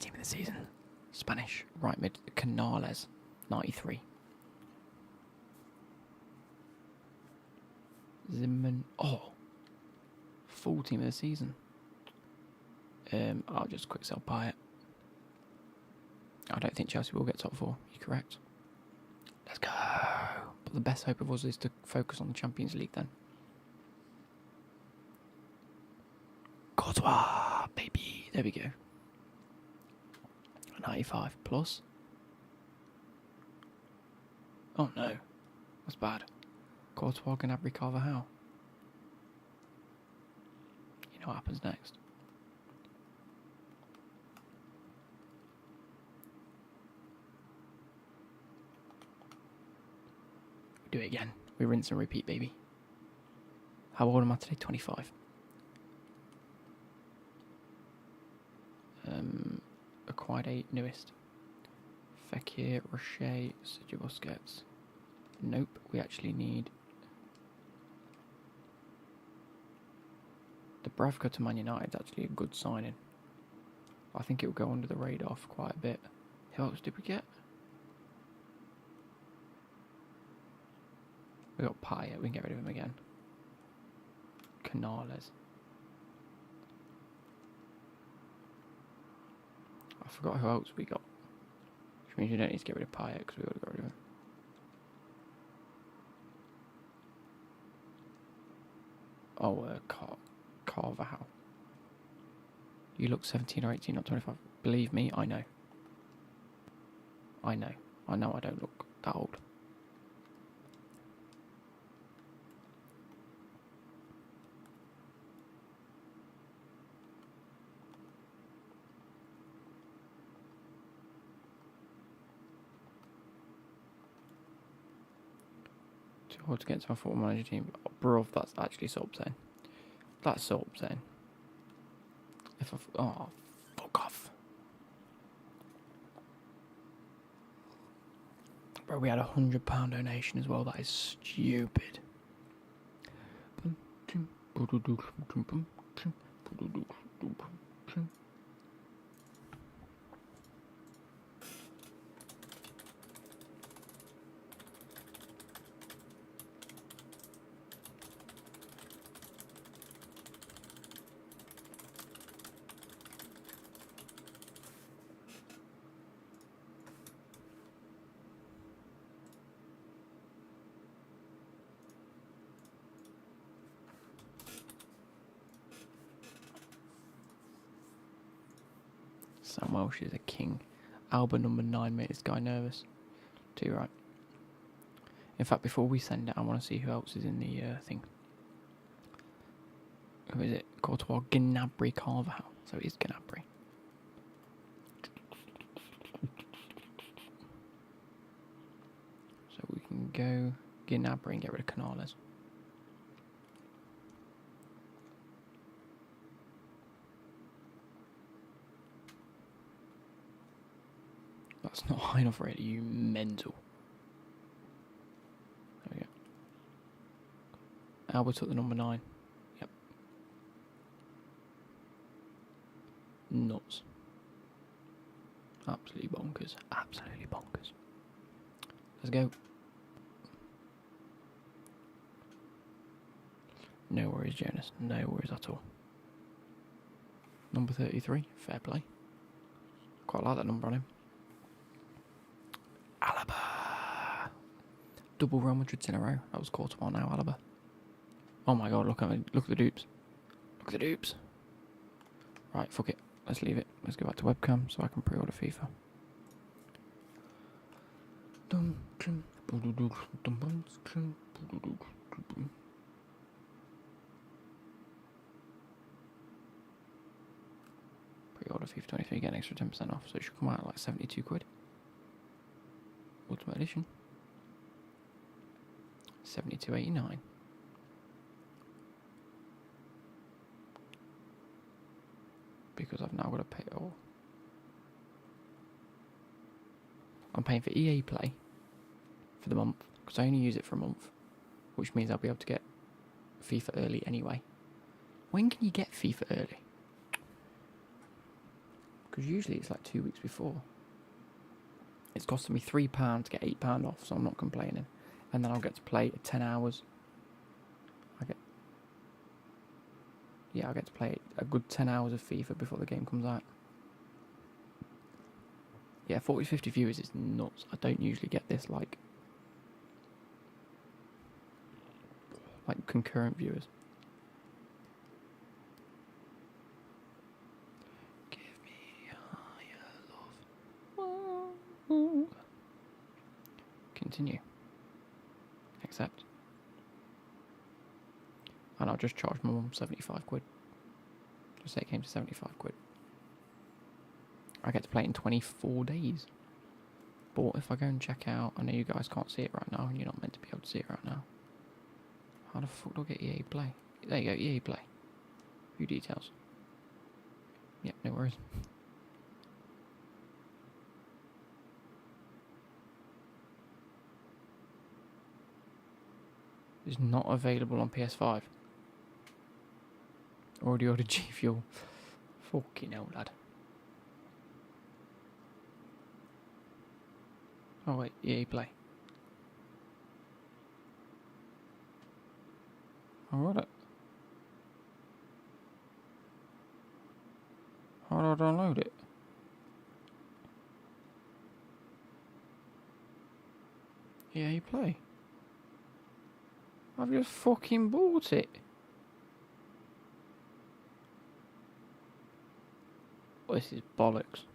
Team of the season. Spanish, right mid, Canales, 93. Zimmerman, oh. Full team of the season. I'll just quick sell Payet. I don't think Chelsea will get top 4. You're correct. Let's go. But the best hope of us is to focus on the Champions League then. Courtois, baby. There we go. 95 plus. Oh no. That's bad. Courtois, Gnabry, Carvajal. You know what happens next. Do it again. We rinse and repeat, baby. How old am I today? 25. Acquired 8, newest. Fekir, Rocher, Sergio Busquets. Nope, we actually need the Bravka to Man United is actually a good signing. I think it will go under the radar for quite a bit. Who else did we get? We got Payet, we can get rid of him again. Canales. I forgot who else we got. Which means you don't need to get rid of Payet because we would have got rid of him. Oh, Carvajal. You look 17 or 18, not 25. Believe me, I know. I know I don't look that old. Too hard to get to my football manager team. Oh, bro, that's actually so upsetting. That's so upsetting. Oh, fuck off. Bro, we had £100 donation as well. That is stupid. Sam Welsh is a king. Alba number 9 made this guy nervous. Too right. In fact, before we send it, I want to see who else is in the thing. Who is it? Courtois, Gnabry, Carvajal. So it is Gnabry. So we can go Gnabry and get rid of Canales. That's not high enough rate, you mental. There we go. Albert took the number 9. Yep. Nuts. Absolutely bonkers. Absolutely bonkers. Let's go. No worries, Jonas. No worries at all. Number 33. Fair play. Quite like that number on him. Alaba. Double Real Madrids in a row. That was Courtois now, Alaba. Oh my god, look at the dupes. Look at the dupes. Right, fuck it. Let's leave it. Let's go back to webcam so I can pre-order FIFA. Pre-order FIFA 23, get an extra 10% off, so it should come out at like 72 quid. Ultimate Edition. 72.89. Because I've now got to pay it all. I'm paying for EA Play for the month because I only use it for a month, which means I'll be able to get FIFA early anyway. When can you get FIFA early? Because usually it's like 2 weeks before. It's costing me £3 to get £8 off, so I'm not complaining. And then I'll get to play 10 hours. I'll get to play a good 10 hours of FIFA before the game comes out. Yeah, 40-50 viewers is nuts. I don't usually get this like concurrent viewers. Give me higher love. Continue. Accept. And I'll just charge my mum 75 quid. Just say it came to 75 quid. I get to play it in 24 days. But if I go and check out, I know you guys can't see it right now, and you're not meant to be able to see it right now. How the fuck do I get EA Play? There you go, EA Play. View details. Yep, no worries. It's not available on PS5. Already ordered G Fuel. Fucking hell, lad. Oh wait, EA Play. I got it. How do I download it? EA Play. I've just fucking bought it. Oh, this is bollocks.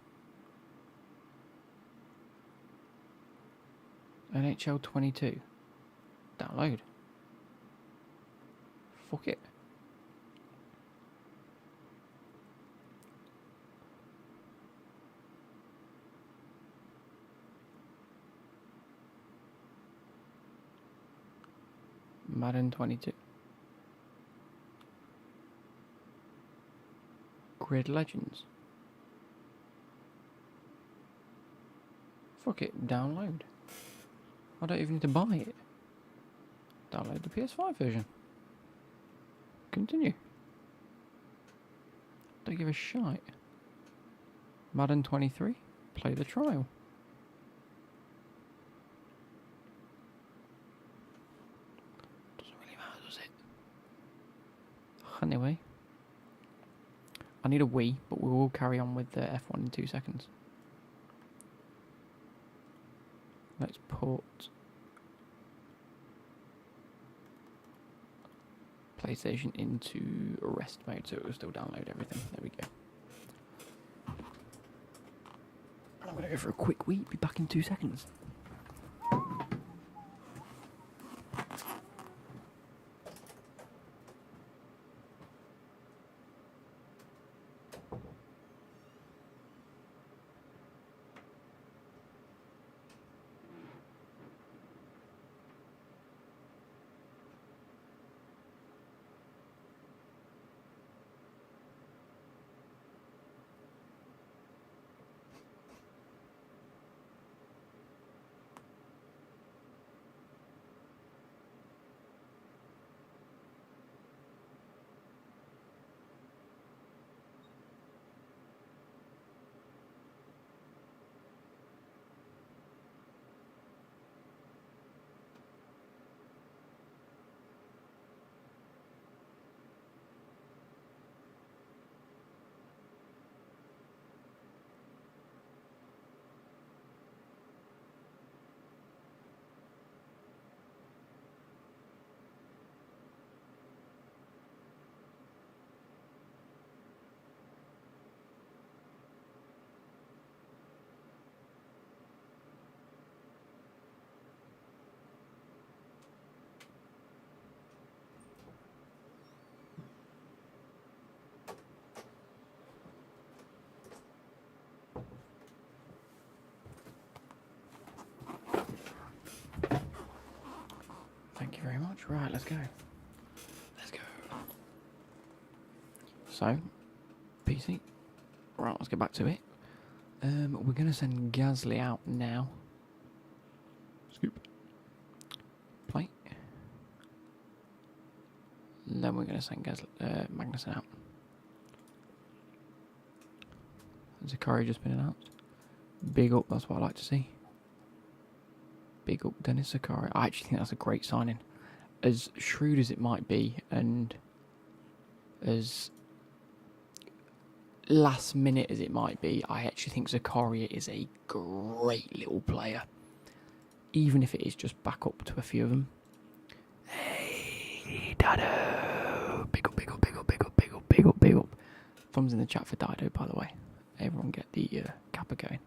NHL 22. Download. Fuck it. Madden 22. Grid Legends. Fuck it, download. I don't even need to buy it. Download the PS5 version. Continue. Don't give a shite. Madden 23. Play the trial. Doesn't really matter, does it? Anyway. I need a Wii, but we will carry on with the F1 in 2 seconds. Let's put PlayStation into rest mode so it will still download everything. There we go. going to go for a quick wee. Be back in 2 seconds. Thank you very much. Right, let's go. Let's go. So, PC. Right, let's get back to it. We're going to send Gasly out now. Scoop. Plate. Then we're going to send Magnussen out. Zakari just been announced. Big up, that's what I like to see. Big up Dennis Zakari. I actually think that's a great signing. As shrewd as it might be, and as last minute as it might be, I actually think Zakaria is a great little player. Even if it is just back up to a few of them. Hey, Dado! Big up, big up, big up, big up, big up, big up, big up. Thumbs in the chat for Dido, by the way. Everyone get the Kappa going.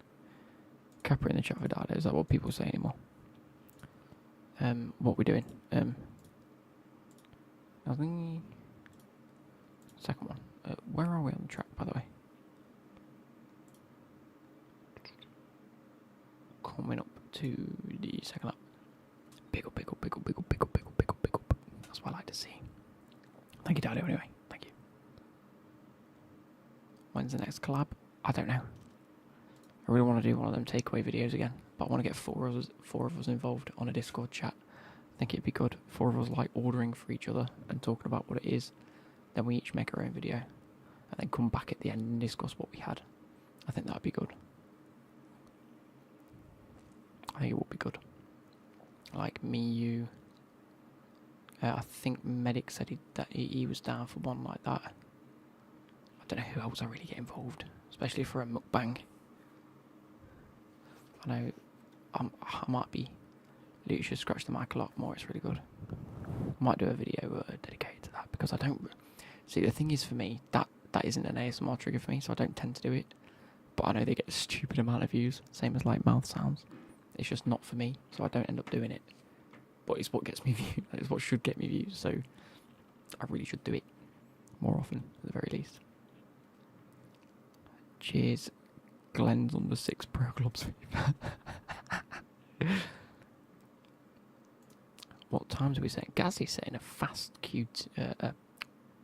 Kappa in the chat for Dido. Is that what people say anymore? What we're doing? I think second one. Where are we on the track, by the way? Coming up to the second lap. Big up, big up, big up, big up, big up, big up, big up, big up. That's what I like to see. Thank you, Dido, anyway. Thank you. When's the next collab? I don't know. I really want to do one of them takeaway videos again, but I want to get four of us involved on a Discord chat. I think it'd be good. 4 of us like ordering for each other and talking about what it is. Then we each make our own video, and then come back at the end and discuss what we had. I think that'd be good. I think it would be good. Like me, you. I think Medic said that he was down for one like that. I don't know who else I really get involved, especially for a mukbang. I know I might be. Luke should scratch the mic a lot more. It's really good. I might do a video dedicated to that because I don't. See, the thing is for me that isn't an ASMR trigger for me, so I don't tend to do it. But I know they get a stupid amount of views, same as like mouth sounds. It's just not for me, so I don't end up doing it. But it's what gets me views. It's what should get me views. So I really should do it more often, at the very least. Cheers, Glenn's on the 6 Pro Clubs. What times are we saying? Gasly's setting a fast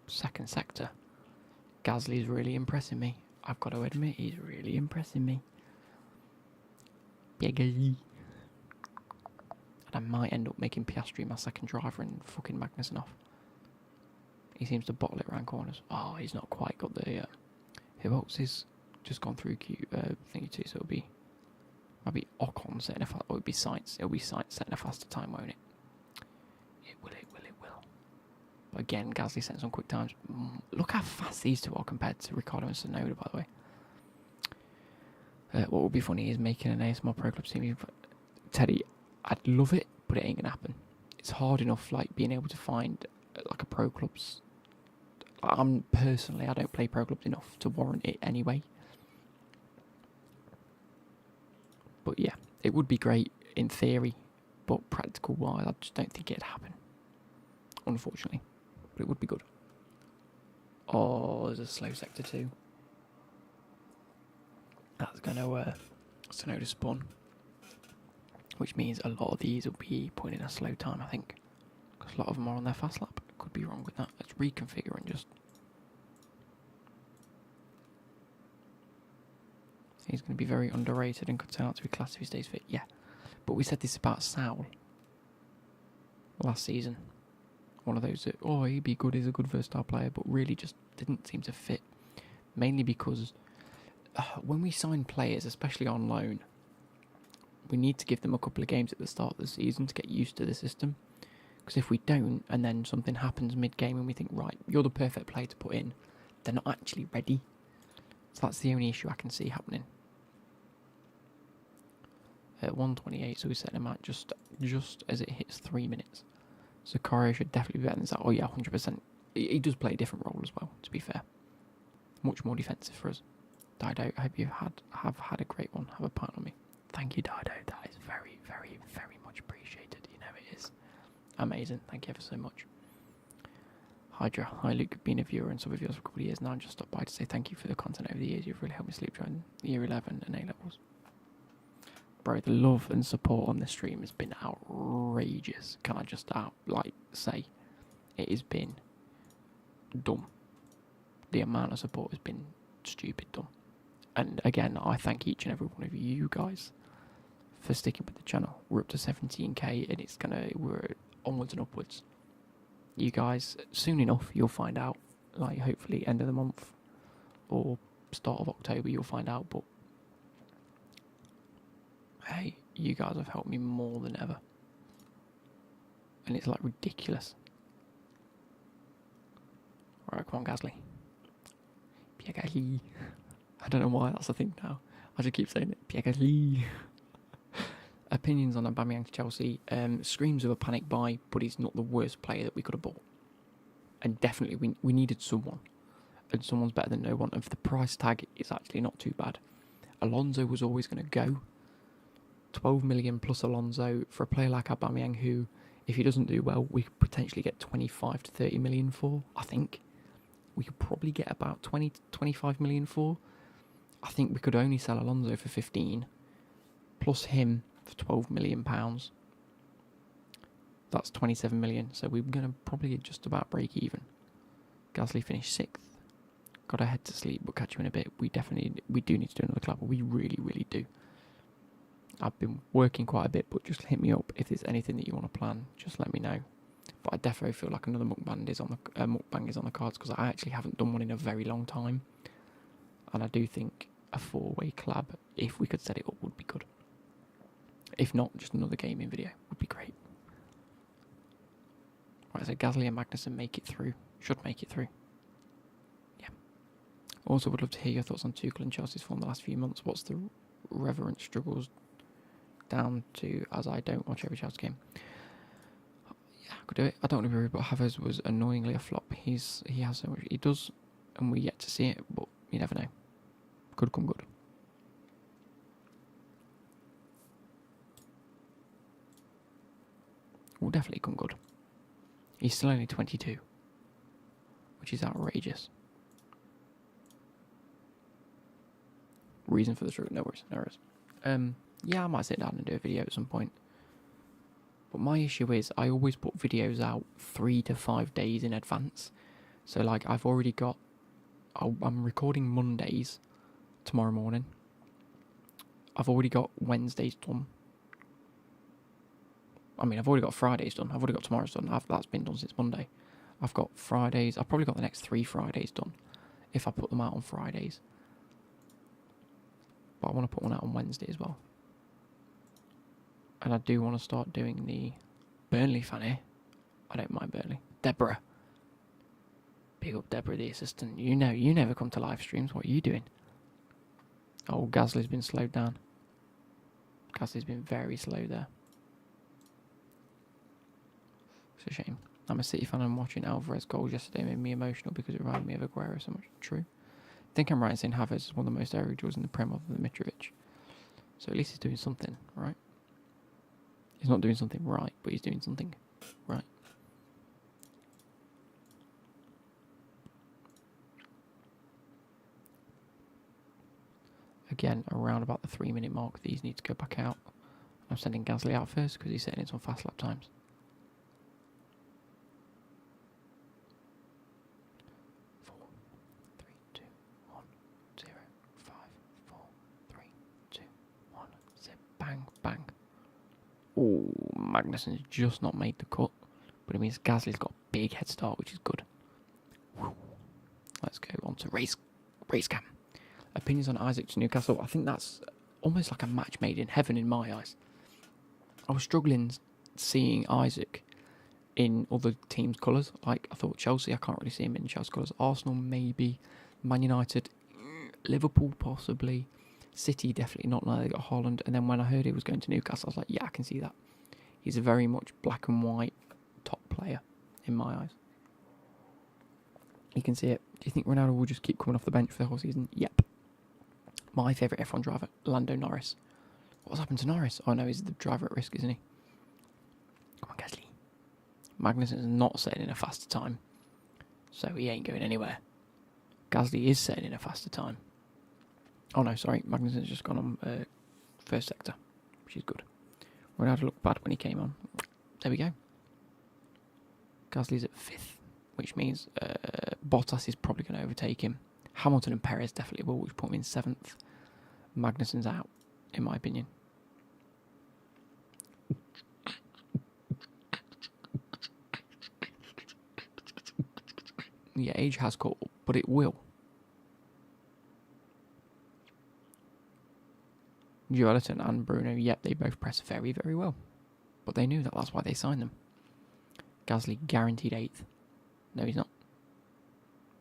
second sector. Gasly's really impressing me. I've got to admit, he's really impressing me. Biggie. And I might end up making Piastri my second driver and fucking Magnussen off. He seems to bottle it around corners. Oh, he's not quite got the... who else is just gone through thingy too, so it'll be... Might be Ocon setting a fast... Or it'll be Sainz. It'll be Sainz setting a faster time, won't it? It will. But again, Gasly setting some quick times. Look how fast these two are compared to Ricciardo and Tsunoda, by the way. What would be funny is making an ASMR Pro Club team. Teddy, I'd love it, but it ain't gonna happen. It's hard enough, like, being able to find, like, a Pro Clubs. Personally, I don't play Pro Clubs enough to warrant it anyway. But yeah, it would be great in theory, but practical wise, I just don't think it'd happen. Unfortunately, but it would be good. Oh, there's a slow sector too. That's going to Sonoda spawn, which means a lot of these will be put in a slow time, I think, because a lot of them are on their fast lap. Could be wrong with that. Let's reconfigure and just. He's going to be very underrated and could turn out to be class if he stays fit. Yeah, but we said this about Saul last season. One of those that, oh, he'd be good, he's a good versatile player, but really just didn't seem to fit. Mainly because when we sign players, especially on loan, we need to give them a couple of games at the start of the season to get used to the system. Because if we don't, and then something happens mid-game and we think, right, you're the perfect player to put in, they're not actually ready. So that's the only issue I can see happening. At 128, so we set him at just as it hits 3 minutes. So Corey should definitely be better than that. Oh yeah, 100%. He does play a different role as well, to be fair. Much more defensive for us. Dido, I hope you have had a great one. Have a pint on me. Thank you, Dido. That is very, very, very much appreciated. You know it is. Amazing. Thank you ever so much. Hydra. Hi, Luke. Been a viewer and sub of yours for a couple of years now. Just stopped by to say thank you for the content over the years. You've really helped me sleep during year 11 and A-levels. Bro, the love and support on this stream has been outrageous. Can I just say it has been dumb. The amount of support has been stupid dumb. And again, I thank each and every one of you guys for sticking with the channel. We're up to 17k and we're onwards and upwards. You guys, soon enough, you'll find out. Like, hopefully end of the month or start of October, you'll find out. But hey, you guys have helped me more than ever. And it's like ridiculous. Alright, come on, Gasly. Pierre Gasly. I don't know why that's a thing now. I just keep saying it. Pierre Gasly. Opinions on Aubameyang to Chelsea. Screams of a panic buy, but he's not the worst player that we could have bought. And definitely we needed someone. And someone's better than no one. And for the price tag, it's actually not too bad. Alonso was always going to go. 12 million plus Alonso for a player like Aubameyang, who, if he doesn't do well, we could potentially get 25 to 30 million for, I think. We could probably get about 20 to 25 million for. I think we could only sell Alonso for 15, plus him for 12 million pounds. That's 27 million, so we're going to probably just about break even. Gasly finished 6th. Got to head to sleep, but catch you in a bit. We do need to do another club. We really, really do. I've been working quite a bit, but just hit me up if there's anything that you want to plan. Just let me know. But I definitely feel like another mukbang is on the cards because I actually haven't done one in a very long time, and I do think a 4-way collab, if we could set it up, would be good. If not, just another gaming video would be great. Right, so Gasly and Magnussen make it through. Should make it through. Yeah. Also, would love to hear your thoughts on Tuchel and Chelsea's form the last few months. What's the reverent struggles down to, as I don't watch every Chelsea game? Yeah, I could do it. I don't want to be rude, but Havertz was annoyingly a flop. He has so much. He does, and we're yet to see it, but you never know. Could come good. Will definitely come good. He's still only 22, which is outrageous. Reason for the struggle? No worries. Yeah, I might sit down and do a video at some point. But my issue is I always put videos out 3 to 5 days in advance. So like I've already got, I'm recording Mondays tomorrow morning. I've already got Wednesdays done. I mean, I've already got Fridays done. I've already got tomorrow's done. That's been done since Monday. I've got Fridays. I've probably got the next 3 Fridays done if I put them out on Fridays. But I want to put one out on Wednesday as well. And I do want to start doing the Burnley fan here. I don't mind Burnley. Deborah. Big up Deborah, the assistant. You never come to live streams. What are you doing? Oh, Gasly's been slowed down. Gasly's been very slow there. It's a shame. I'm a City fan and watching Alvarez goals yesterday made me emotional because it reminded me of Aguero so much. True. I think I'm right in saying Havertz is one of the most aerial duels in the Prem other than Mitrovic. So at least he's doing something, right? He's not doing something right, but he's doing something right. Again, around about the 3-minute mark, these need to go back out. I'm sending Gasly out first because he's setting it on fast lap times. 4, 3, 2, 1, 0, 5, 4, 3, 2, 1, zip, bang, bang. Oh, Magnussen's just not made the cut, but it means Gasly's got a big head start, which is good. Whew. Let's go on to race cam. Opinions on Isaac to Newcastle. I think that's almost like a match made in heaven in my eyes. I was struggling seeing Isaac in other teams' colours. Like, I thought Chelsea, I can't really see him in Chelsea colours. Arsenal, maybe. Man United, Liverpool, possibly. City, definitely not. Now they got Haaland. And then when I heard he was going to Newcastle, I was like, yeah, I can see that. He's a very much black and white top player in my eyes. You can see it. Do you think Ronaldo will just keep coming off the bench for the whole season? Yep. My favourite F1 driver, Lando Norris. What's happened to Norris? Oh no, he's the driver at risk, isn't he? Come on, Gasly. Magnussen's not setting in a faster time, so he ain't going anywhere. Gasly is setting in a faster time. Oh no, sorry, Magnussen's just gone on first sector, which is good. Ronaldo looked bad when he came on. There we go. Gasly's at 5th, which means Bottas is probably going to overtake him. Hamilton and Perez definitely will, which put him in 7th. Magnussen's out, in my opinion. Yeah, age has caught up, but it will. Joelinton and Bruno, yep, they both press very, very well. But they knew that, that's why they signed them. Gasly guaranteed 8th. No, he's not.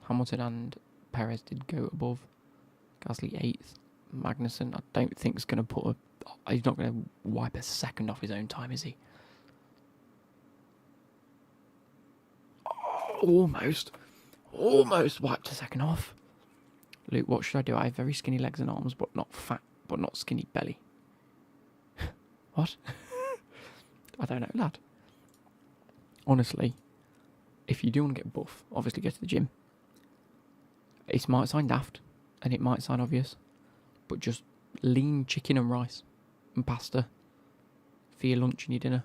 Hamilton and Perez did go above. Gasly 8th. Magnussen, I don't think is going to put a... He's not going to wipe a second off his own time, is he? Almost wiped a second off. Luke, what should I do? I have very skinny legs and arms, but not fat, but not skinny belly. What? I don't know, lad. Honestly, if you do want to get buff, obviously go to the gym. It might sound daft, and it might sound obvious, but just lean chicken and rice and pasta for your lunch and your dinner.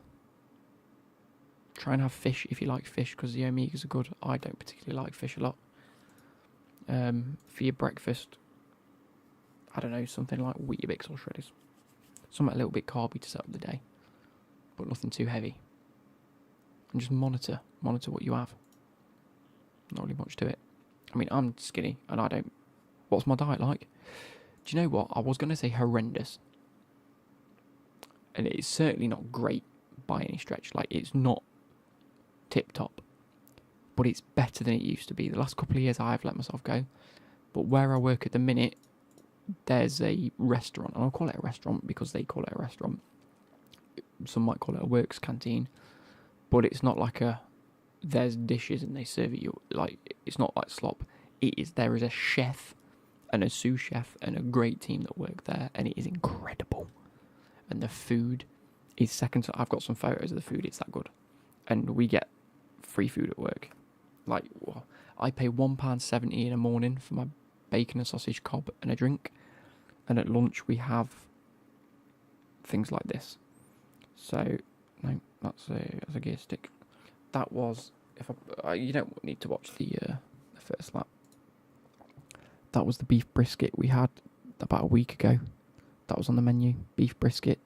Try and have fish if you like fish, because the omegas are good. I don't particularly like fish a lot. For your breakfast, I don't know, something like Weetabix or Shredders. Something a little bit carby to set up the day, but nothing too heavy. And just monitor what you have. Not really much to it. I mean, I'm skinny, and I don't... What's my diet like? Do you know what? I was going to say horrendous. And it's certainly not great by any stretch. Like, it's not tip-top. But it's better than it used to be. The last couple of years, I have let myself go. But where I work at the minute, there's a restaurant. And I'll call it a restaurant because they call it a restaurant. Some might call it a works canteen. But it's not like a... There's dishes and they serve it you. Like, it's not like slop. There is a chef and a sous chef and a great team that work there. And it is incredible. And the food is second to... I've got some photos of the food. It's that good. And we get free food at work. Like, well, I pay £1.70 in the morning for my bacon and sausage cob and a drink. And at lunch we have things like this. So, no, that's a gear stick. That was... you don't need to watch the first lap. That was the beef brisket we had about a week ago. That was on the menu. Beef brisket,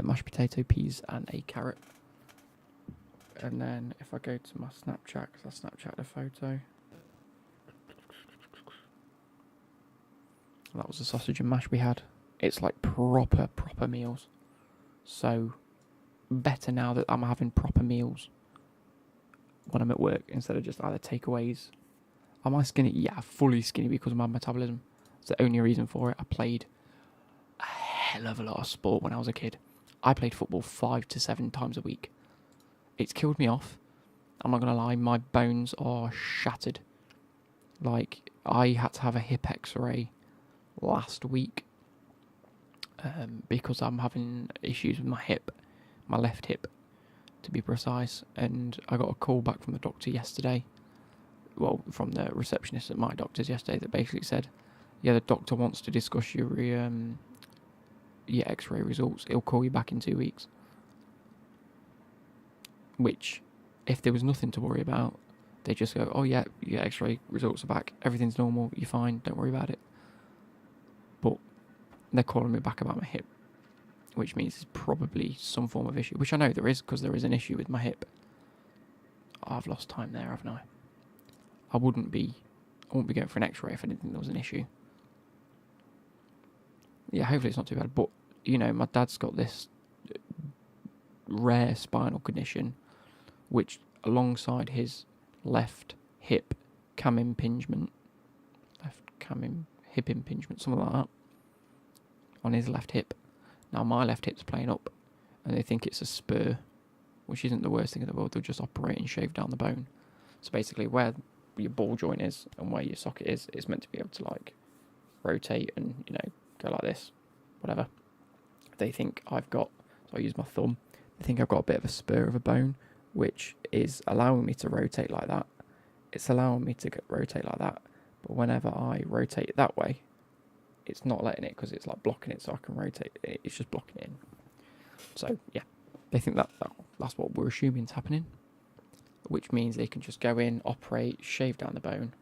mashed potato, peas, and a carrot. And then if I go to my Snapchat, because I Snapchatted a photo. That was the sausage and mash we had. It's like proper meals. So, better now that I'm having proper meals when I'm at work instead of just either takeaways. Am I skinny? Yeah, fully skinny because of my metabolism. It's the only reason for it. I played a hell of a lot of sport when I was a kid. I played football 5 to 7 times a week. It's killed me off. I'm not going to lie, my bones are shattered. Like, I had to have a hip x-ray last week because I'm having issues with my hip, my left hip, to be precise. And I got a call back from the doctor yesterday. Well, from the receptionist at my doctor's yesterday, that basically said, "Yeah, the doctor wants to discuss your X-ray results. He'll call you back in 2 weeks." Which, if there was nothing to worry about, they just go, "Oh yeah, your X-ray results are back. Everything's normal. You're fine. Don't worry about it." But they're calling me back about my hip, which means there's probably some form of issue. Which I know there is, because there is an issue with my hip. I've lost time there, haven't I? I wouldn't be going for an X-ray if I didn't think there was an issue. Yeah, hopefully it's not too bad. But my dad's got this rare spinal condition, which alongside his left hip hip impingement, something like that, on his left hip. Now my left hip's playing up, and they think it's a spur, which isn't the worst thing in the world. They'll just operate and shave down the bone. So basically, where your ball joint is and where your socket is, it's meant to be able to rotate and go like this, whatever. They think I've got, so I use my thumb. They think I've got a bit of a spur of a bone, which is allowing me to rotate like that. It's allowing me to rotate like that, but whenever I rotate it that way, it's not letting it, because it's blocking it, so I can rotate it. It's just blocking it in. So yeah, they think that's what we're assuming is happening, which means they can just go in, operate, shave down the bone,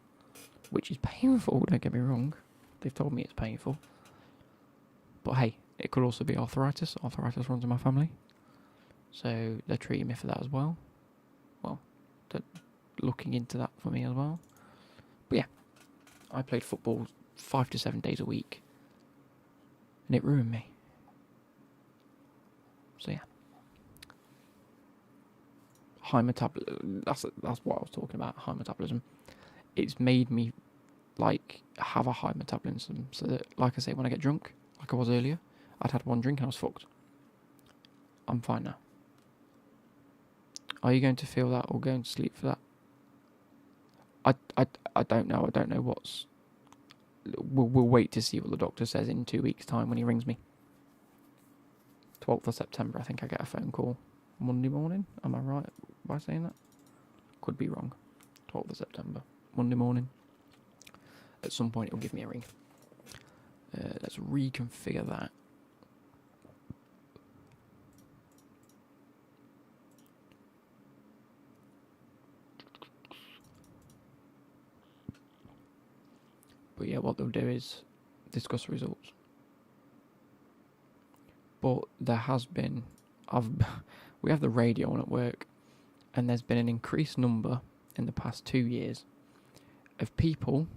which is painful, don't get me wrong. They've told me it's painful. But hey, it could also be arthritis. Arthritis runs in my family. So they're treating me for that as well. Well, they're looking into that for me as well. But yeah, I played football 5 to 7 days a week, and it ruined me. So yeah. High metabolism, that's what I was talking about, high metabolism. It's made me have a high metabolism, so that, like I say, when I get drunk, like I was earlier, I'd had one drink and I was fucked. I'm fine now. Are you going to feel that or going to sleep for that? I don't know. I don't know what's... We'll wait to see what the doctor says in 2 weeks' time when he rings me. 12th of September, I think I get a phone call. Monday morning? Am I right by saying that? Could be wrong. 12th of September. Monday morning. At some point it'll give me a ring. Let's reconfigure that. But yeah, what they'll do is discuss results. But there has been... we have the radio on at work, and there's been an increased number in the past 2 years of people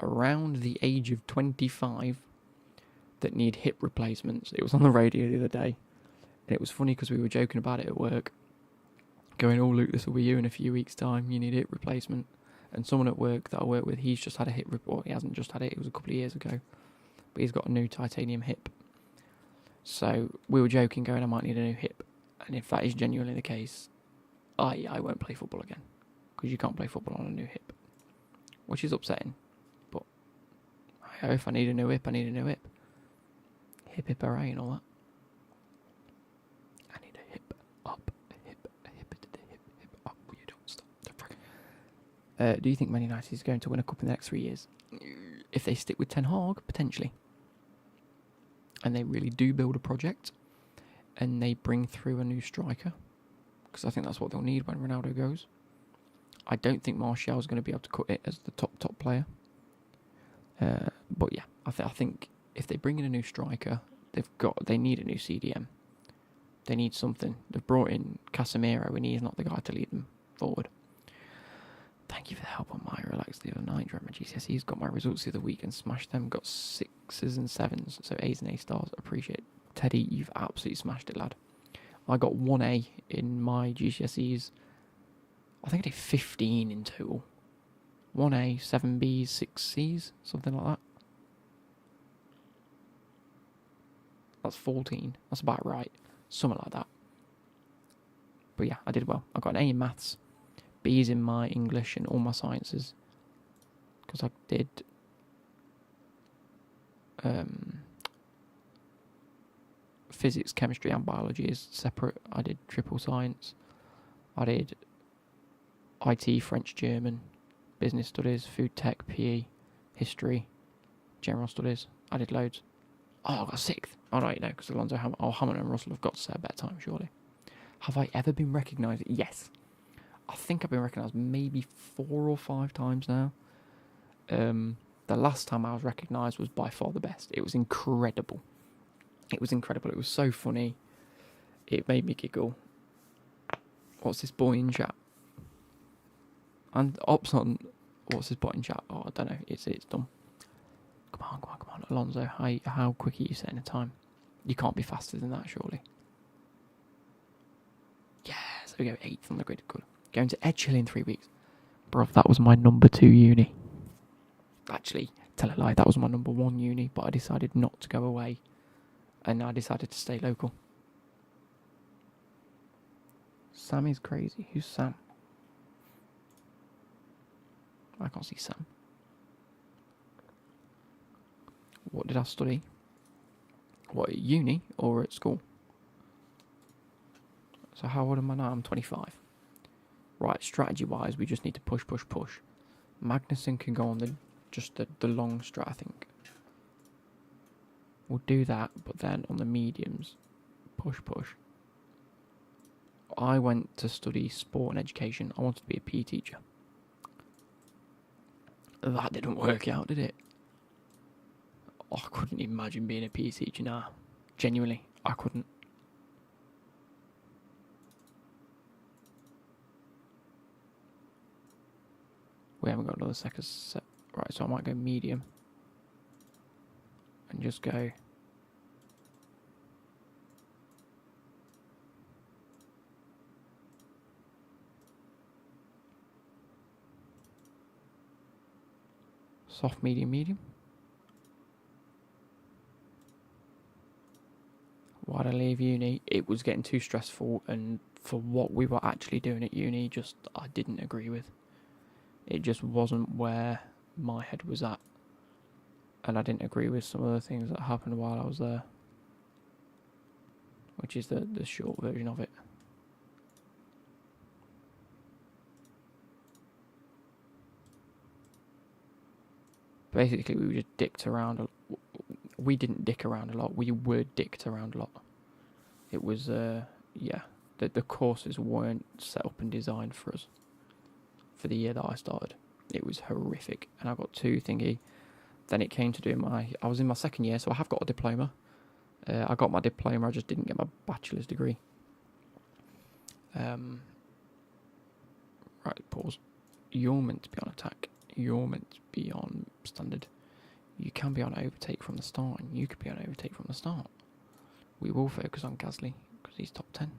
around the age of 25 that need hip replacements. It was on the radio the other day, and it was funny because we were joking about it at work, going, "Oh, Luke, this will be you in a few weeks' time. You need a hip replacement." And someone at work that I work with, he's just had a hip report. He hasn't just had it; it was a couple of years ago, but he's got a new titanium hip. So we were joking, going, "I might need a new hip." And if that is genuinely the case, I won't play football again, because you can't play football on a new hip, which is upsetting. But if I need a new hip, I need a new hip. Hip hip hooray and all that. I need a hip up, hip up. You don't stop. Do you think Man United is going to win a cup in the next 3 years? If they stick with Ten Hag, potentially. And they really do build a project, and they bring through a new striker, because I think that's what they'll need when Ronaldo goes. I don't think Martial is going to be able to cut it as the top player. But yeah, I think if they bring in a new striker, they need a new CDM. They need something. They've brought in Casemiro, and he's not the guy to lead them forward. Thank you for the help on my relax the other night during my GCSEs. Got my results the other week and smashed them. Got 6s and 7s, so A's and A stars. Appreciate it. Teddy, you've absolutely smashed it, lad. I got 1A in my GCSEs. I think I did 15 in total. 1A, 7Bs, 6Cs, something like that. That's 14. That's about right. Something like that. But yeah, I did well. I got an A in maths, B's in my English and all my sciences, because I did physics, chemistry and biology is separate. I did triple science. I did IT, French, German, business studies, food tech, PE, history, general studies. I did loads. Oh, I got sixth. Oh, no, because Alonso Hammond and Russell have got to say a better time, surely. Have I ever been recognised? Yes. I think I've been recognised maybe 4 or 5 times now. The last time I was recognised was by far the best. It was incredible. It was so funny. It made me giggle. What's this boy in chat? And Ops on. What's this boy in chat? Oh, I don't know. It's dumb. Come on. Alonso, how quick are you setting a time? You can't be faster than that, surely. Yes, there we go. 8th on the grid. Good. Going to Edgehill in 3 weeks. Bruv, that was my number 2 uni. Actually, tell a lie, that was my number 1 uni, but I decided not to go away. And I decided to stay local. Sam is crazy. Who's Sam? I can't see Sam. What did I study? What, at uni or at school? So how old am I now? I'm 25. Right, strategy-wise, we just need to push. Magnussen can go on the long strat, I think. We'll do that, but then on the mediums, push. I went to study sport and education. I wanted to be a PE teacher. That didn't work out, did it? I couldn't imagine being a PE teacher now. Genuinely, I couldn't. We haven't got another second set. Right, so I might go medium. And just go. Soft, medium. Why'd I leave uni? It was getting too stressful, and for what we were actually doing at uni, I didn't agree with. It just wasn't where my head was at. And I didn't agree with some of the things that happened while I was there. Which is the short version of it. Basically, we just dicked around. We didn't dick around a lot. We were dicked around a lot. It was, the courses weren't set up and designed for us. For the year that I started. It was horrific. And I got 2 thingy. Then it came to doing I was in my second year, so I have got a diploma. I got my diploma, I just didn't get my bachelor's degree. Right, pause. You're meant to be on attack. You're meant to be on standard. You can be on overtake from the start, and you could be on overtake from the start. We will focus on Gasly, because he's top 10.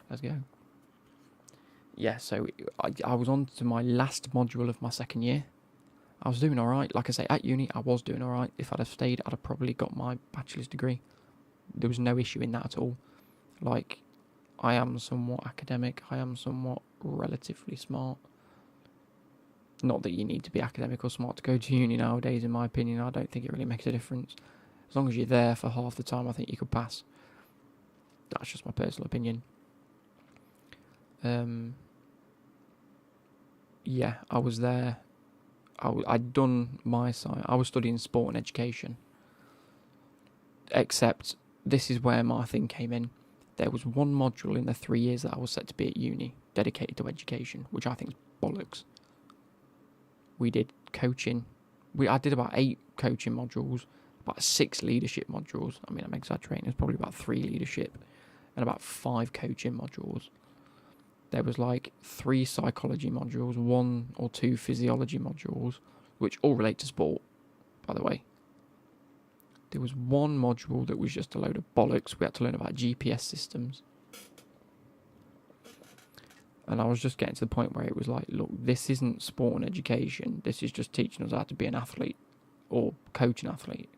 Let's go. Yeah, so I was on to my last module of my second year. I was doing alright. Like I say, at uni, I was doing alright. If I'd have stayed, I'd have probably got my bachelor's degree. There was no issue in that at all. Like, I am somewhat academic. I am somewhat relatively smart. Not that you need to be academic or smart to go to uni nowadays, in my opinion. I don't think it really makes a difference. As long as you're there for half the time, I think you could pass. That's just my personal opinion. Yeah, I was there. I'd done my side. I was studying sport and education. Except, this is where my thing came in. There was one module in the 3 years that I was set to be at uni, dedicated to education, which I think is bollocks. We did coaching. I did about 8 coaching modules, about 6 leadership modules. I mean, I'm exaggerating. It's probably about 3 leadership and about 5 coaching modules. There was like 3 psychology modules, 1 or 2 physiology modules, which all relate to sport, by the way. There was 1 module that was just a load of bollocks. We had to learn about GPS systems. And I was just getting to the point where it was like, look, this isn't sport and education. This is just teaching us how to be an athlete or coach an athlete,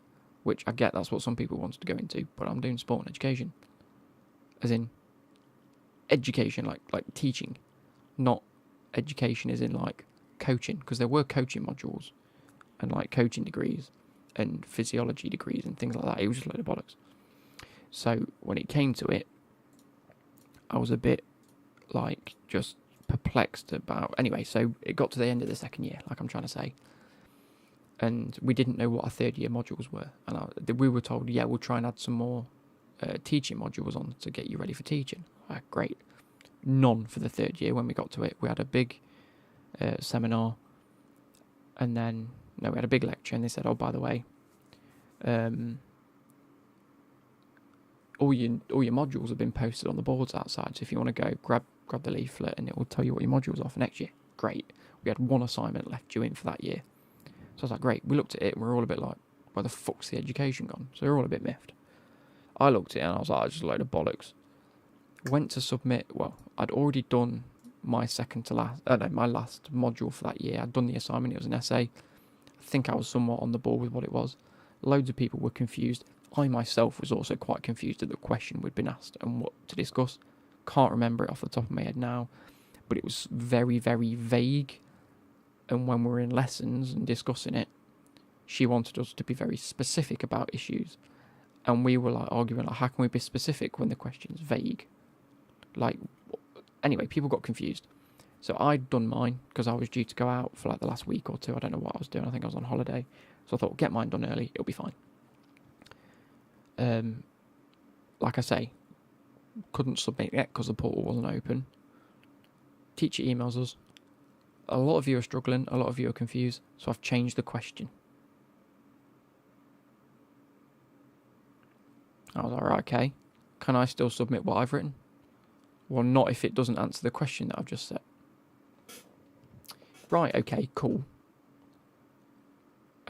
which I get that's what some people want to go into, but I'm doing sport and education. As in education, like teaching, not education as in like coaching, because there were coaching modules and like coaching degrees and physiology degrees and things like that. It was just a load of bollocks. So when it came to it, I was a bit like just perplexed about. Anyway, so it got to the end of the second year, like I'm trying to say, and we didn't know what our third year modules were, and we were told, yeah, we'll try and add some more teaching modules on to get you ready for teaching. Great. None for the third year. When we got to it, we had a big seminar, and then we had a big lecture, and they said, oh, by the way, all your modules have been posted on the boards outside, so if you want to go, grab the leaflet and it will tell you what your modules are for next year. Great. We had one assignment left due in for that year. So I was like, great. We looked at it and we were all a bit like, where the fuck's the education gone? So we were all a bit miffed. I looked at it and I was like, it's just a load of bollocks. Went to submit, well, I'd already done my my last module for that year. I'd done the assignment, it was an essay. I think I was somewhat on the ball with what it was. Loads of people were confused. I myself was also quite confused at the question we'd been asked and what to discuss. Can't remember it off the top of my head now, but it was very, very vague. And when we were in lessons and discussing it, she wanted us to be very specific about issues. And we were like arguing, like, how can we be specific when the question's vague? Like, anyway, people got confused. So I'd done mine because I was due to go out for like the last week or two. I don't know what I was doing. I think I was on holiday. So I thought, get mine done early. It'll be fine. Like I say, couldn't submit yet because the portal wasn't open. Teacher emails us. A lot of you are struggling. A lot of you are confused. So I've changed the question. I was like, right, okay. Can I still submit what I've written? Well, not if it doesn't answer the question that I've just set. Right, okay, cool.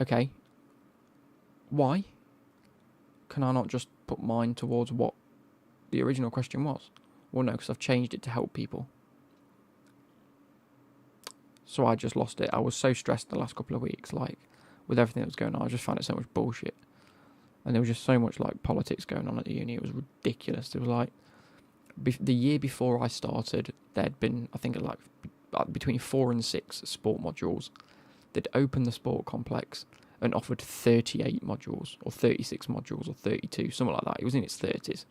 Okay. Why? Can I not just put mine towards what the original question was? Well, no, because I've changed it to help people. So I just lost it. I was so stressed the last couple of weeks, like, with everything that was going on. I just found it so much bullshit. And there was just so much, like, politics going on at the uni. It was ridiculous. It was like, the year before I started, there'd been, I think, like, between 4 and 6 sport modules. They'd opened the sport complex and offered 38 modules, or 36 modules, or 32, something like that. It was in its 30s.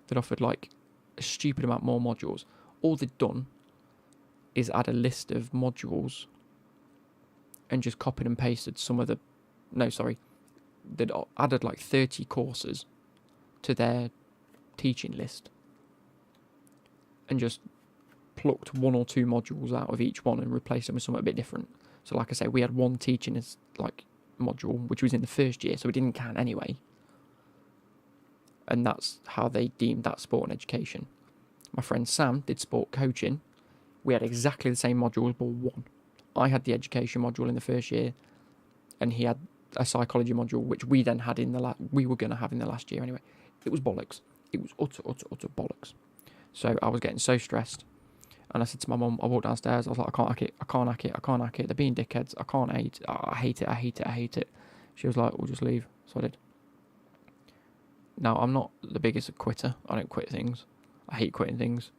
They'd offered, like, a stupid amount more modules. All they'd done is add a list of modules and just copied and pasted some of the... No, sorry. They'd added, like, 30 courses to their teaching list and just plucked 1 or 2 modules out of each one and replaced them with something a bit different. So, like I say, we had one teaching as like module, which was in the first year, so it didn't count anyway. And that's how they deemed that sport and education. My friend Sam did sport coaching. We had exactly the same modules, but one. I had the education module in the first year, and he had a psychology module, which we then had we were going to have in the last year anyway. It was bollocks. It was utter bollocks. So I was getting so stressed. And I said to my mum, I walked downstairs, I was like, I can't hack it. They're being dickheads. I hate it. She was like, we'll just leave. So I did. Now, I'm not the biggest quitter. I don't quit things. I hate quitting things.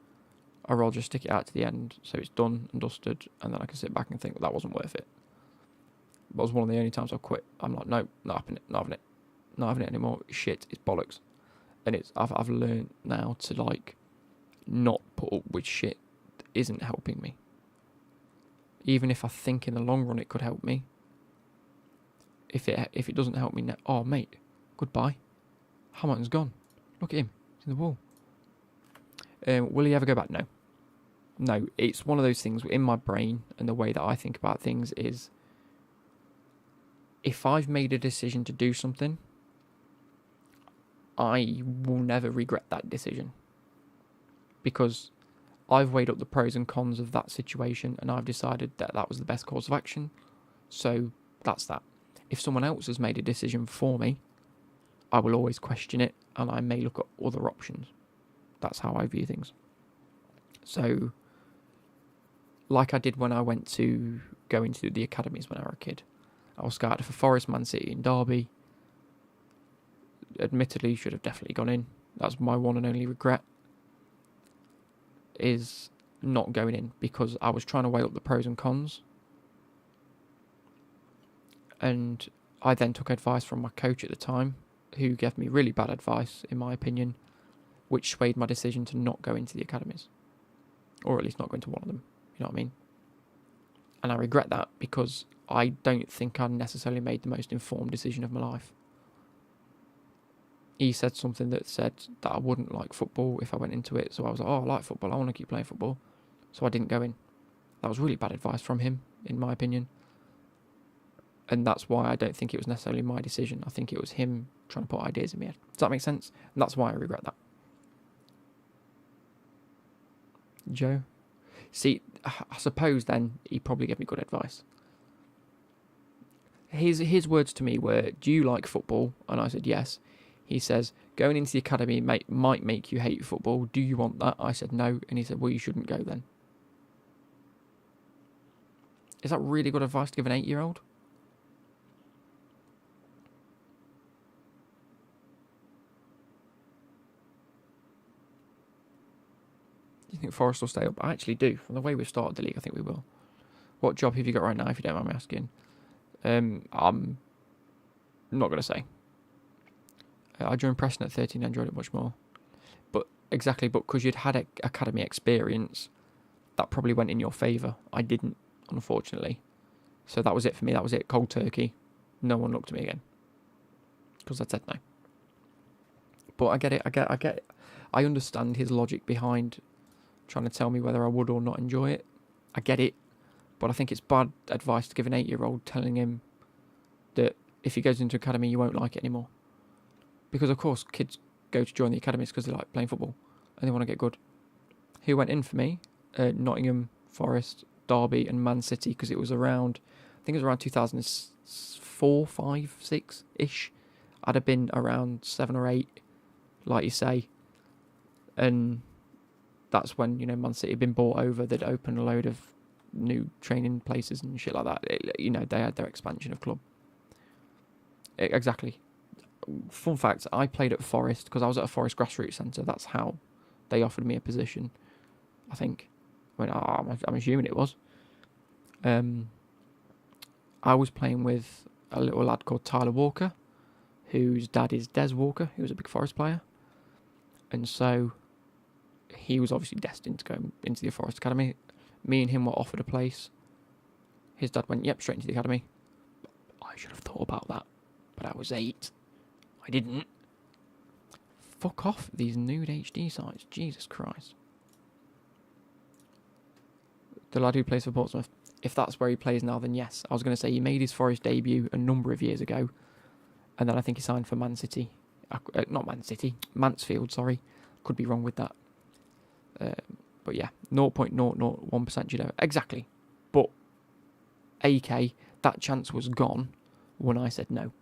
I'd rather just stick it out to the end so it's done and dusted, and then I can sit back and think, well, that wasn't worth it. But it was one of the only times I've quit. I'm like, no, not having it anymore. Shit, it's bollocks. And I've learned now to, like, not put up with shit isn't helping me. Even if I think in the long run it could help me, if it doesn't help me now, oh mate, goodbye. Hamilton's gone. Look at him. He's in the wall. Will he ever go back? No. It's one of those things in my brain, and the way that I think about things is, if I've made a decision to do something, I will never regret that decision, because I've weighed up the pros and cons of that situation, and I've decided that that was the best course of action. So that's that. If someone else has made a decision for me, I will always question it, and I may look at other options. That's how I view things. So, like I did when I went to go into the academies when I was a kid. I was scouted for Forest, Man City and Derby. Admittedly, should have definitely gone in. That's my one and only regret, is not going in, because I was trying to weigh up the pros and cons. And I then took advice from my coach at the time, who gave me really bad advice, in my opinion, which swayed my decision to not go into the academies, or at least not go into one of them. You know what I mean? And I regret that because I don't think I necessarily made the most informed decision of my life. He said something that said that I wouldn't like football if I went into it. So I was like, oh, I like football. I want to keep playing football. So I didn't go in. That was really bad advice from him, in my opinion. And that's why I don't think it was necessarily my decision. I think it was him trying to put ideas in my head. Does that make sense? And that's why I regret that. Joe? See, I suppose then he probably gave me good advice. His words to me were, do you like football? And I said, yes. He says, going into the academy might make you hate football. Do you want that? I said, no. And he said, well, you shouldn't go then. Is that really good advice to give an 8-year-old? Do you think Forest will stay up? I actually do. From the way we've started the league, I think we will. What job have you got right now, if you don't mind me asking? I'm not going to say. I joined Preston at 13 and enjoyed it much more. But because you'd had academy experience, that probably went in your favour. I didn't, unfortunately. So that was it for me. That was it. Cold turkey. No one looked at me again. Because I said no. But I get it. I get it. I understand his logic behind trying to tell me whether I would or not enjoy it. I get it. But I think it's bad advice to give an 8-year-old telling him that if he goes into academy, you won't like it anymore. Because, of course, kids go to join the academies because they like playing football and they want to get good. Who went in for me? Nottingham, Forest, Derby and Man City, because it was around, I think it was around 2004, 5, 6-ish. I'd have been around 7 or 8, like you say. And that's when, Man City had been bought over. They'd opened a load of new training places and shit like that. They had their expansion of club. Exactly. Fun fact, I played at Forest because I was at a Forest grassroots centre. That's how they offered me a position, I think. I'm assuming it was. I was playing with a little lad called Tyler Walker, whose dad is Des Walker, who was a big Forest player. And so he was obviously destined to go into the Forest Academy. Me and him were offered a place. His dad went, yep, straight into the academy. I should have thought about that, but I was 8. I didn't. Fuck off these nude HD sites. Jesus Christ. The lad who plays for Portsmouth. If that's where he plays now, then yes. I was going to say he made his Forest debut a number of years ago. And then I think he signed for Man City. Not Man City. Mansfield, sorry. Could be wrong with that. But yeah, 0.001% you know. Exactly. But AK, that chance was gone when I said no.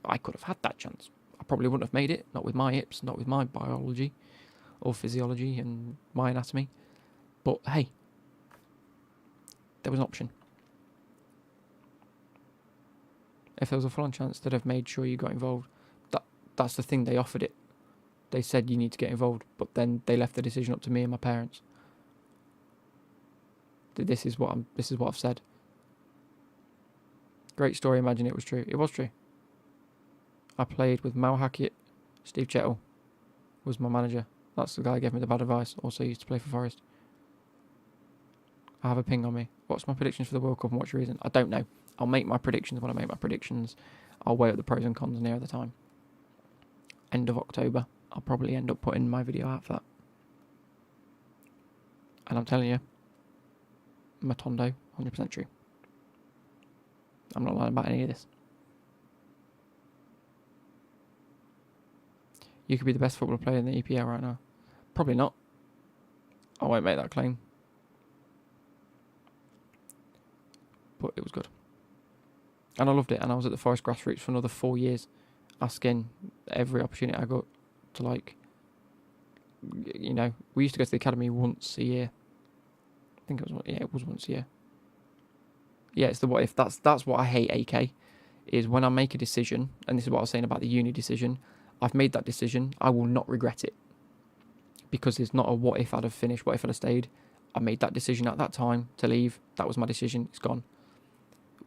I could have had that chance. I probably wouldn't have made it. Not with my hips, not with my biology or physiology and my anatomy. But hey, there was an option. If there was a full-on chance, they'd have made sure you got involved. That's the thing, they offered it. They said you need to get involved, but then they left the decision up to me and my parents. This is what I've said. Great story, imagine it was true. It was true. I played with Mal Hackett. Steve Chettle was my manager. That's the guy who gave me the bad advice. Also used to play for Forest. I have a ping on me. What's my predictions for the World Cup and what's your reason? I don't know. I'll make my predictions when I make my predictions. I'll weigh up the pros and cons near the time. End of October. I'll probably end up putting my video out for that. And I'm telling you, Matondo, 100% true. I'm not lying about any of this. You could be the best football player in the EPL right now. Probably not. I won't make that claim. But it was good. And I loved it. And I was at the Forest Grassroots for another 4 years, asking every opportunity I got to, we used to go to the academy once a year. I think it was once a year. Yeah, it's the what if. That's what I hate, AK, is when I make a decision, and this is what I was saying about the uni decision, I've made that decision, I will not regret it. Because it's not a what if I'd have finished, what if I'd have stayed. I made that decision at that time to leave. That was my decision, it's gone.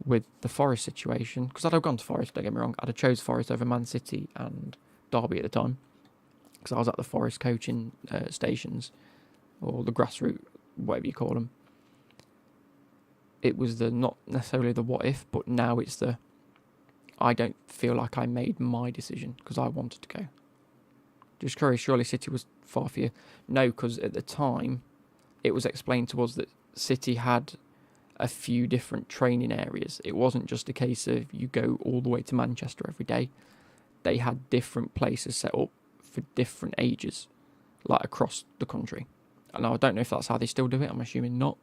with the Forest situation, because I'd have gone to Forest, don't get me wrong, I'd have chose Forest over Man City and Derby at the time, because I was at the Forest coaching stations, or the grassroots, whatever you call them. It was the not necessarily the what if, but now it's the I don't feel like I made my decision because I wanted to go. Just curious, surely City was far for you? No, because at the time it was explained to us that City had a few different training areas. It wasn't just a case of you go all the way to Manchester every day. They had different places set up for different ages, like across the country. And I don't know if that's how they still do it. I'm assuming not,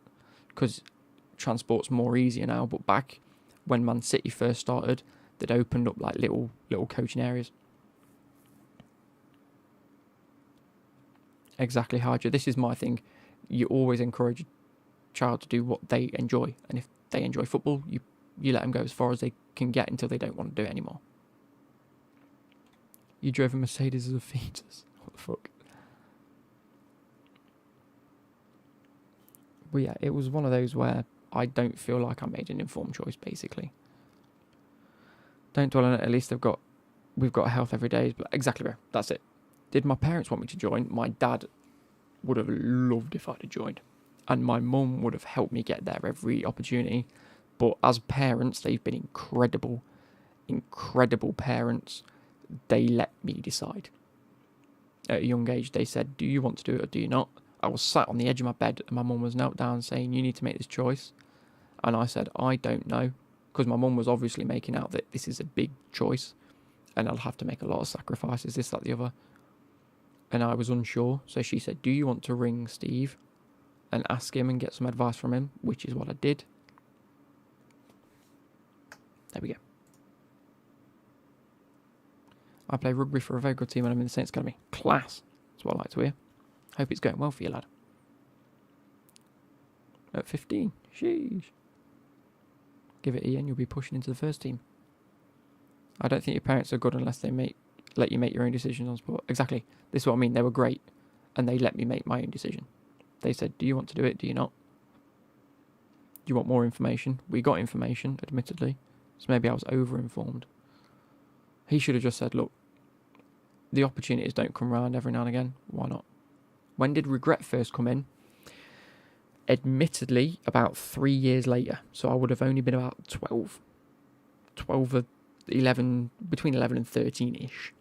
because transport's more easier now. But back when Man City first started, they'd opened up like little coaching areas. Exactly, Hydra. This is my thing. You always encourage a child to do what they enjoy, and if they enjoy football, you let them go as far as they can get until they don't want to do it anymore. You drove a Mercedes as a fetus. What the fuck? But yeah, it was one of those where I don't feel like I made an informed choice, basically. Don't dwell on it, at least we've got health every day. But exactly, bro. That's it. Did my parents want me to join? My dad would have loved if I'd have joined. And my mum would have helped me get there every opportunity. But as parents, they've been incredible parents. They let me decide. At a young age, they said, do you want to do it or do you not? I was sat on the edge of my bed and my mum was knelt down saying, you need to make this choice. And I said, I don't know. Because my mum was obviously making out that this is a big choice and I'll have to make a lot of sacrifices, this, that, the other. And I was unsure. So she said, do you want to ring Steve and ask him and get some advice from him? Which is what I did. There we go. I play rugby for a very good team and I'm in the Saints Academy. Class. That's what I like to hear. Hope it's going well for you, lad. At 15. Sheesh. Give it Ian, you'll be pushing into the first team. I don't think your parents are good unless they let you make your own decisions on sport. Exactly. This is what I mean. They were great and they let me make my own decision. They said, do you want to do it? Do you not? Do you want more information? We got information, admittedly. So maybe I was over-informed. He should have just said, look, the opportunities don't come around every now and again. Why not? When did regret first come in? Admittedly, about 3 years later. So I would have only been about 12 or 11, between 11 and 13-ish.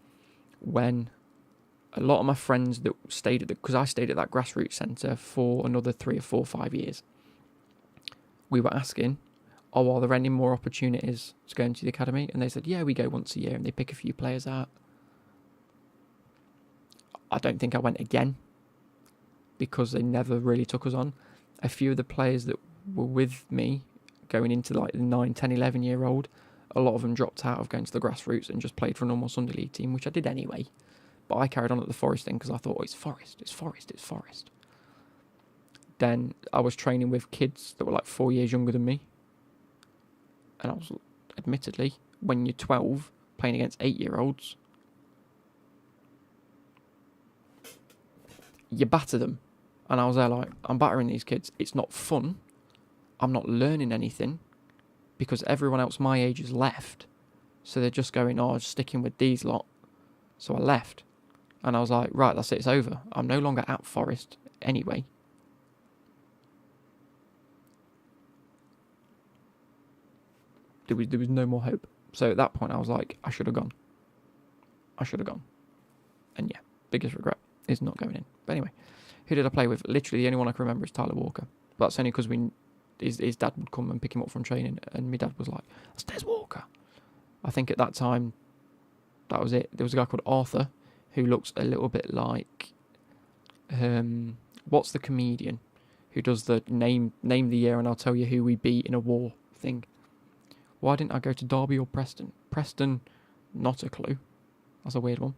When a lot of my friends that stayed at because I stayed at that grassroots centre for another 3 or 4 or 5 years. We were asking, are there any more opportunities to go into the academy? And they said, yeah, we go once a year and they pick a few players out. I don't think I went again because they never really took us on. A few of the players that were with me going into like the 9, 10, 11-year-old, a lot of them dropped out of going to the grassroots and just played for a normal Sunday League team, which I did anyway. But I carried on at the Forest thing because I thought, it's Forest. Then I was training with kids that were like 4 years younger than me. And I was, admittedly, when you're 12, playing against 8-year-olds, you batter them. And I was there like, I'm battering these kids. It's not fun. I'm not learning anything because everyone else my age has left. So they're just going, sticking with these lot. So I left. And I was like, right, that's it, it's over. I'm no longer at Forest anyway. There was no more hope. So at that point, I was like, I should have gone. And yeah, biggest regret is not going in. But anyway, who did I play with? Literally, the only one I can remember is Tyler Walker. But that's only because his dad would come and pick him up from training, and my dad was like, that's Des Walker. I think at that time, that was it. There was a guy called Arthur, who looks a little bit like, what's the comedian who does the name the year and I'll tell you who we beat in a war thing? Why didn't I go to Derby or Preston? Preston, not a clue. That's a weird one.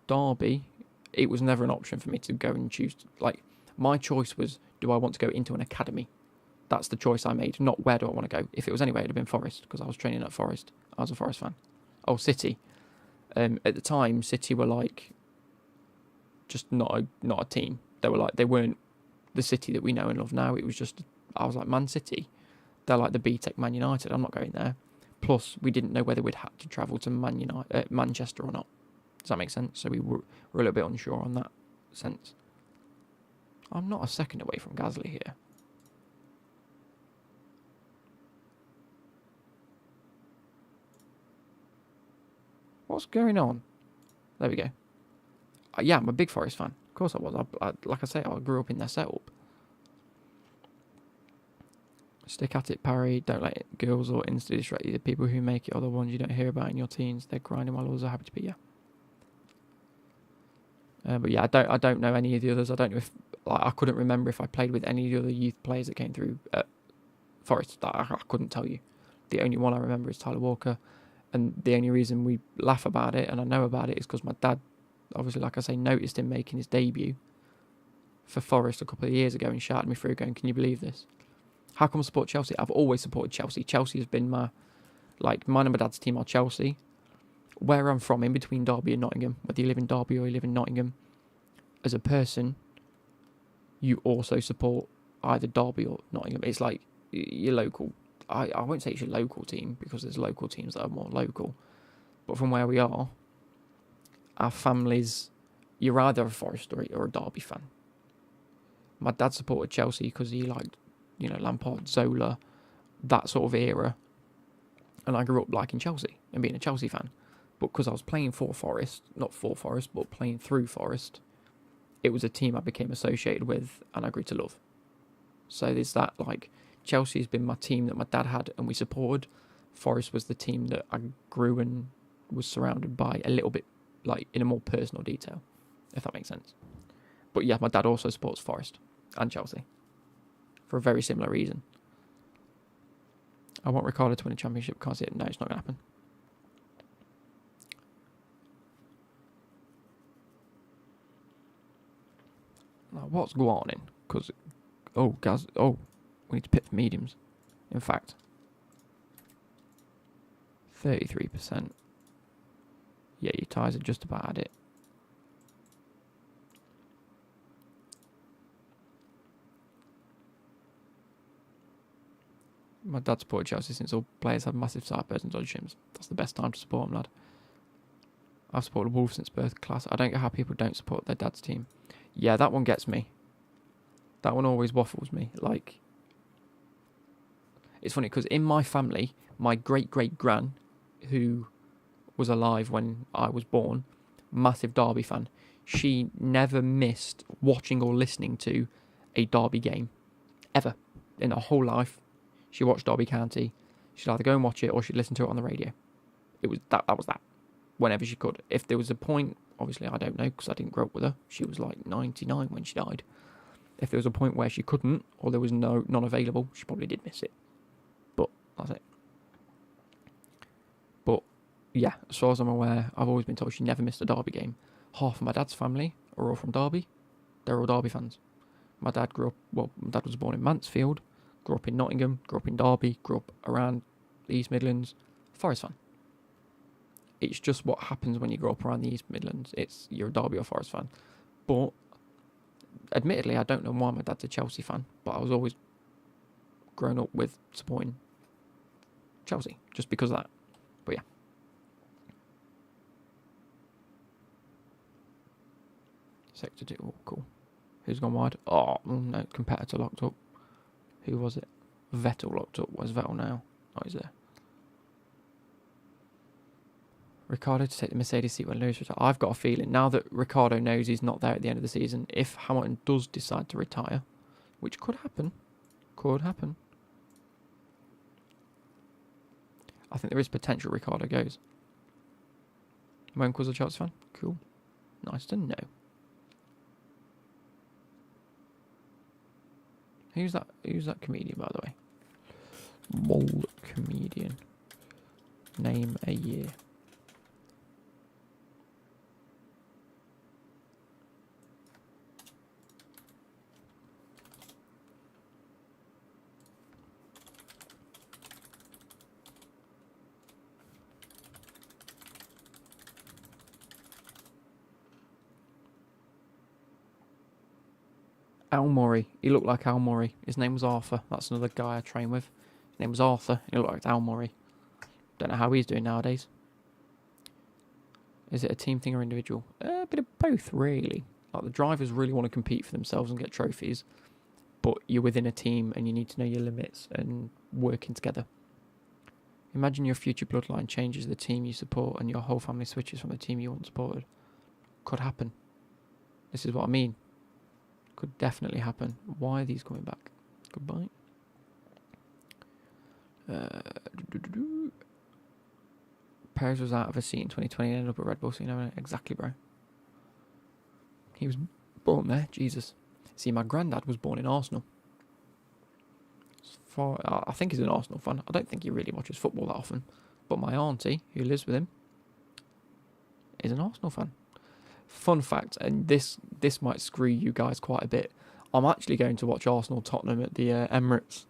Derby, it was never an option for me to go and choose. Like, my choice was, do I want to go into an academy? That's the choice I made, not where do I want to go. If it was anywhere, it would have been Forest, because I was training at Forest. I was a Forest fan. Oh, City. At the time, City were like, just not a team. They weren't the City that we know and love now. It was just, I was like, Man City. They're like the B-Tech Man United. I'm not going there. Plus, we didn't know whether we'd had to travel to Manchester or not. Does that make sense? So we're a little bit unsure on that sense. I'm not a second away from Gasly here. What's going on? There we go. Yeah, I'm a big Forest fan. Of course I was. Like I say, I grew up in their setup. Stick at it, parry. Don't let girls or insta distract you. The people who make it are the ones you don't hear about in your teens. They're grinding while others are happy to be you. But yeah, I don't know any of the others. I don't know if I couldn't remember if I played with any of the other youth players that came through Forest. I couldn't tell you. The only one I remember is Tyler Walker, and the only reason we laugh about it and I know about it is because my dad, obviously, like I say, noticed him making his debut for Forest a couple of years ago and shouted me through, going, "Can you believe this? How come I support Chelsea?" I've always supported Chelsea. Chelsea has been mine and my dad's team are Chelsea. Where I'm from, in between Derby and Nottingham, whether you live in Derby or you live in Nottingham, as a person, you also support either Derby or Nottingham. It's like your local. I won't say it's your local team because there's local teams that are more local. But from where we are, our families, you're either a Forest or a Derby fan. My dad supported Chelsea because he liked, Lampard, Zola, that sort of era. And I grew up liking Chelsea and being a Chelsea fan. But because I was playing for Forest, not for Forest, but playing through Forest, it was a team I became associated with and I grew to love. So there's that, Chelsea has been my team that my dad had and we supported. Forest was the team that I grew and was surrounded by a little bit, in a more personal detail, if that makes sense. But yeah, my dad also supports Forest and Chelsea for a very similar reason. I want Ricardo to win a championship. Can't see it. No, it's not going to happen. Now, what's Guanin? Because, we need to pit for mediums. In fact, 33%. Yeah, your tyres are just about at it. My dad supported Chelsea since all players had massive sideburns and dodgy shims. That's the best time to support them, lad. I've supported Wolves since birth class. I don't get how people don't support their dad's team. Yeah, that one gets me. That one always waffles me. It's funny because in my family, my great-great-gran, who was alive when I was born, massive Derby fan, she never missed watching or listening to a Derby game. Ever. In her whole life. She watched Derby County. She'd either go and watch it or she'd listen to it on the radio. It was that was that. Whenever she could. If there was a point, obviously I don't know because I didn't grow up with her. She was 99 when she died. If there was a point where she couldn't or there was none available, she probably did miss it. But that's it. But yeah, as far as I'm aware, I've always been told she never missed a Derby game. Half of my dad's family are all from Derby. They're all Derby fans. My dad my dad was born in Mansfield. Grew up in Nottingham, grew up in Derby, grew up around the East Midlands. Forest fan. It's just what happens when you grow up around the East Midlands. You're a Derby or Forest fan. But, admittedly, I don't know why my dad's a Chelsea fan, but I was always grown up with supporting Chelsea, just because of that. But yeah. Sector 2, oh, cool. Who's gone wide? Oh, no, competitor locked up. Who was it? Vettel locked up. Where's Vettel now? Oh, he's there. Ricardo to take the Mercedes seat when Lewis retires. I've got a feeling, now that Ricardo knows he's not there at the end of the season, if Hamilton does decide to retire, which could happen, I think there is potential Ricardo goes. My uncle's a Chelsea fan? Cool. Nice to know. Who's that comedian, by the way? Bold comedian. Name a year. Al Murray. He looked like Al Murray. His name was Arthur. That's another guy I train with. His name was Arthur. He looked like Al Murray. Don't know how he's doing nowadays. Is it a team thing or individual? A bit of both, really. Like, the drivers really want to compete for themselves and get trophies, but you're within a team and you need to know your limits and working together. Imagine your future bloodline changes the team you support and your whole family switches from the team you once supported. Could happen. This is what I mean. Could definitely happen. Why are these coming back? Goodbye. Perez was out of a seat in 2020 and ended up at Red Bull, so you know exactly, bro. He was born there, Jesus. See, my granddad was born in Arsenal. I think he's an Arsenal fan. I don't think he really watches football that often. But my auntie, who lives with him, is an Arsenal fan. Fun fact, and this might screw you guys quite a bit. I'm actually going to watch Arsenal Tottenham at the Emirates.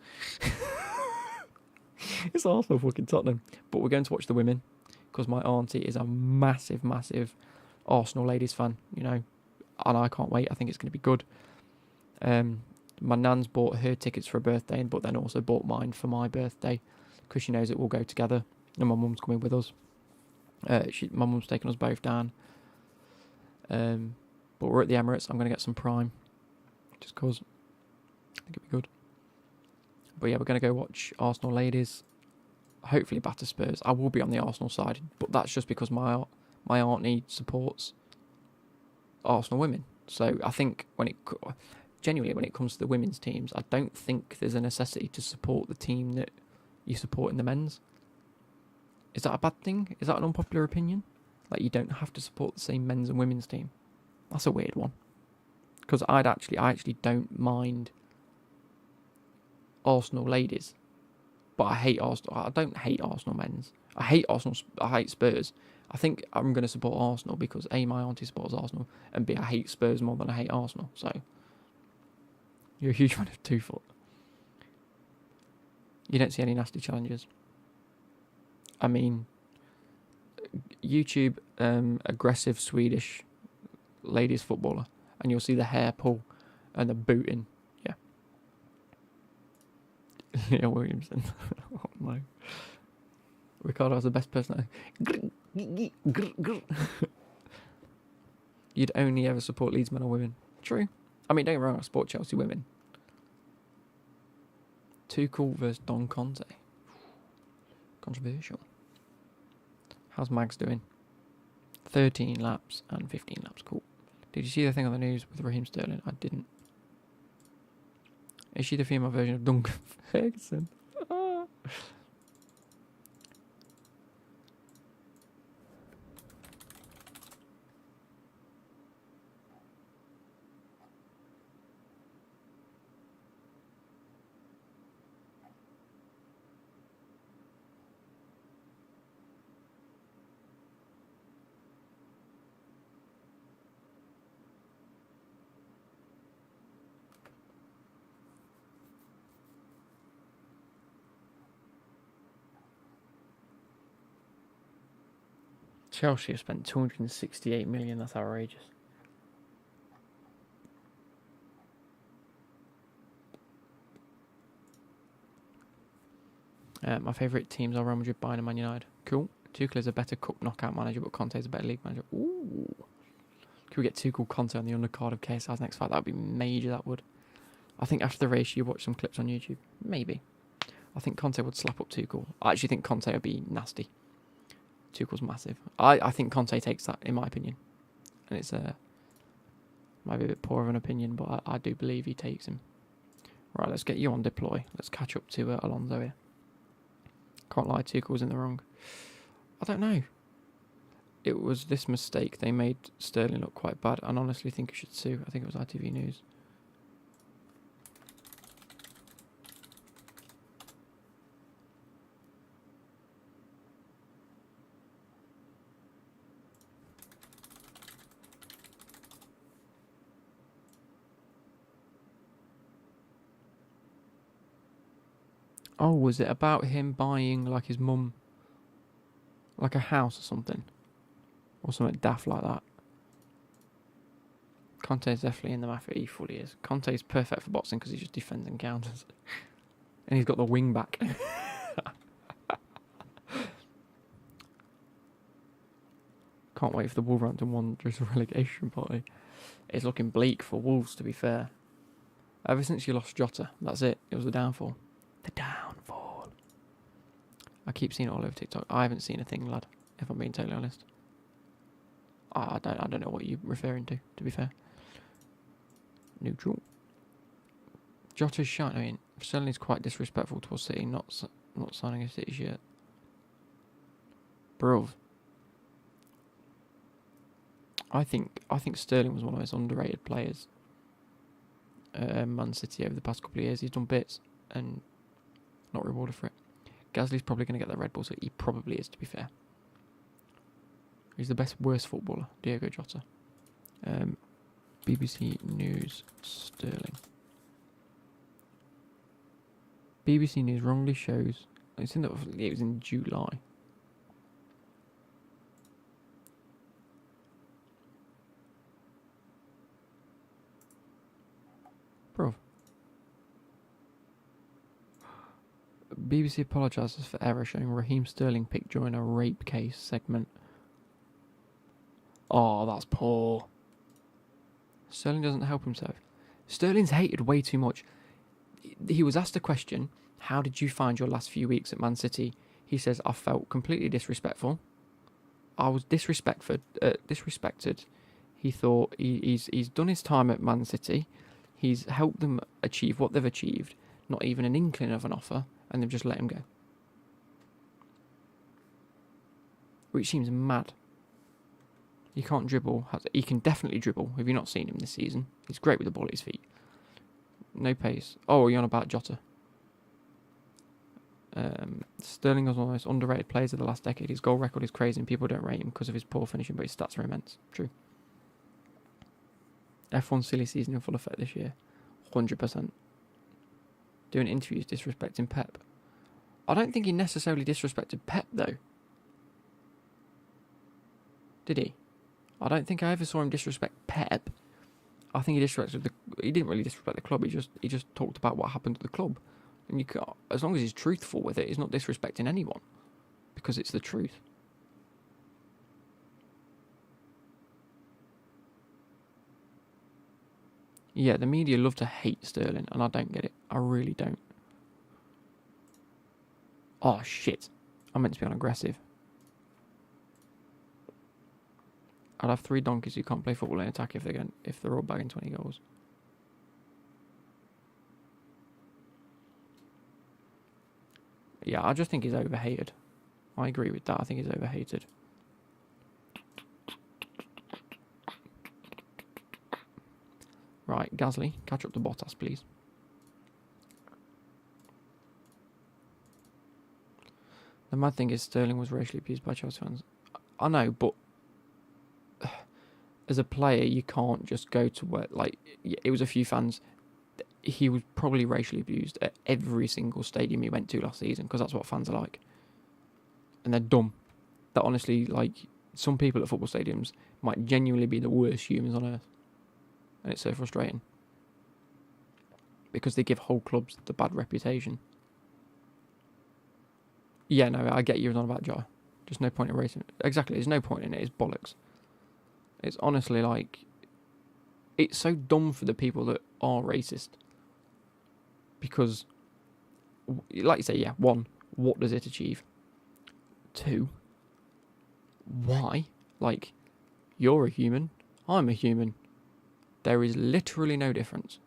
It's Arsenal fucking Tottenham. But we're going to watch the women, because my auntie is a massive, massive Arsenal ladies fan, you know. And I can't wait. I think it's going to be good. My nan's bought her tickets for her birthday, but then also bought mine for my birthday, because she knows it will go together. And my mum's coming with us. My mum's taking us both down. But we're at the Emirates. I'm going to get some Prime, just because I think it'd be good. But yeah, we're going to go watch Arsenal ladies. Hopefully batter Spurs. I will be on the Arsenal side, but that's just because my auntie supports Arsenal women. So I think genuinely, when it comes to the women's teams, I don't think there's a necessity to support the team that you support in the men's. Is that a bad thing? Is that an unpopular opinion? Like, you don't have to support the same men's and women's team? That's a weird one. Because I actually don't mind Arsenal ladies, but I hate Arsenal. I don't hate Arsenal men's. I hate Arsenal. I hate Spurs. I think I'm going to support Arsenal because A, my auntie supports Arsenal, and B, I hate Spurs more than I hate Arsenal. So, you're a huge fan of 2 foot. You don't see any nasty challenges. I mean, YouTube aggressive Swedish ladies footballer, and you'll see the hair pull and the booting. Yeah. Leah Williamson. Oh no. Ricardo has the best personality. You'd only ever support Leeds men or women. True. I mean, don't get me wrong, I support Chelsea women. Tuchel versus Don Conte. Controversial. How's Mags doing? 13 laps and 15 laps. Cool. Did you see the thing on the news with Raheem Sterling? I didn't. Is she the female version of Duncan Ferguson? Chelsea have spent 268 million. That's outrageous. My favourite teams are Real Madrid, Bayern and Man United. Cool. Tuchel is a better cup knockout manager, but Conte is a better league manager. Ooh. Could we get Tuchel Conte on the undercard of KSI's next fight? That would be major, that would. I think after the race, you watch some clips on YouTube. Maybe. I think Conte would slap up Tuchel. I actually think Conte would be nasty. Tuchel's massive. I think Conte takes that, in my opinion. And it's might be a bit poor of an opinion, but I do believe he takes him. Right, let's get you on deploy. Let's catch up to Alonso here. Can't lie, Tuchel's in the wrong. I don't know. It was this mistake. They made Sterling look quite bad. I honestly think he should sue. I think it was ITV News. Oh, was it about him buying, like, his mum, like, a house or something? Or something daft like that? Conte's definitely in the mafia. He fully is. Conte's perfect for boxing because he just defends and counters. And he's got the wing back. can't wait for the Wolverhampton Wanderers relegation party. It's looking bleak for Wolves, to be fair. Ever since you lost Jota, that's it. It was the downfall. The downfall. I keep seeing it all over TikTok. I haven't seen a thing, lad, if I'm being totally honest. I don't know what you're referring to be fair. Neutral. Jota's shine. I mean, Sterling's quite disrespectful towards City, not signing a City shirt. Bruv. I think Sterling was one of the most underrated players Man City over the past couple of years. He's done bits and not rewarded for it. Gasly's probably going to get that Red Bull, so he probably is, to be fair. He's the worst footballer, Diogo Jota. BBC News Sterling. BBC News wrongly shows. It was in July. Bro. BBC apologises for error showing Raheem Sterling pic during a rape case segment. Oh, that's poor. Sterling doesn't help himself. Sterling's hated way too much. He was asked a question, how did you find your last few weeks at Man City? He says, I felt completely disrespectful. I was disrespected. He thought he's done his time at Man City. He's helped them achieve what they've achieved. Not even an inkling of an offer, and they've just let him go. Which seems mad. He can't dribble. He can definitely dribble. Have you not seen him this season? He's great with the ball at his feet. No pace. Oh, you're on about Jota. Sterling was one of the most underrated players of the last decade. His goal record is crazy and people don't rate him because of his poor finishing, but his stats are immense. True. F1 silly season in full effect this year. 100%. Doing interviews disrespecting Pep. I don't think he necessarily disrespected Pep, though. Did he? I don't think I ever saw him disrespect Pep. I think he didn't really disrespect the club. He just talked about what happened to the club. And you can't, as long as he's truthful with it, he's not disrespecting anyone because it's the truth. Yeah, the media love to hate Sterling, and I don't get it. I really don't. Oh shit! I meant to be on aggressive. I'd have 3 donkeys who can't play football in attack if they're all bagging 20 goals. Yeah, I just think he's overhated. I agree with that. I think he's overhated. Right, Gasly, catch up to Bottas, please. The mad thing is Sterling was racially abused by Chelsea fans. I know, but as a player, you can't just go to where, like, it was a few fans. He was probably racially abused at every single stadium he went to last season because that's what fans are like. And they're dumb. That honestly, like, some people at football stadiums might genuinely be the worst humans on earth. And it's so frustrating. Because they give whole clubs the bad reputation. Yeah, no, I get you're on about Jota. Just no point in racing. Exactly, there's no point in it. It's bollocks. It's honestly like... It's so dumb for the people that are racist. Because, like you say, yeah, 1, what does it achieve? 2, why? Like, you're a human, I'm a human. There is literally no difference.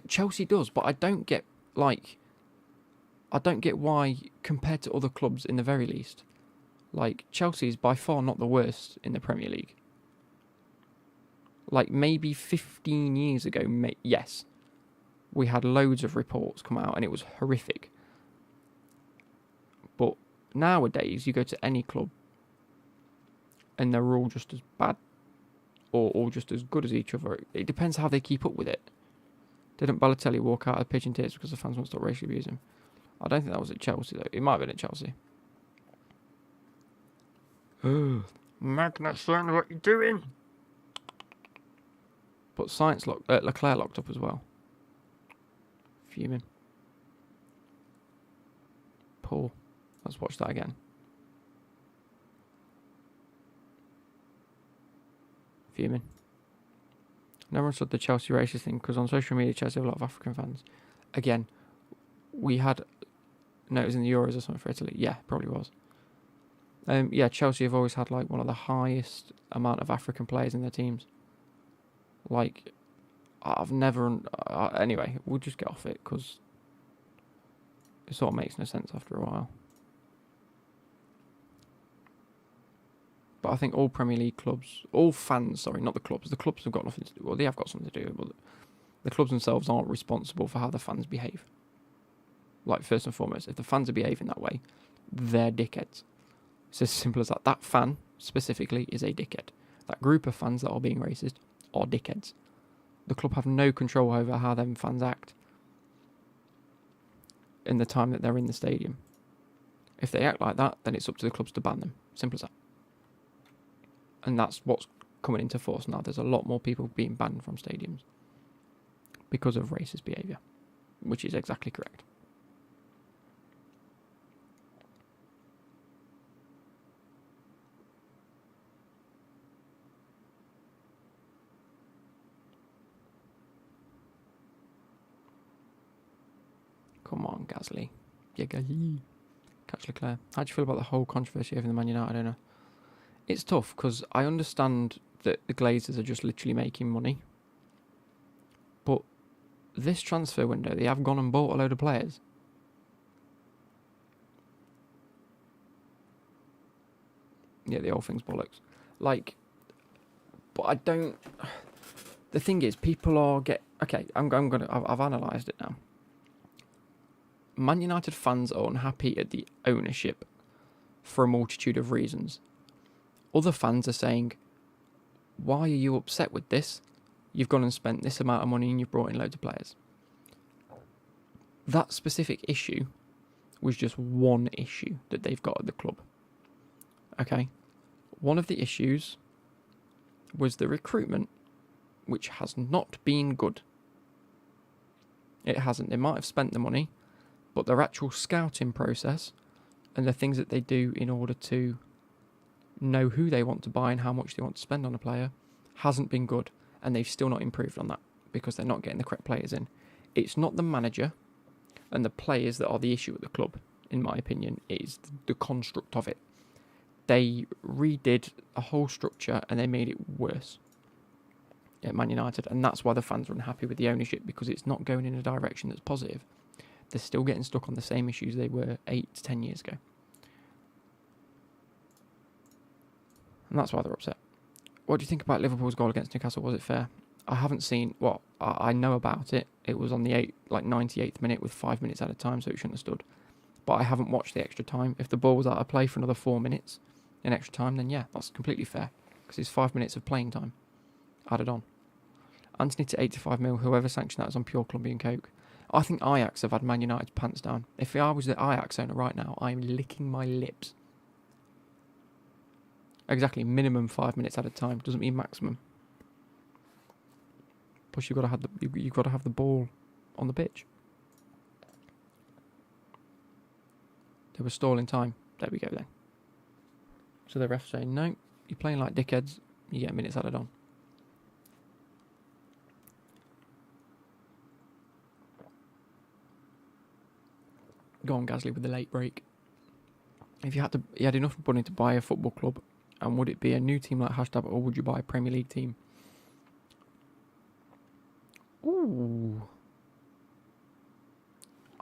Chelsea does, but I don't get why, compared to other clubs in the very least. Like, Chelsea is by far not the worst in the Premier League. Like, maybe 15 years ago, yes, we had loads of reports come out and it was horrific. But nowadays, you go to any club and they're all just as bad or just as good as each other. It depends how they keep up with it. Didn't Balotelli walk out of the pitch in tears because the fans won't stop racially abusing him? I don't think that was at Chelsea, though. It might have been at Chelsea. Magnet, son, what you doing? But Leclerc locked up as well. Fuming. Poor. Let's watch that again. Fuming. Never understood the Chelsea racist thing because on social media, Chelsea have a lot of African fans. Again, we had. No, it was in the Euros or something for Italy. Yeah, probably was. Yeah, Chelsea have always had like one of the highest amount of African players in their teams. Like, I've never. Anyway, we'll just get off it because it sort of makes no sense after a while. But I think all Premier League clubs, all fans, sorry, not the clubs. The clubs have got nothing to do. Well, they have got something to do, but the clubs themselves aren't responsible for how the fans behave. Like, first and foremost, if the fans are behaving that way, they're dickheads. It's as simple as that. That fan, specifically, is a dickhead. That group of fans that are being racist are dickheads. The club have no control over how them fans act in the time that they're in the stadium. If they act like that, then it's up to the clubs to ban them. Simple as that. And that's what's coming into force now. There's a lot more people being banned from stadiums because of racist behaviour, which is exactly correct. Come on, Gasly. Yeah, Gasly. Catch Leclerc. How do you feel about the whole controversy over the Man United owner? It's tough because I understand that the Glazers are just literally making money. But this transfer window, they have gone and bought a load of players. Yeah, the whole thing's bollocks. Like, but I don't. The thing is, people are okay. I've analysed it now. Man United fans are unhappy at the ownership for a multitude of reasons. Other fans are saying, why are you upset with this? You've gone and spent this amount of money and you've brought in loads of players. That specific issue was just one issue that they've got at the club. Okay? One of the issues was the recruitment, which has not been good. It hasn't. They might have spent the money, but their actual scouting process and the things that they do in order to know who they want to buy and how much they want to spend on a player hasn't been good, and they've still not improved on that because they're not getting the correct players in. It's not the manager and the players that are the issue at the club, in my opinion. It is the construct of it. They redid a whole structure and they made it worse at Man United, and that's why the fans are unhappy with the ownership, because it's not going in a direction that's positive. They're still getting stuck on the same issues they were 8 to 10 years ago. And that's why they're upset. What do you think about Liverpool's goal against Newcastle? Was it fair? I haven't seen. Well, I know about it. It was on the 98th minute with 5 minutes at a time, so it shouldn't have stood. But I haven't watched the extra time. If the ball was out of play for another 4 minutes in extra time, then yeah, that's completely fair, because it's 5 minutes of playing time added on. Anthony to 85 mil. Whoever sanctioned that is on pure Colombian coke. I think Ajax have had Man United's pants down. If I was the Ajax owner right now, I'm licking my lips. Exactly, minimum 5 minutes at a time. Doesn't mean maximum. Plus, you've got to have the ball on the pitch. They were stalling time. There we go then. So the ref saying, no, you're playing like dickheads. You get minutes added on. Go on, Gasly, with the late break. If you had enough money to buy a football club, and would it be a new team like Hashtag, or would you buy a Premier League team? Ooh.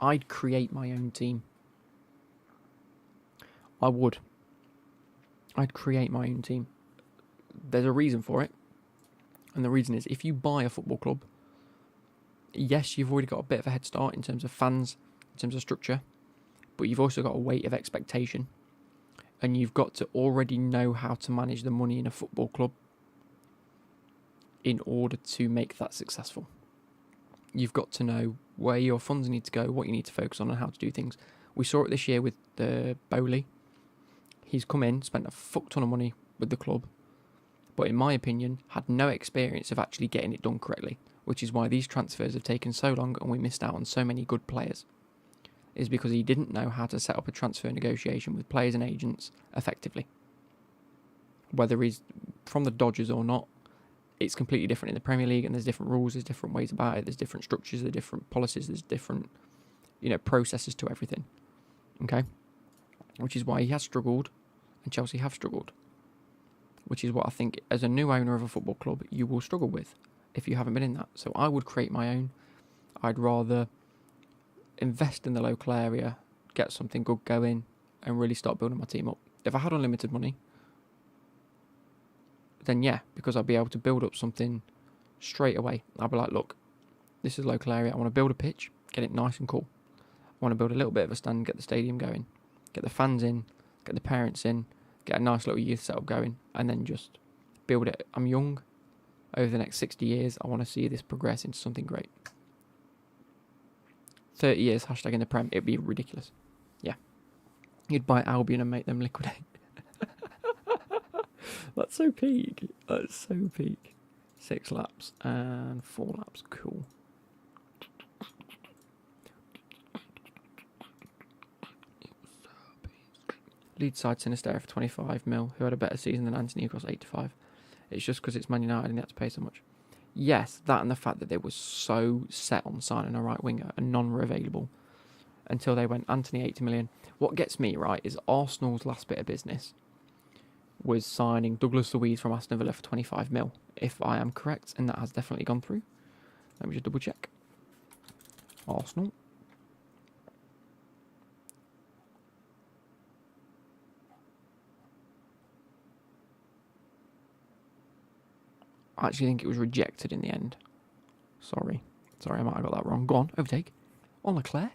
I'd create my own team. I would. I'd create my own team. There's a reason for it. And the reason is, if you buy a football club, yes, you've already got a bit of a head start in terms of fans, in terms of structure, but you've also got a weight of expectation. And you've got to already know how to manage the money in a football club in order to make that successful. You've got to know where your funds need to go, what you need to focus on, and how to do things. We saw it this year with Bowley. He's come in, spent a fuck ton of money with the club, but in my opinion, had no experience of actually getting it done correctly, which is why these transfers have taken so long and we missed out on so many good players. Is because he didn't know how to set up a transfer negotiation with players and agents effectively. Whether he's from the Dodgers or not, it's completely different in the Premier League, and there's different rules, there's different ways about it, there's different structures, there's different policies, there's different, processes to everything. Okay? Which is why he has struggled, and Chelsea have struggled. Which is what I think, as a new owner of a football club, you will struggle with if you haven't been in that. So I would create my own. I'd rather invest in the local area, get something good going, and really start building my team up. If I had unlimited money, then yeah, because I'd be able to build up something straight away. I'd be like, look, this is a local area. I want to build a pitch, get it nice and cool. I want to build a little bit of a stand, get the stadium going, get the fans in, get the parents in, get a nice little youth setup going, and then just build it. I'm young. Over the next 60 years, I want to see this progress into something great. 30 years, hashtag in the Prem, it'd be ridiculous. Yeah. You'd buy Albion and make them liquidate. That's so peak. That's so peak. 6 laps and 4 laps. Cool. Leeds side Sinister for 25 mil, who had a better season than Anthony, who cost 85. It's just because it's Man United and they had to pay so much. Yes, that and the fact that they were so set on signing a right winger and none were available until they went Anthony 80 million. What gets me, right, is Arsenal's last bit of business was signing Douglas Luiz from Aston Villa for 25 mil, if I am correct, and that has definitely gone through. Let me just double check. Arsenal. I actually think it was rejected in the end. Sorry, I might have got that wrong. Go on, overtake. On Leclerc.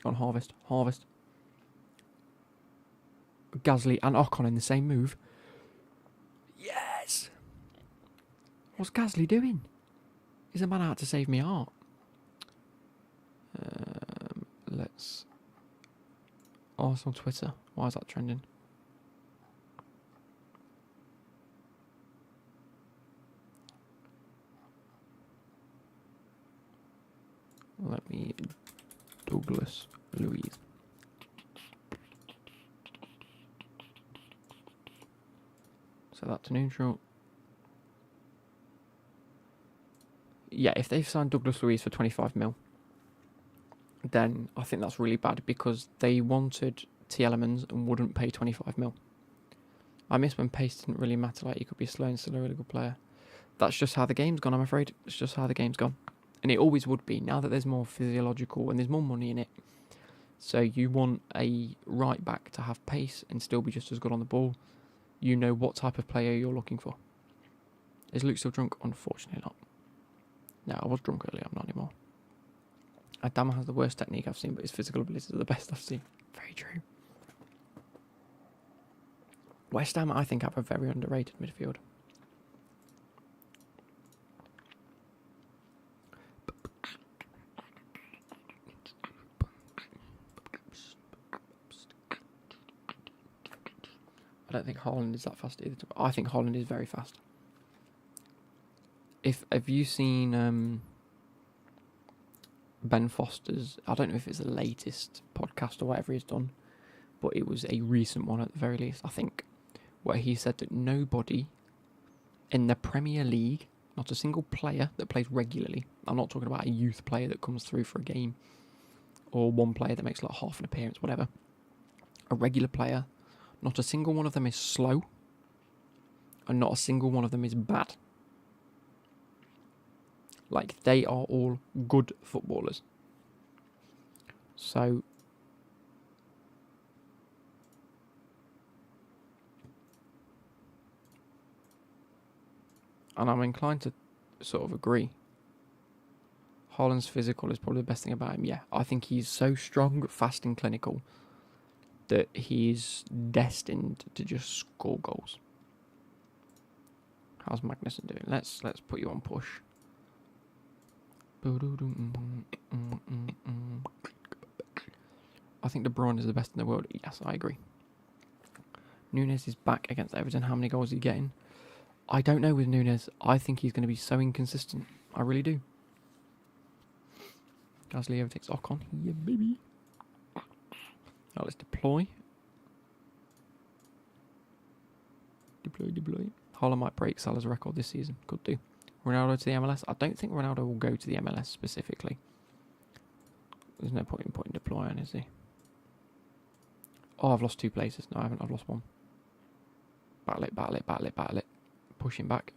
On Harvest. Gasly and Ocon in the same move. Yes! What's Gasly doing? Is a man out to save me art? Let's... Arsenal Twitter. Why is that trending? Let me... Douglas Luiz. So that to neutral. Yeah, if they've signed Douglas Luiz for 25 mil, then I think that's really bad because they wanted T Elements and wouldn't pay 25 mil. I miss when pace didn't really matter, like you could be slow and still a really good player. That's just how the game's gone, I'm afraid. It's just how the game's gone. And it always would be, now that there's more physiological and there's more money in it. So you want a right back to have pace and still be just as good on the ball. You know what type of player you're looking for. Is Luke still drunk? Unfortunately not. No, I was drunk earlier, I'm not anymore. Adama has the worst technique I've seen, but his physical abilities are the best I've seen. Very true. West Ham, I think, have a very underrated midfield. I don't think Haaland is that fast either. I think Haaland is very fast. Have you seen Ben Foster's, I don't know if it's the latest podcast or whatever he's done, but it was a recent one at the very least, I think, where he said that nobody in the Premier League, not a single player that plays regularly, I'm not talking about a youth player that comes through for a game, or one player that makes like half an appearance, whatever, a regular player, not a single one of them is slow, and not a single one of them is bad. Like, they are all good footballers. So, and I'm inclined to sort of agree. Haaland's physical is probably the best thing about him. Yeah, I think he's so strong, fast and clinical that he's destined to just score goals. How's Magnussen doing? Let's put you on push. I think De Bruyne is the best in the world. Yes, I agree. Nunes is back against Everton. How many goals is he getting? I don't know with Nunes. I think he's going to be so inconsistent. I really do. Gasly overtakes Ocon. Yeah, baby. Now let's deploy. Deploy. Haaland might break Salah's record this season. Could do. Ronaldo to the MLS. I don't think Ronaldo will go to the MLS specifically. There's no point in putting deploy on, is he? Oh, I've lost 2 places. No, I haven't. I've lost 1. Battle it. Pushing back.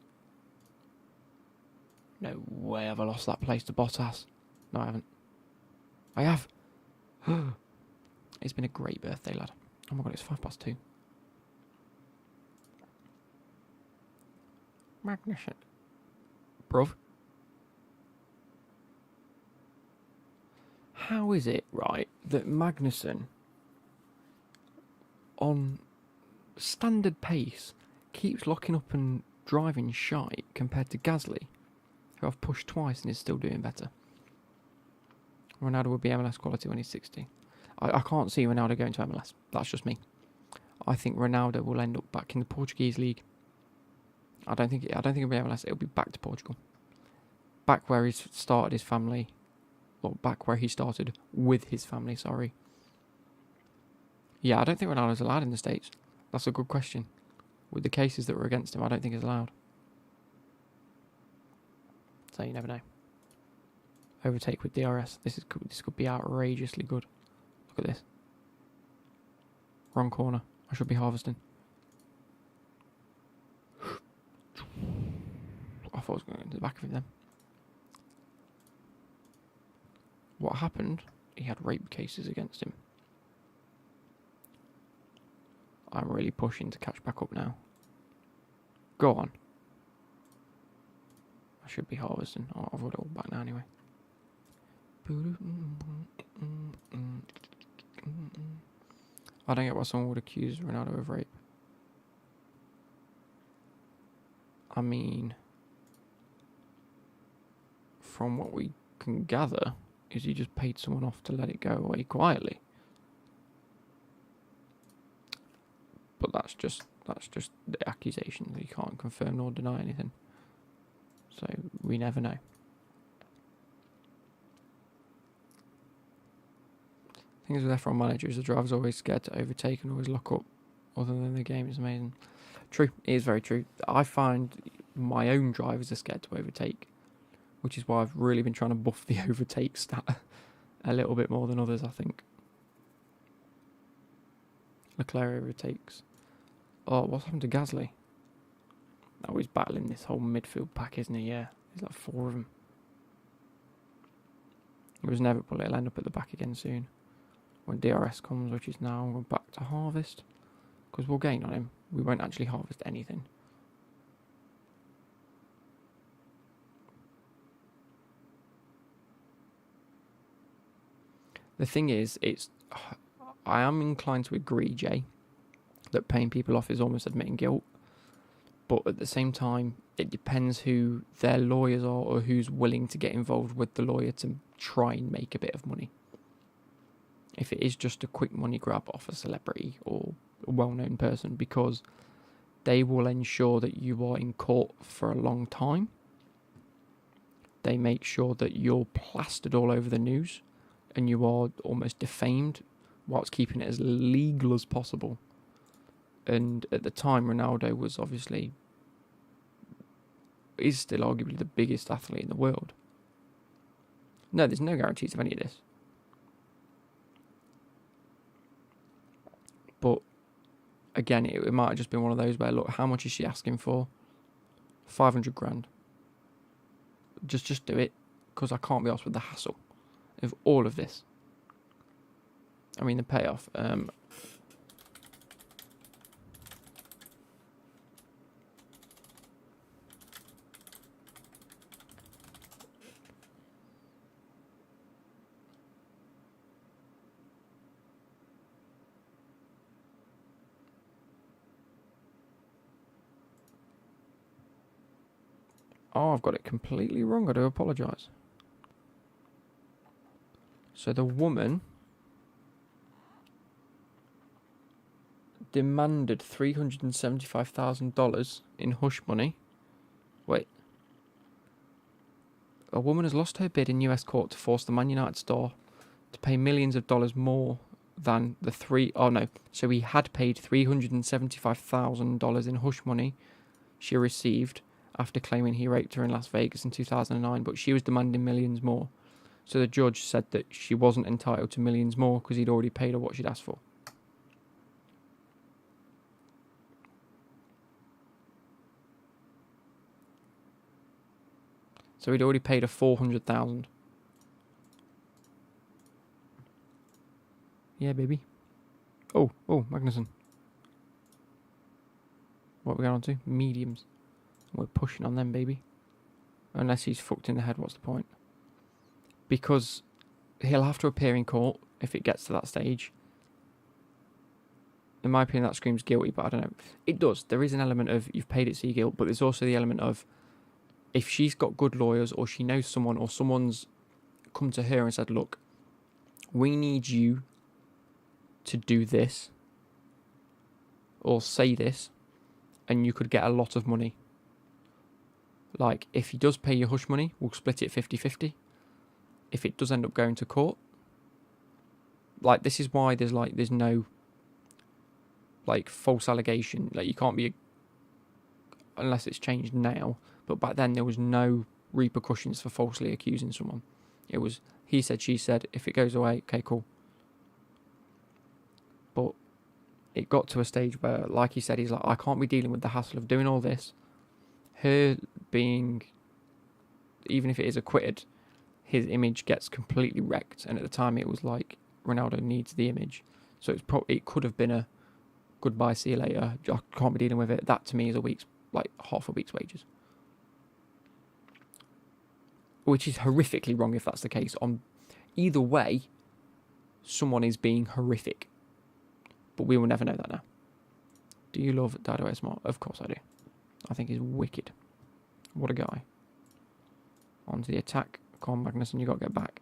No way have I lost that place to Bottas. No, I haven't. I have. It's been a great birthday, lad. Oh my god, it's 2:05. Magnussen. Bruv. How is it, right, that Magnussen, on standard pace, keeps locking up and driving shite compared to Gasly, who I've pushed twice and is still doing better? Ronaldo will be MLS quality when he's 60. I can't see Ronaldo going to MLS. That's just me. I think Ronaldo will end up back in the Portuguese league. I don't think it'll be MLS. It'll be back to Portugal, back where he's started his family, or back where he started with his family. Sorry. Yeah, I don't think Ronaldo's allowed in the States. That's a good question. With the cases that were against him, I don't think he's allowed. So you never know. Overtake with DRS. This could be outrageously good. Look at this. Wrong corner. I should be harvesting. I thought I was going into the back of him then. What happened? He had rape cases against him. I'm really pushing to catch back up now. Go on. I should be harvesting. Oh, I've got it all back now anyway. I don't get why someone would accuse Ronaldo of rape. I mean, from what we can gather, is he just paid someone off to let it go away quietly. But that's just the accusation. You can't confirm nor deny anything. So we never know. Things with F1 managers, the driver's always scared to overtake and always lock up. Other than the game is amazing. True, it is very true. I find my own drivers are scared to overtake, which is why I've really been trying to buff the overtake stat a little bit more than others, I think. Leclerc overtakes. Oh, what's happened to Gasly? Oh, he's battling this whole midfield pack, isn't he? Yeah, there's like 4 of them. It was inevitable it'll end up at the back again soon. When DRS comes, which is now, we're back to harvest. Because we'll gain on him. We won't actually harvest anything. The thing is, I am inclined to agree, Jay, that paying people off is almost admitting guilt. But at the same time, it depends who their lawyers are or who's willing to get involved with the lawyer to try and make a bit of money. If it is just a quick money grab off a celebrity or a well-known person, because they will ensure that you are in court for a long time. They make sure that you're plastered all over the news and you are almost defamed whilst keeping it as legal as possible. And at the time, Ronaldo was is still arguably the biggest athlete in the world. No, there's no guarantees of any of this. But again, it might have just been one of those where, look, how much is she asking for? 500 grand. Just do it, because I can't be asked with the hassle of all of this. I mean, the payoff. Oh, I've got it completely wrong. I do apologise. So the woman demanded $375,000 in hush money. Wait. A woman has lost her bid in US court to force the Man United star to pay millions of dollars more than the so he had paid $375,000 in hush money she received after claiming he raped her in Las Vegas in 2009, but she was demanding millions more. So the judge said that she wasn't entitled to millions more because he'd already paid her what she'd asked for. So he'd already paid her $400,000. Yeah, baby. Oh, Magnussen. What are we going on to? Mediums. We're pushing on them, baby. Unless he's fucked in the head, what's the point? Because he'll have to appear in court if it gets to that stage. In my opinion, that screams guilty, but I don't know. It does. There is an element of you've paid it, so you guilt, but there's also the element of if she's got good lawyers or she knows someone or someone's come to her and said, look, we need you to do this or say this, and you could get a lot of money. Like, if he does pay your hush money, we'll split it 50-50. If it does end up going to court, like, this is why there's no, like, false allegation. Like, you can't be, unless it's changed now, but back then there was no repercussions for falsely accusing someone. It was, he said, she said, if it goes away, okay, cool. But it got to a stage where, like he said, he's like, I can't be dealing with the hassle of doing all this. Her being, even if it is acquitted, his image gets completely wrecked. And at the time it was like, Ronaldo needs the image. So it could have been a goodbye, see you later, I can't be dealing with it. That to me is half a week's wages. Which is horrifically wrong if that's the case. On either way, someone is being horrific. But we will never know that now. Do you love Dado Esmar? Of course I do. I think he's wicked. What a guy. On to the attack. Come on, Magnussen, you got to get back.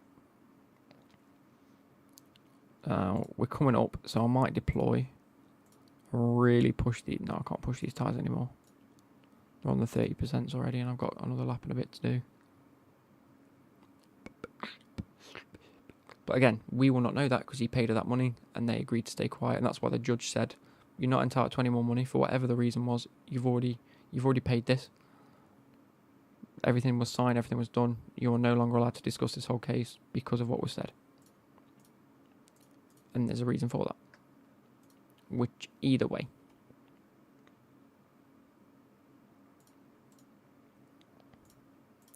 We're coming up, so I might deploy. Really push the... No, I can't push these tyres anymore. They're on the 30% already, and I've got another lap and a bit to do. But again, we will not know that because he paid her that money and they agreed to stay quiet, and that's why the judge said, you're not entitled to any more money for whatever the reason was. You've already paid this. Everything was signed, everything was done. You're no longer allowed to discuss this whole case because of what was said. And there's a reason for that. Which, either way.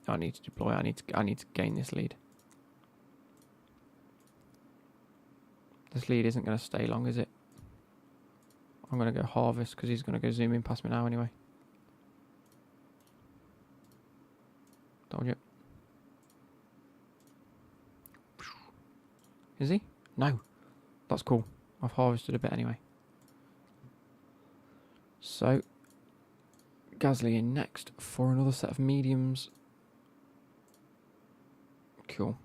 I need to deploy, I need to gain this lead. This lead isn't going to stay long, is it? I'm going to go harvest because he's going to go zoom in past me now anyway. Told you. Is he? No. That's cool. I've harvested a bit anyway. So, Gasly in next for another set of mediums. Cool.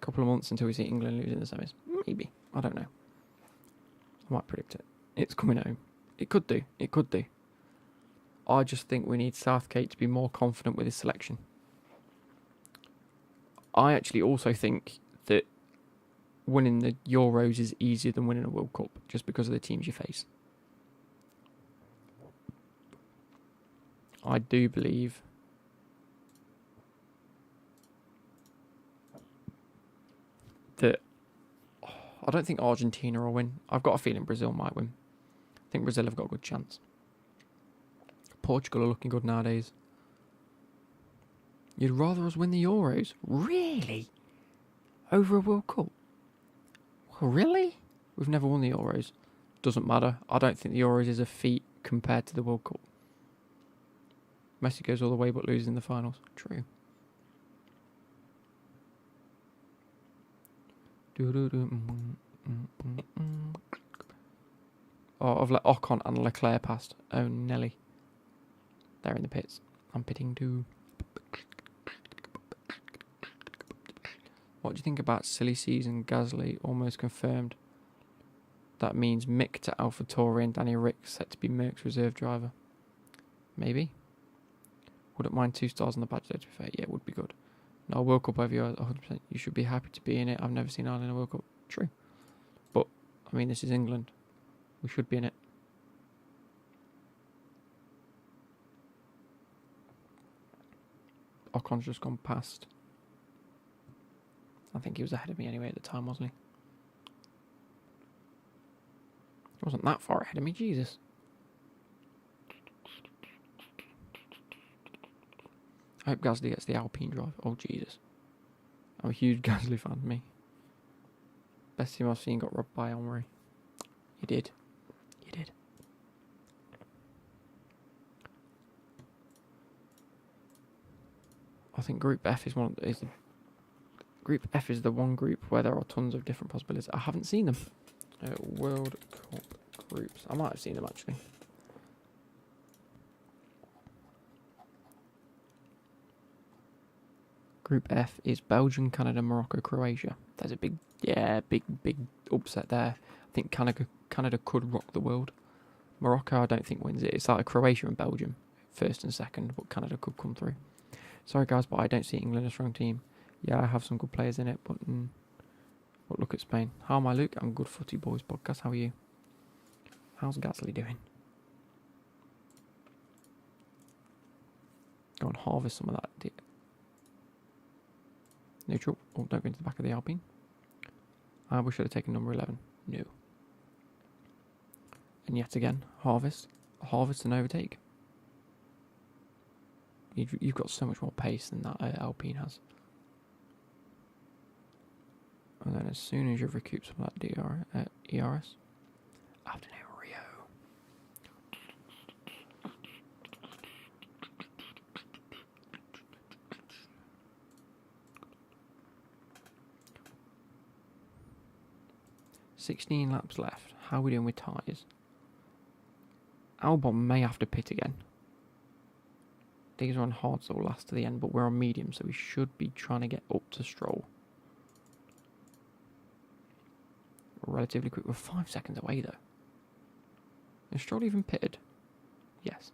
Couple of months until we see England losing the semis. Maybe. I don't know. I might predict it. It's coming home. It could do. It could do. I just think we need Southgate to be more confident with his selection. I actually also think that winning the Euros is easier than winning a World Cup just because of the teams you face. I do believe that I don't think Argentina will win. I've got a feeling Brazil might win. I think Brazil have got a good chance. Portugal are looking good nowadays. You'd rather us win the Euros? Really? Over a World Cup? Well, really? We've never won the Euros. Doesn't matter. I don't think the Euros is a feat compared to the World Cup. Messi goes all the way but loses in the finals. True. Oh, I've let Ocon and Leclerc past. Oh, Nelly. They're in the pits. I'm pitting too. What do you think about silly season Gasly almost confirmed? That means Mick to AlphaTauri and Danny Rick set to be Merck's reserve driver. Maybe. Wouldn't mind 2 stars on the badge though, to be fair. Yeah, it would be good. No, World Cup over yours, 100%. You should be happy to be in it. I've never seen Ireland in a World Cup. True. I mean, this is England. We should be in it. Ocon's just gone past. I think he was ahead of me anyway at the time, wasn't he? He wasn't that far ahead of me, Jesus. I hope Gasly gets the Alpine drive. Oh, Jesus. I'm a huge Gasly fan, me. Best team I've seen got robbed by Henry. You did. You did. I think Group F is Group F is the one group where there are tons of different possibilities. I haven't seen them. World Cup groups. I might have seen them actually. Group F is Belgium, Canada, Morocco, Croatia. There's a big upset there. I think Canada could rock the world. Morocco, I don't think wins it. It's like Croatia and Belgium, first and second, but Canada could come through. Sorry guys, but I don't see England a strong team. Yeah, I have some good players in it, but look at Spain. How am I, Luke? I'm Good Footy Boys podcast. How are you? How's Gasly doing? Go and harvest some of that. Neutral. Oh, don't go into the back of the Alpine. We should have taken number 11. No. And yet again, harvest and overtake. You've got so much more pace than that Alpine has. And then as soon as you've recouped some of that ERS, afternoon Rio. $16 laps left. How are we doing with tyres? Albon may have to pit again. These are on hard, so we'll last to the end, but we're on medium, so we should be trying to get up to Stroll. Relatively quick. We're 5 seconds away, though. Is Stroll even pitted? Yes.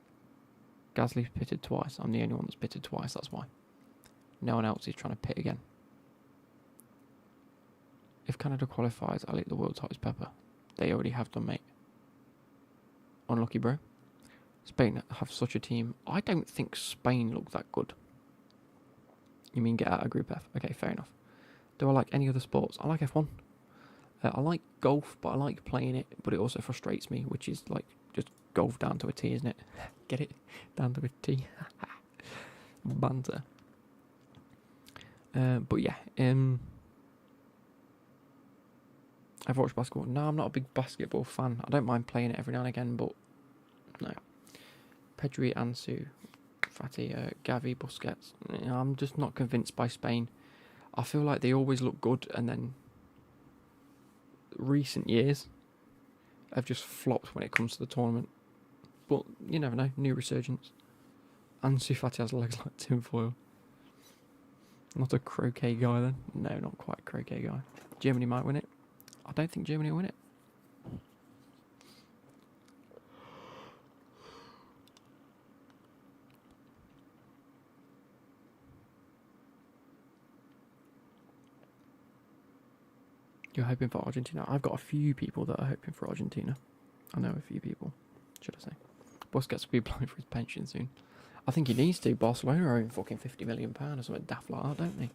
Gasly's pitted twice. I'm the only one that's pitted twice, that's why. No one else is trying to pit again. If Canada qualifies, I'll eat the world's hottest pepper. They already have done, mate. Unlucky, bro. Spain have such a team. I don't think Spain look that good. You mean get out of Group F? Okay, fair enough. Do I like any other sports? I like F1. I like golf, but I like playing it, but it also frustrates me, which is like just golf down to a T, isn't it? Get it? Down to a T. Banter. But yeah, I've watched basketball. No, I'm not a big basketball fan. I don't mind playing it every now and again, but no. Pedri, Ansu, Fati, Gavi, Busquets. I'm just not convinced by Spain. I feel like they always look good, and then recent years have just flopped when it comes to the tournament. But you never know. New resurgence. Ansu Fati has legs like tinfoil. Not a croquet guy then. No, not quite a croquet guy. Germany might win it. I don't think Germany will win it. You're hoping for Argentina? I've got a few people that are hoping for Argentina. I know a few people, should I say. Busquets will be applying for his pension soon. I think he needs to. Barcelona owe him fucking £50 million or something daft like that, don't they?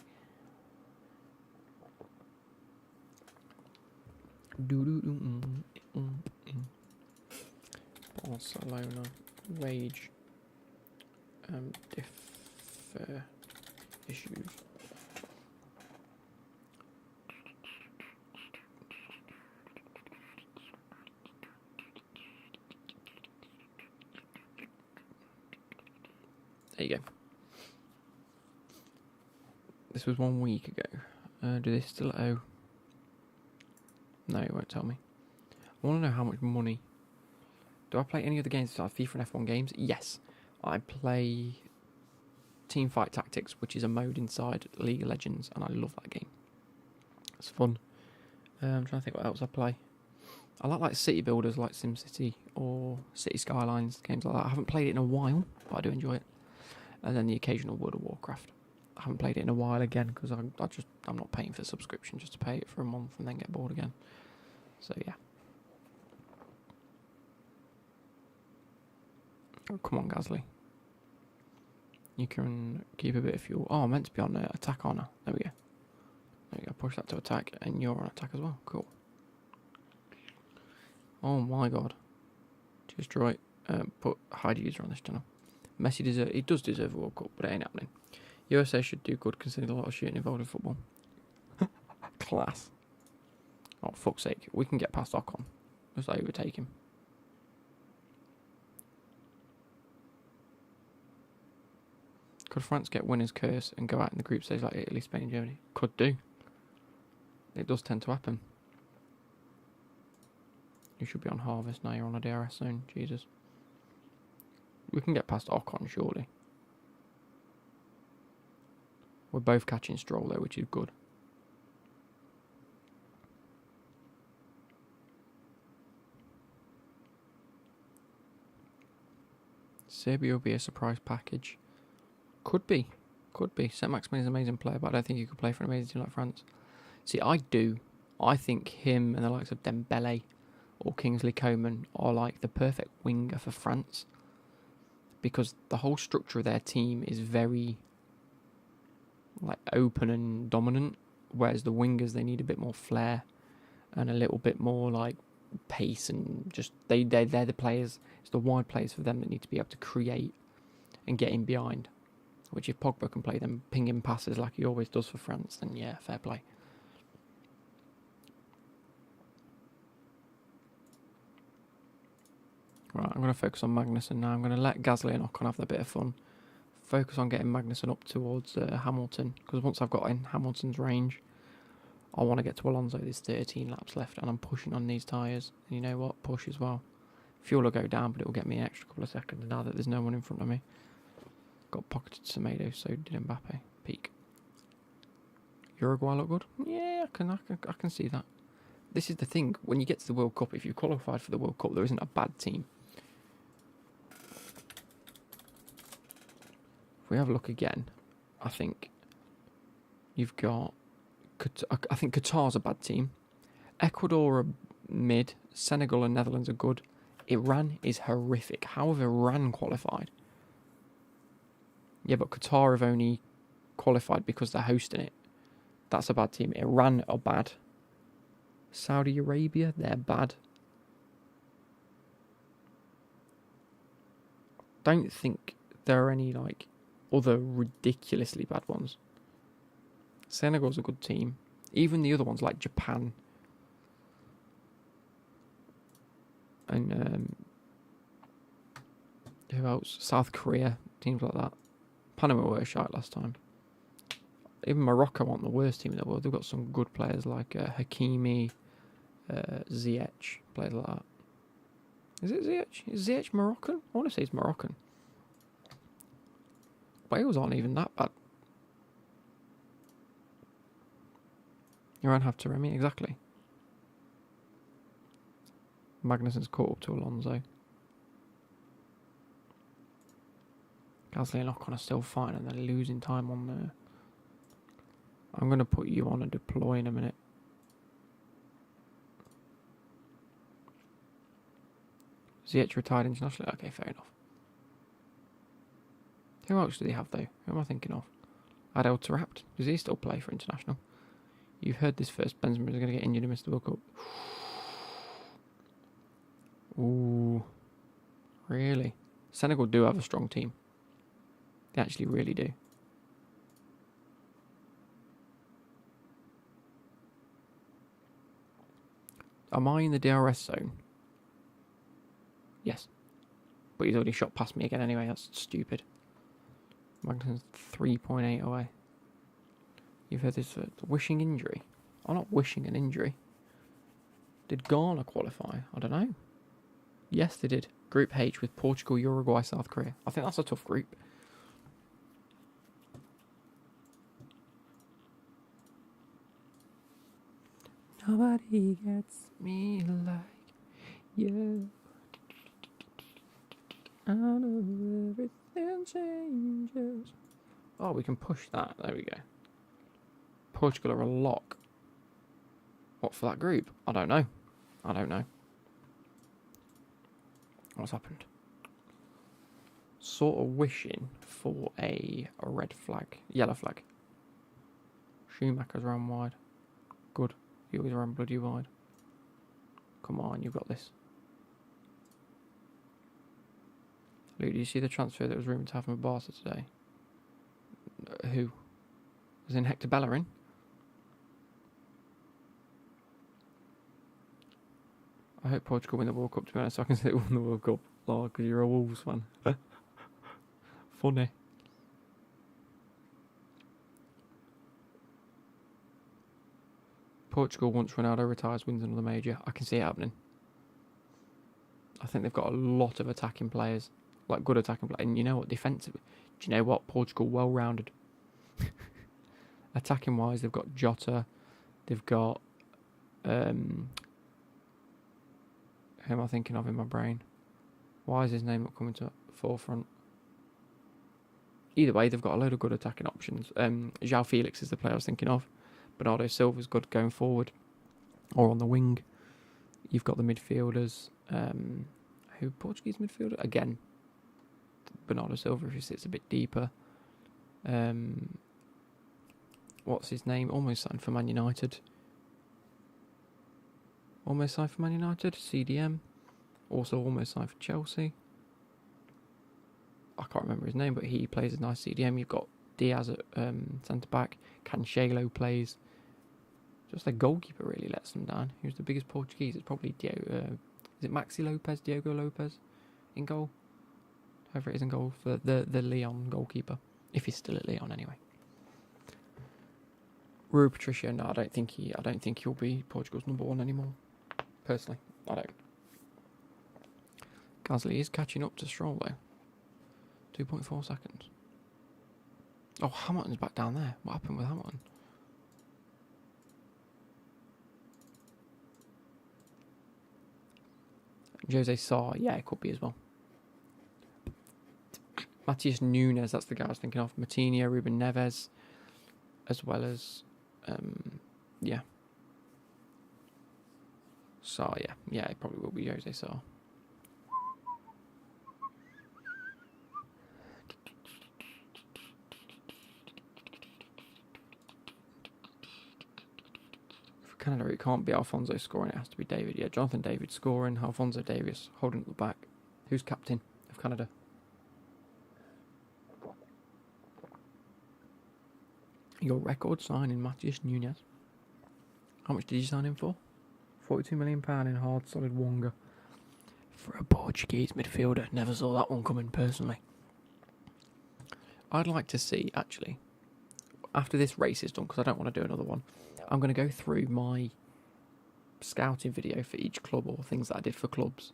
Barcelona wage differ issues. There you go. This was 1 week ago. Do they still owe? No, it won't tell me. I want to know how much money. Do I play any other games besides FIFA and F1 games? Yes. I play Teamfight Tactics, which is a mode inside League of Legends, and I love that game. It's fun. I'm trying to think what else I play. I like city builders like SimCity or City Skylines, games like that. I haven't played it in a while, but I do enjoy it. And then the occasional World of Warcraft. I haven't played it in a while again because I'm not paying for a subscription just to pay it for a month and then get bored again. So yeah, Oh, come on, Gasly. You can keep a bit of fuel. Oh, I'm meant to be on attack honour. There we go. There we go. Push that to attack, and you're on attack as well. Cool. Oh my god. Just right. Put hide user on this channel. Messi he does deserve a World Cup, but it ain't happening. USA should do good considering a lot of shooting involved in football. Class. Oh, fuck's sake. We can get past Ocon. Let's overtake him. Could France get winner's curse and go out in the group stage like Italy, Spain and Germany? Could do. It does tend to happen. You should be on harvest now, you're on a DRS zone. Jesus. We can get past Ocon, surely. We're both catching Stroll though, which is good. Serbia will be a surprise package. Could be. Could be. Saint-Maximin is an amazing player, but I don't think he could play for an amazing team like France. See, I do. I think him and the likes of Dembele or Kingsley Coman are like the perfect winger for France. Because the whole structure of their team is very like open and dominant. Whereas the wingers, they need a bit more flair and a little bit more like pace and just they're the players. It's the wide players for them that need to be able to create and get in behind. Which if Pogba can play them pinging passes like he always does for France, then yeah, fair play. Right, I'm going to focus on Magnussen now. I'm going to let Gasly and Ocon have a bit of fun. Focus on getting Magnussen up towards Hamilton. Because once I've got in Hamilton's range, I want to get to Alonso. There's 13 laps left and I'm pushing on these tyres. And you know what? Push as well. Fuel will go down, but it will get me an extra couple of seconds now that there's no one in front of me. Got pocketed Semedo, so did Mbappe. Peak. Uruguay look good? Yeah, I can see that. This is the thing. When you get to the World Cup, if you qualified for the World Cup, there isn't a bad team. If we have a look again, I think you've got... I think Qatar's a bad team. Ecuador are mid. Senegal and Netherlands are good. Iran is horrific. How have Iran qualified? Yeah, but Qatar have only qualified because they're hosting it. That's a bad team. Iran are bad. Saudi Arabia, they're bad. Don't think there are any like other ridiculously bad ones. Senegal's a good team. Even the other ones like Japan and who else? South Korea, teams like that. Panama were shite last time. Even Morocco aren't the worst team in the world. They've got some good players like Hakimi, Ziyech, players like that. Is it Ziyech? Is Ziyech Moroccan? I want to say he's Moroccan. Wales aren't even that bad. You won't have to Remy, exactly. Magnussen's caught up to Alonso. Gasly and Ocon are still fine and they're losing time on there. I'm going to put you on a deploy in a minute. Ziyech retired internationally? Okay, fair enough. Who else do they have though? Who am I thinking of? Adel Tarapt. Does he still play for international? You've heard this first. Benzema is going to get injured and miss the World Cup. Ooh. Really? Senegal do have a strong team. They actually really do. Am I in the DRS zone? Yes. But he's already shot past me again anyway. That's stupid. Magnussen's 3.8 away. You've heard this wishing injury. I'm not wishing an injury. Did Ghana qualify? I don't know. Yes, they did. Group H with Portugal, Uruguay, South Korea. I think that's a tough group. Nobody gets me like you. I know everything changes. Oh, we can push that. There we go. Portugal are a lock. What for that group? I don't know. I don't know. What's happened? Sort of wishing for a red flag, yellow flag. Schumacher's ran wide. Good. He always ran bloody wide. Come on, you've got this. Luke, do you see the transfer that was rumoured to happen with Barca today? Who? Was in Hector Bellerin? I hope Portugal win the World Cup, to be honest, so I can say they won the World Cup. Lord, because you're a Wolves fan. Funny. Portugal, once Ronaldo retires, wins another major. I can see it happening. I think they've got a lot of attacking players. Like, good attacking players. And you know what? Defensive. Do you know what? Portugal, well-rounded. Attacking-wise, they've got Jota. They've got... who am I thinking of in my brain? Why is his name not coming to the forefront? Either way, they've got a load of good attacking options. João Felix is the player I was thinking of. Bernardo Silva's good going forward. Or on the wing. You've got the midfielders. Who, Portuguese midfielder? Again, Bernardo Silva, who sits a bit deeper. What's his name? Almost signed for Man United. CDM. Also almost signed for Chelsea. I can't remember his name, but he plays a nice CDM. You've got Diaz at centre-back. Cancelo plays. Just their goalkeeper really lets them down. Who's the biggest Portuguese? It's probably Diego Lopez in goal. Whoever it is in goal for the Lyon goalkeeper. If he's still at Lyon anyway. Rui Patricio, no, I don't think he'll be Portugal's number one anymore. Personally, I don't. Gasly is catching up to Stroll though. 2.4 seconds. Oh, Hamilton's back down there. What happened with Hamilton? Jose Sarr, yeah, it could be as well. Matheus Nunes, that's the guy I was thinking of. Matinho, Ruben Neves, as well as, yeah. Sarr, yeah, it probably will be Jose Sarr. For Canada, it can't be Alphonso scoring, it has to be David. Yeah, Jonathan David scoring, Alphonso Davies holding at the back. Who's captain of Canada? Your record signing, Matheus Nunes. How much did you sign him for? £42 million in hard, solid Wonga. For a Portuguese midfielder. Never saw that one coming, personally. I'd like to see, actually, after this race is done, because I don't want to do another one, I'm going to go through my scouting video for each club, or things that I did for clubs,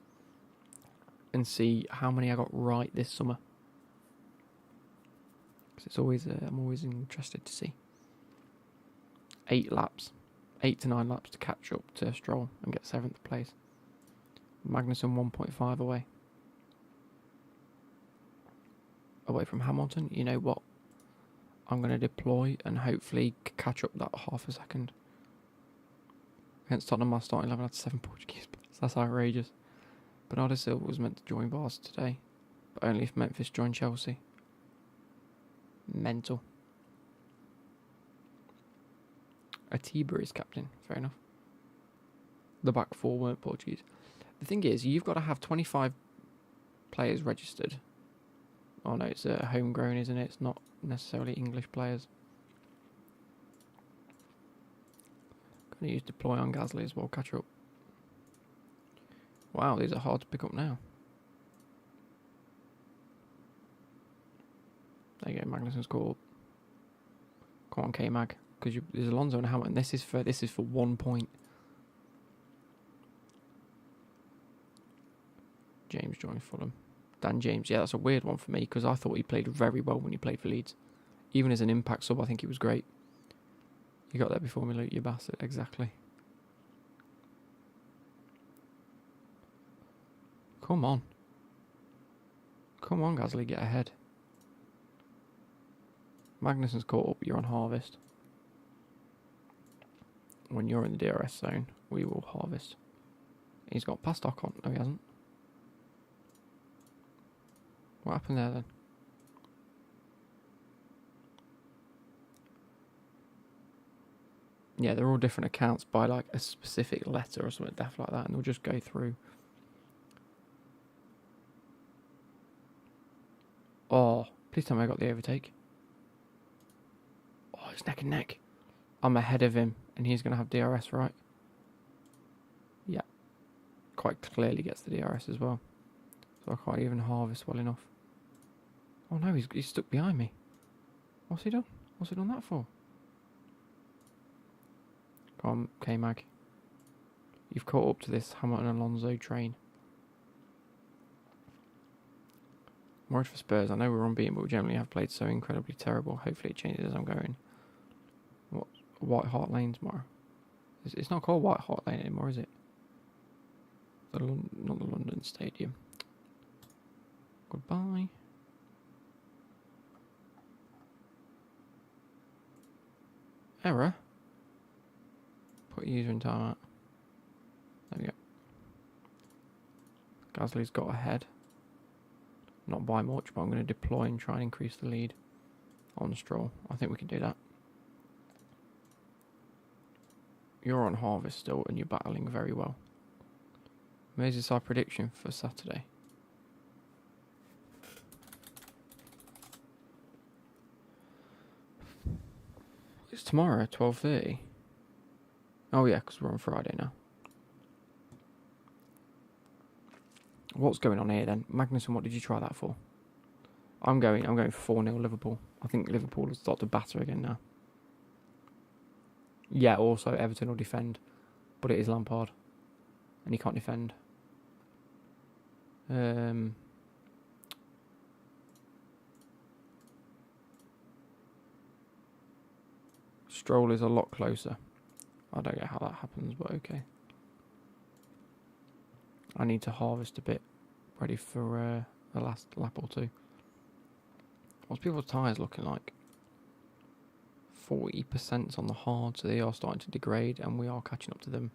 and see how many I got right this summer. It's always I'm always interested to see. 8 to 9 laps to catch up to Stroll and get 7th place. Magnussen 1.5 away from Hamilton. You know what? I'm going to deploy and hopefully catch up that half a second. Against Tottenham, my starting 11 had 7 Portuguese players. That's outrageous. Bernardo Silva was meant to join Barca today, but only if Memphis joined Chelsea. Mental. Atiba is captain, fair enough. The back 4 weren't Portuguese. The thing is, you've got to have 25 players registered. Oh no, it's homegrown, isn't it? It's not necessarily English players. Going to use deploy on Gasly as well, catch up. Wow, these are hard to pick up now. There you go, Magnussen's caught up. Come on, K-Mag, because there's Alonso and Hamilton. This is for 1 point. James joined Fulham. Dan James, yeah, that's a weird one for me, because I thought he played very well when he played for Leeds. Even as an impact sub, I think he was great. You got that before me, Luke, you bastard. Exactly. Come on. Come on, Gasly, get ahead. Magnussen's caught up, you're on harvest. When you're in the DRS zone, we will harvest. He's got past Ocon. No, he hasn't. What happened there then? Yeah, they're all different accounts by like a specific letter or something daft like that, and they'll just go through. Oh, please tell me I got the overtake. Oh, it's neck and neck. I'm ahead of him, and he's going to have DRS, right? Yeah, quite clearly gets the DRS as well. So I can't even harvest well enough. Oh no, he's stuck behind me. What's he done? What's he done that for? Come on, K-Mag. You've caught up to this Hamilton Alonso train. I'm worried for Spurs. I know we're unbeaten, but we generally have played so incredibly terrible. Hopefully it changes as I'm going. What? White Hart Lane tomorrow? It's not called White Hart Lane anymore, is it? Not the London Stadium. Goodbye. Error. Put user in timeout. There we go. Gasly's got ahead. Not by much, but I'm going to deploy and try and increase the lead on Stroll. I think we can do that. You're on harvest still, and you're battling very well. Amazing our prediction for Saturday. It's tomorrow at 12:30. Oh yeah, because we're on Friday now. What's going on here then? Magnussen, what did you try that for? I'm going 4-0 Liverpool. I think Liverpool will start to batter again now. Yeah, also Everton will defend, but it is Lampard, and he can't defend. Stroll is a lot closer. I don't get how that happens, but okay. I need to harvest a bit, ready for the last lap or two. What's people's tyres looking like? 40% on the hard, so they are starting to degrade, and we are catching up to them.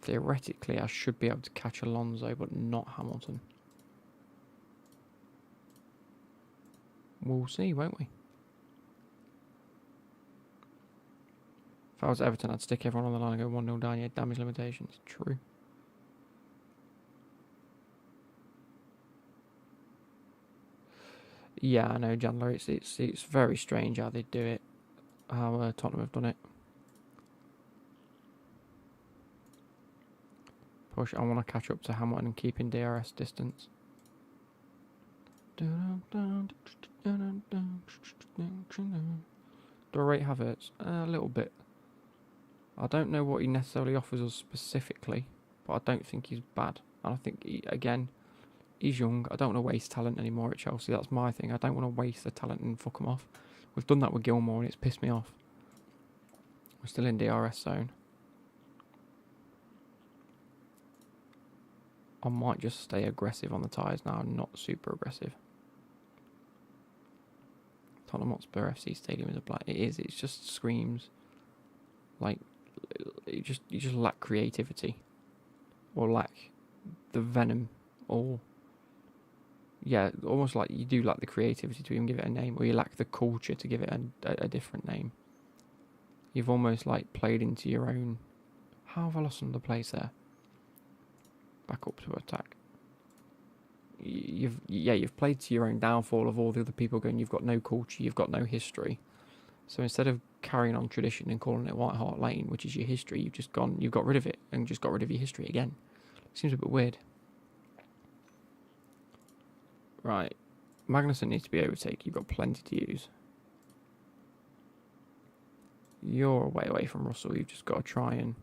Theoretically, I should be able to catch Alonso, but not Hamilton. We'll see, won't we? If I was Everton, I'd stick everyone on the line and go 1-0 down. Yeah, damage limitations. True. Yeah, I know, Chandler. It's very strange how they do it. How Tottenham have done it. Push. I want to catch up to Hamilton and keep in DRS distance. Do I rate Havertz? A little bit. I don't know what he necessarily offers us specifically, but I don't think he's bad. And I think, he's young. I don't want to waste talent anymore at Chelsea. That's my thing. I don't want to waste the talent and fuck him off. We've done that with Gilmore and it's pissed me off. We're still in DRS zone. I might just stay aggressive on the tyres now and not super aggressive. Tottenham Hotspur FC Stadium is a black. It is. It just screams like you just lack creativity, or lack the venom, or yeah, almost like you do lack the creativity to even give it a name, or you lack the culture to give it a different name. You've almost like played into your own. How have I lost another place there? Back up to attack. You've played to your own downfall of all the other people going, you've got no culture, you've got no history. So instead of carrying on tradition and calling it White Hart Lane, which is your history, you've got rid of it and just got rid of your history again. Seems a bit weird. Right. Magnussen needs to be overtaken. You've got plenty to use. You're way away from Russell. You've just got to try and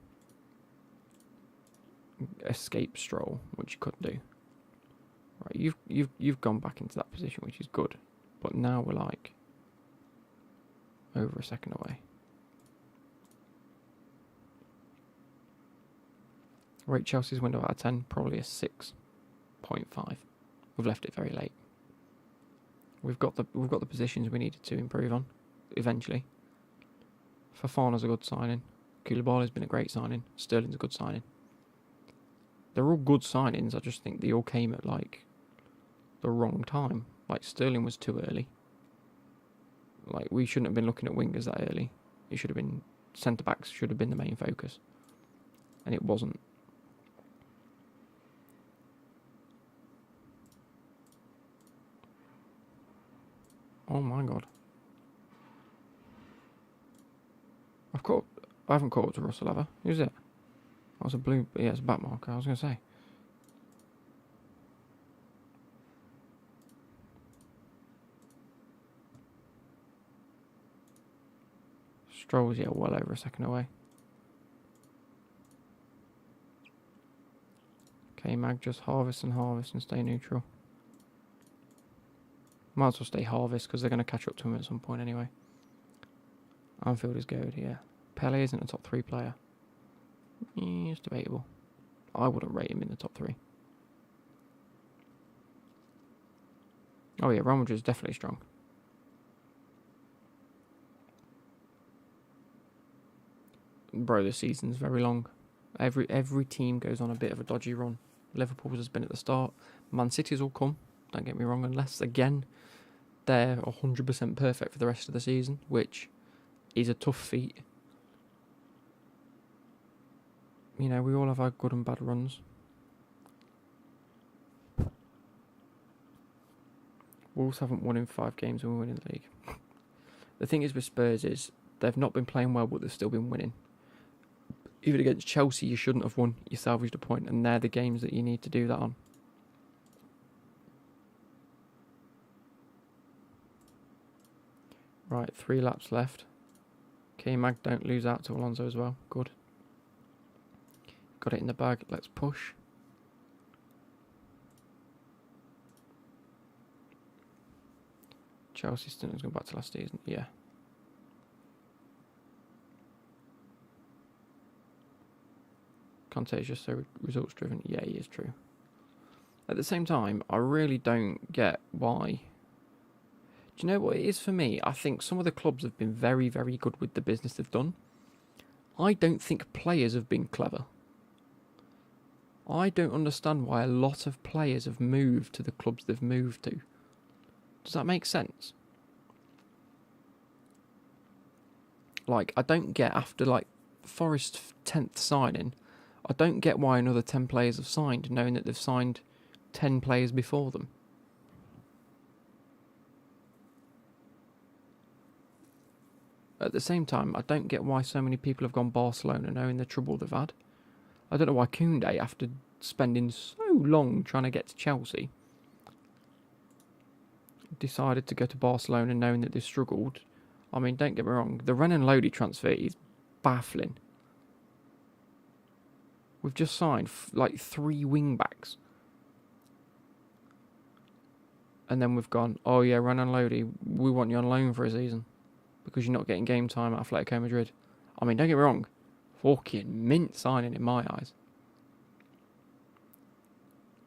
escape Stroll, which you couldn't do. Right, you've gone back into that position, which is good. But now we're like over a second away. Rate Chelsea's window out of 10, probably a 6.5. We've left it very late. We've got the positions we needed to improve on eventually. Fofana's a good signing. Koulibaly's been a great signing. Sterling's a good signing. They're all good signings. I just think they all came at like the wrong time. Like, Sterling was too early. Like, we shouldn't have been looking at wingers that early. It should have been... Centre-backs should have been the main focus. And it wasn't. Oh my god. I haven't caught up to Russell, have I? Who's it? That was a blue... Yeah, it's a back marker, I was going to say. Stroll's, yeah, well over a second away. Okay, Mag, just harvest and stay neutral. Might as well stay harvest because they're going to catch up to him at some point anyway. Anfield is good, yeah. Pele isn't a top 3 player. It's debatable. I wouldn't rate him in the top 3. Oh yeah, Real Madrid is definitely strong. Bro, this season's very long. Every team goes on a bit of a dodgy run. Liverpool's has been at the start. Man City's will come, don't get me wrong, unless, again, they're 100% perfect for the rest of the season, which is a tough feat. You know, we all have our good and bad runs. Wolves haven't won in 5 games and we're winning the league. The thing is with Spurs is they've not been playing well, but they've still been winning. Even against Chelsea, you shouldn't have won. You salvaged a point, and they're the games that you need to do that on. Right, 3 laps left. Okay, Mag, don't lose out to Alonso as well. Good. Got it in the bag. Let's push. Chelsea still going back to last season. Yeah. Conte is just so results driven. Yeah, he is true. At the same time, I really don't get why. Do you know what it is for me? I think some of the clubs have been very, very good with the business they've done. I don't think players have been clever. I don't understand why a lot of players have moved to the clubs they've moved to. Does that make sense? Like, I don't get, after, like, Forest's 10th signing, I don't get why another 10 players have signed, knowing that they've signed 10 players before them. At the same time, I don't get why so many people have gone Barcelona, knowing the trouble they've had. I don't know why Koundé, after spending so long trying to get to Chelsea, decided to go to Barcelona knowing that they've struggled. I mean, don't get me wrong, the Renan Lodi transfer is baffling. We've just signed like 3 wing-backs. And then we've gone, oh yeah, Renan Lodi, we want you on loan for a season because you're not getting game time at Atletico Madrid. I mean, don't get me wrong, fucking mint signing in my eyes.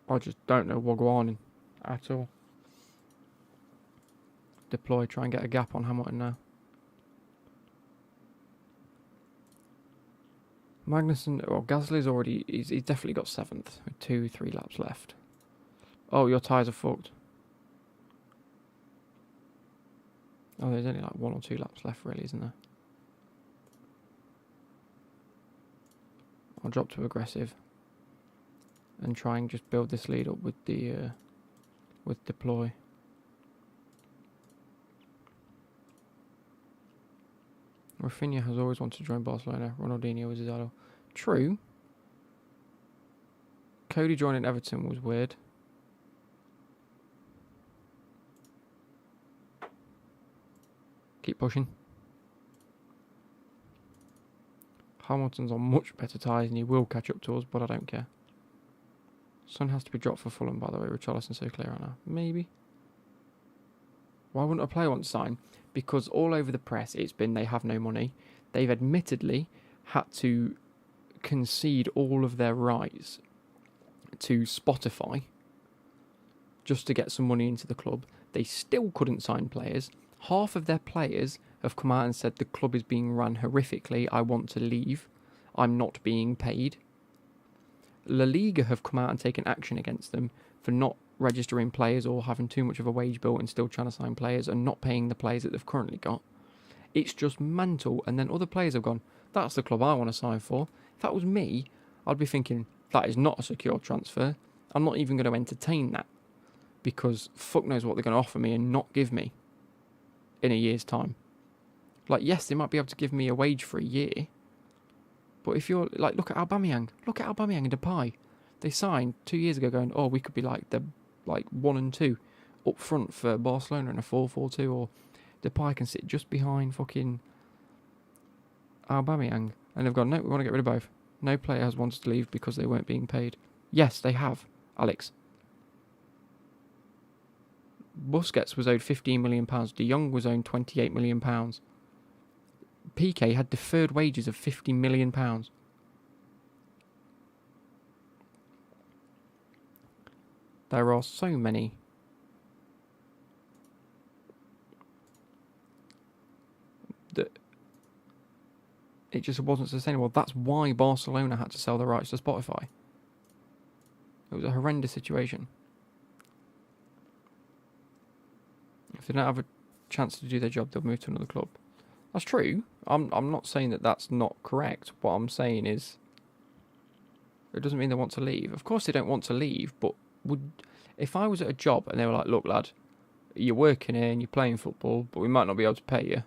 I just don't know what going on at all. Deploy, try and get a gap on Hamilton now. Magnussen, or Gasly's already, he's definitely got 7th with 2-3 laps left. Oh, your tyres are fucked. Oh, there's only like 1 or 2 laps left really, isn't there? I'll drop to aggressive and try and just build this lead up with the with deploy. Rafinha has always wanted to join Barcelona. Ronaldinho was his idol. True. Cody joining Everton was weird. Keep pushing. Hamilton's on much better tyres and he will catch up to us, but I don't care. Son has to be dropped for Fulham, by the way. Richarlison's so clear right now. Maybe. Why wouldn't a player want to sign? Because all over the press it's been they have no money. They've admittedly had to concede all of their rights to Spotify just to get some money into the club. They still couldn't sign players. Half of their players have come out and said the club is being run horrifically. I want to leave. I'm not being paid. La Liga have come out and taken action against them for not registering players or having too much of a wage bill and still trying to sign players and not paying the players that they've currently got. It's just mental. And then other players have gone, that's the club I want to sign for. If that was me, I'd be thinking, that is not a secure transfer. I'm not even going to entertain that, because fuck knows what they're going to offer me and not give me in a year's time. Like, yes, they might be able to give me a wage for a year, but if you're like, look at Aubameyang and Depay. They signed 2 years ago going, oh, we could be like the 1 and 2 up front for Barcelona in a 4-4-2, or Depay can sit just behind fucking Aubameyang. And they've gone, no, we want to get rid of both. No player has wanted to leave because they weren't being paid. Yes, they have, Alex. Busquets was owed £15 million. De Jong was owed £28 million. Piqué had deferred wages of £50 million. There are so many. That it just wasn't sustainable. That's why Barcelona had to sell the rights to Spotify. It was a horrendous situation. If they don't have a chance to do their job, they'll move to another club. That's true. I'm not saying that that's not correct. What I'm saying is, it doesn't mean they want to leave. Of course they don't want to leave, but if I was at a job and they were like, look, lad, you're working here and you're playing football, but we might not be able to pay you.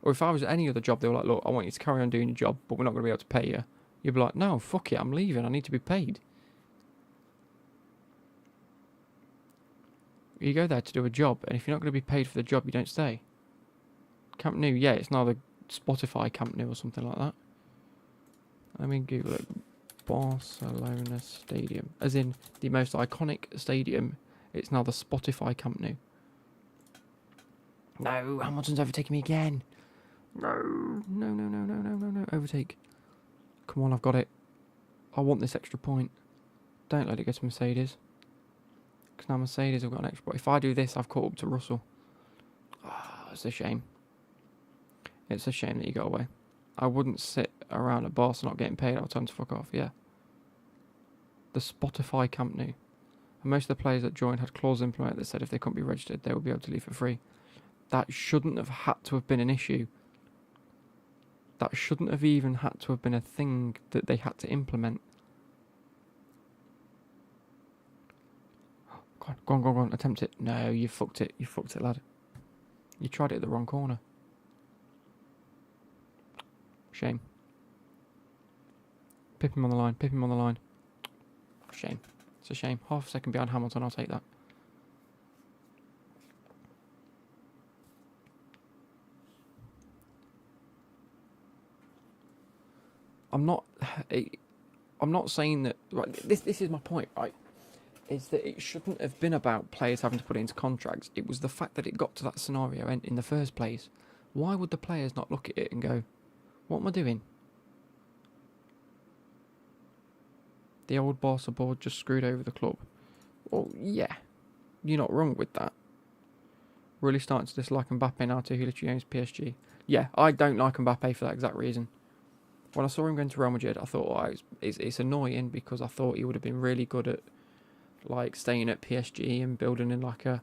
Or if I was at any other job, they were like, look, I want you to carry on doing your job, but we're not going to be able to pay you. You'd be like, no, fuck it, I'm leaving. I need to be paid. You go there to do a job, and if you're not going to be paid for the job, you don't stay. Camp Nou, yeah, it's now the Spotify Camp Nou or something like that. Let me Google it. Barcelona Stadium. As in, the most iconic stadium. It's now the Spotify Camp Nou. No, Hamilton's overtaking me again. No. Overtake. Come on, I've got it. I want this extra point. Don't let it go to Mercedes. Because now Mercedes have got an extra point. If I do this, I've caught up to Russell. Oh, it's a shame. It's a shame that you got away. I wouldn't sit around at Barca not getting paid. I'll tell them to fuck off, yeah. The Spotify Camp Nou. And most of the players that joined had clauses implemented that said if they couldn't be registered, they would be able to leave for free. That shouldn't have had to have been an issue. That shouldn't have even had to have been a thing that they had to implement. Go on, attempt it. No, you fucked it, lad. You tried it at the wrong corner. Shame. Pip him on the line. Shame. It's a shame. Half a second behind Hamilton, I'll take that. I'm not saying that. Right, this is my point, right? Is that it shouldn't have been about players having to put it into contracts. It was the fact that it got to that scenario in the first place. Why would the players not look at it and go, what am I doing? The old Barca board just screwed over the club. Well, yeah, you're not wrong with that. Really starting to dislike Mbappe now too, who literally owns PSG. Yeah, I don't like Mbappe for that exact reason. When I saw him going to Real Madrid, I thought, oh, it's annoying because I thought he would have been really good at like staying at PSG and building in like a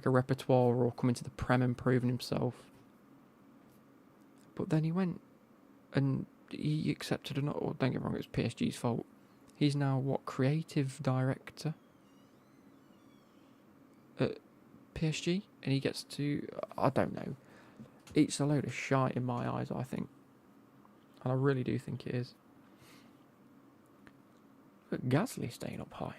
repertoire or coming to the Prem and proving himself. But then he went and he accepted or not. Or don't get me wrong, it was PSG's fault. He's now what, creative director at PSG, and he gets to, I don't know. It's a load of shite in my eyes, I think. And I really do think it is. Look at Gasly staying up high.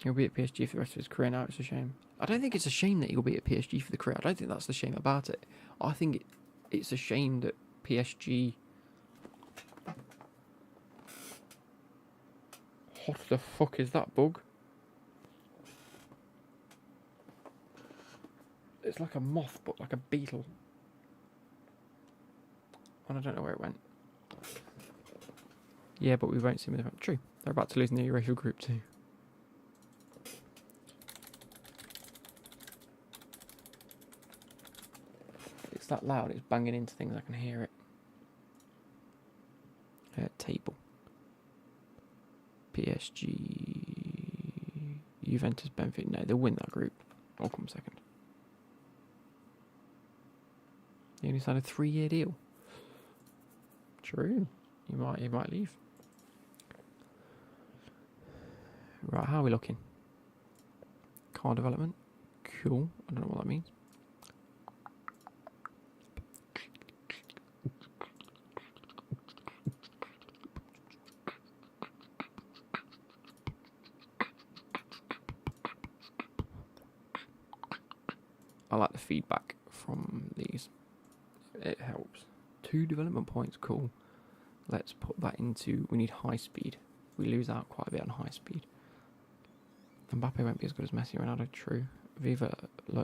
He'll be at PSG for the rest of his career now, it's a shame. I don't think it's a shame that he'll be at PSG for the career. I don't think that's the shame about it. I think it's a shame that PSG... What the fuck is that bug? It's like a moth, but like a beetle. And I don't know where it went. Yeah, but we won't see them. True. They're about to lose in the Eurasia Group too. It's that loud, it's banging into things, I can hear it. Table. PSG, Juventus, Benfica. No, they'll win that group. I'll come second. He only signed a 3-year deal. True. He might leave. Right, how are we looking? Car development. Cool. I don't know what that means. I like the feedback from these. It helps. 2 development points, cool. Let's put that into, we need high speed. We lose out quite a bit on high speed. Mbappe won't be as good as Messi, Ronaldo, true. Viva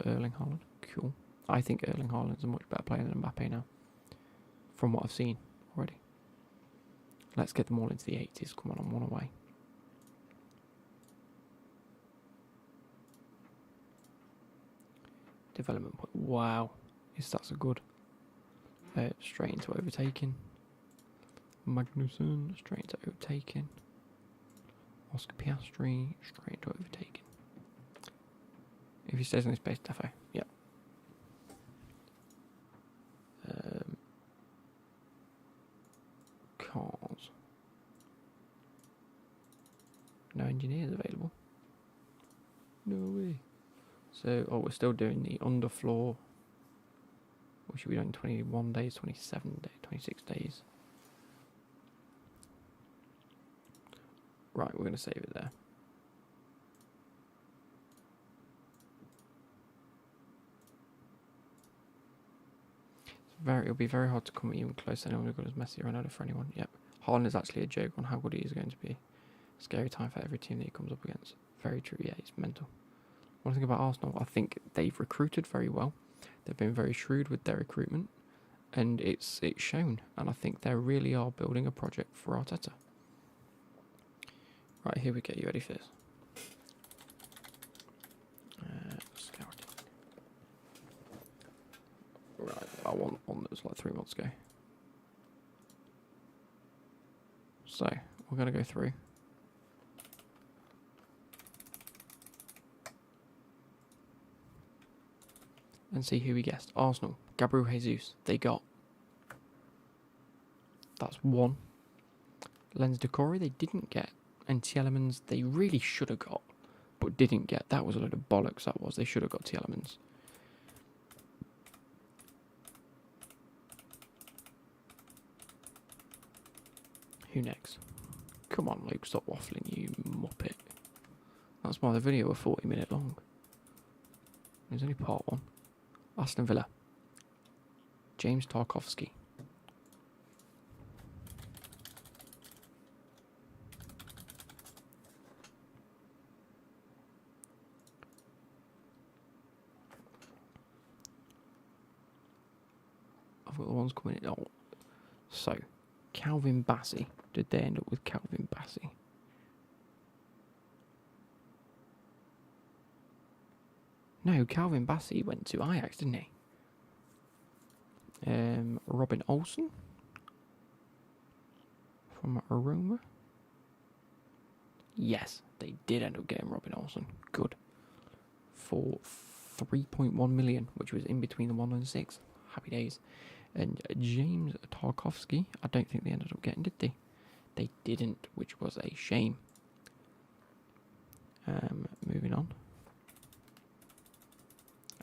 Erling Haaland, cool. I think Erling Haaland's a much better player than Mbappe now. From what I've seen already. Let's get them all into the 80s. Come on, I'm one away. Development point. Wow. His stats are good. Straight into overtaking. Magnussen, straight into overtaking. Oscar Piastri, straight into overtaking. If he stays on his pace, defo. Yeah. Cars. No engineers available. No way. So, we're still doing the underfloor. We should be doing 21 days, 27 days, 26 days. Right, we're going to save it there. It'll be very hard to come even close to anyone who got as Messi or Ronaldo for anyone. Yep. Haaland is actually a joke on how good he is going to be. Scary time for every team that he comes up against. Very true, yeah, he's mental. One thing about Arsenal, I think they've recruited very well. They've been very shrewd with their recruitment, and it's shown. And I think they really are building a project for Arteta. Right, here we go. You ready for this? Scouting. Right, I want one that was like 3 months ago. So, we're going to go through. And see who we guessed. Arsenal, Gabriel Jesus, they got. That's 1. Lens Decore, they didn't get. And Tielemans, they really should have got, but didn't get. That was a load of bollocks, that was. They should have got Tielemans. Who next? Come on, Luke, stop waffling, you muppet. That's why the video was 40-minute long. There's only part 1. Aston Villa. James Tarkowski. I've got the ones coming in. Oh. So, Calvin Bassey. Did they end up with Calvin Bassey? No, Calvin Bassey went to Ajax, didn't he? Robin Olsen from Aroma. Yes, they did end up getting Robin Olsen. Good. For 3.1 million, which was in between the 1 and 6. Happy days. And James Tarkowski, I don't think they ended up getting, did they? They didn't, which was a shame. Moving on.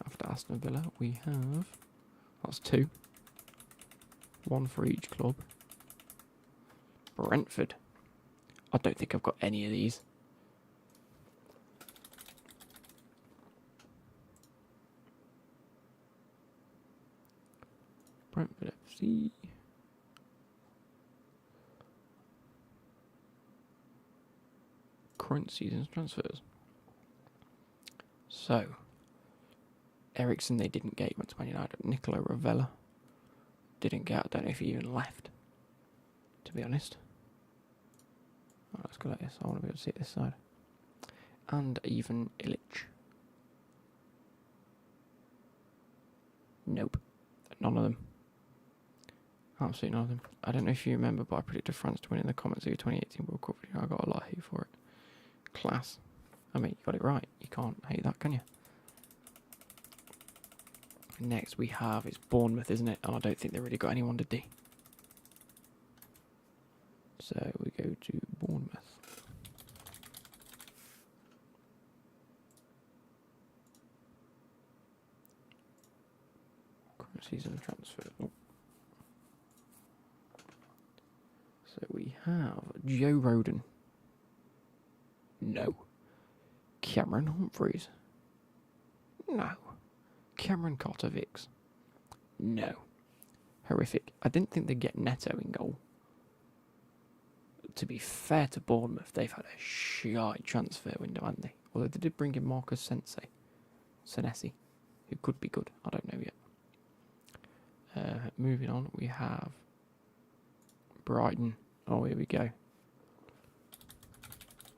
After Aston Villa, we have... That's 2. 1 for each club. Brentford. I don't think I've got any of these. Brentford FC. Current season's transfers. So, Ericsson they didn't get, he went to Man United. Nicolo Ravella didn't get, I don't know if he even left, to be honest. Right, let's go like this, I want to be able to see it this side. And even Illich. Nope, none of them. Absolutely nothing. I don't know if you remember, but I predicted France to win in the comments of your 2018 World Cup video. I got a lot of hate for it. Class. I mean, you got it right. You can't hate that, can you? Next we have, it's Bournemouth, isn't it? And I don't think they really got anyone to D. So we go to Bournemouth. Current season transfer. Oh. So we have Joe Rodon. No. Cameron Humphreys. No. Cameron Carter-Vicks. No. Horrific. I didn't think they'd get Neto in goal. To be fair to Bournemouth, they've had a shy transfer window, haven't they? Although they did bring in Marcus Senesi, who could be good. I don't know yet. Moving on, we have Brighton. Oh, here we go.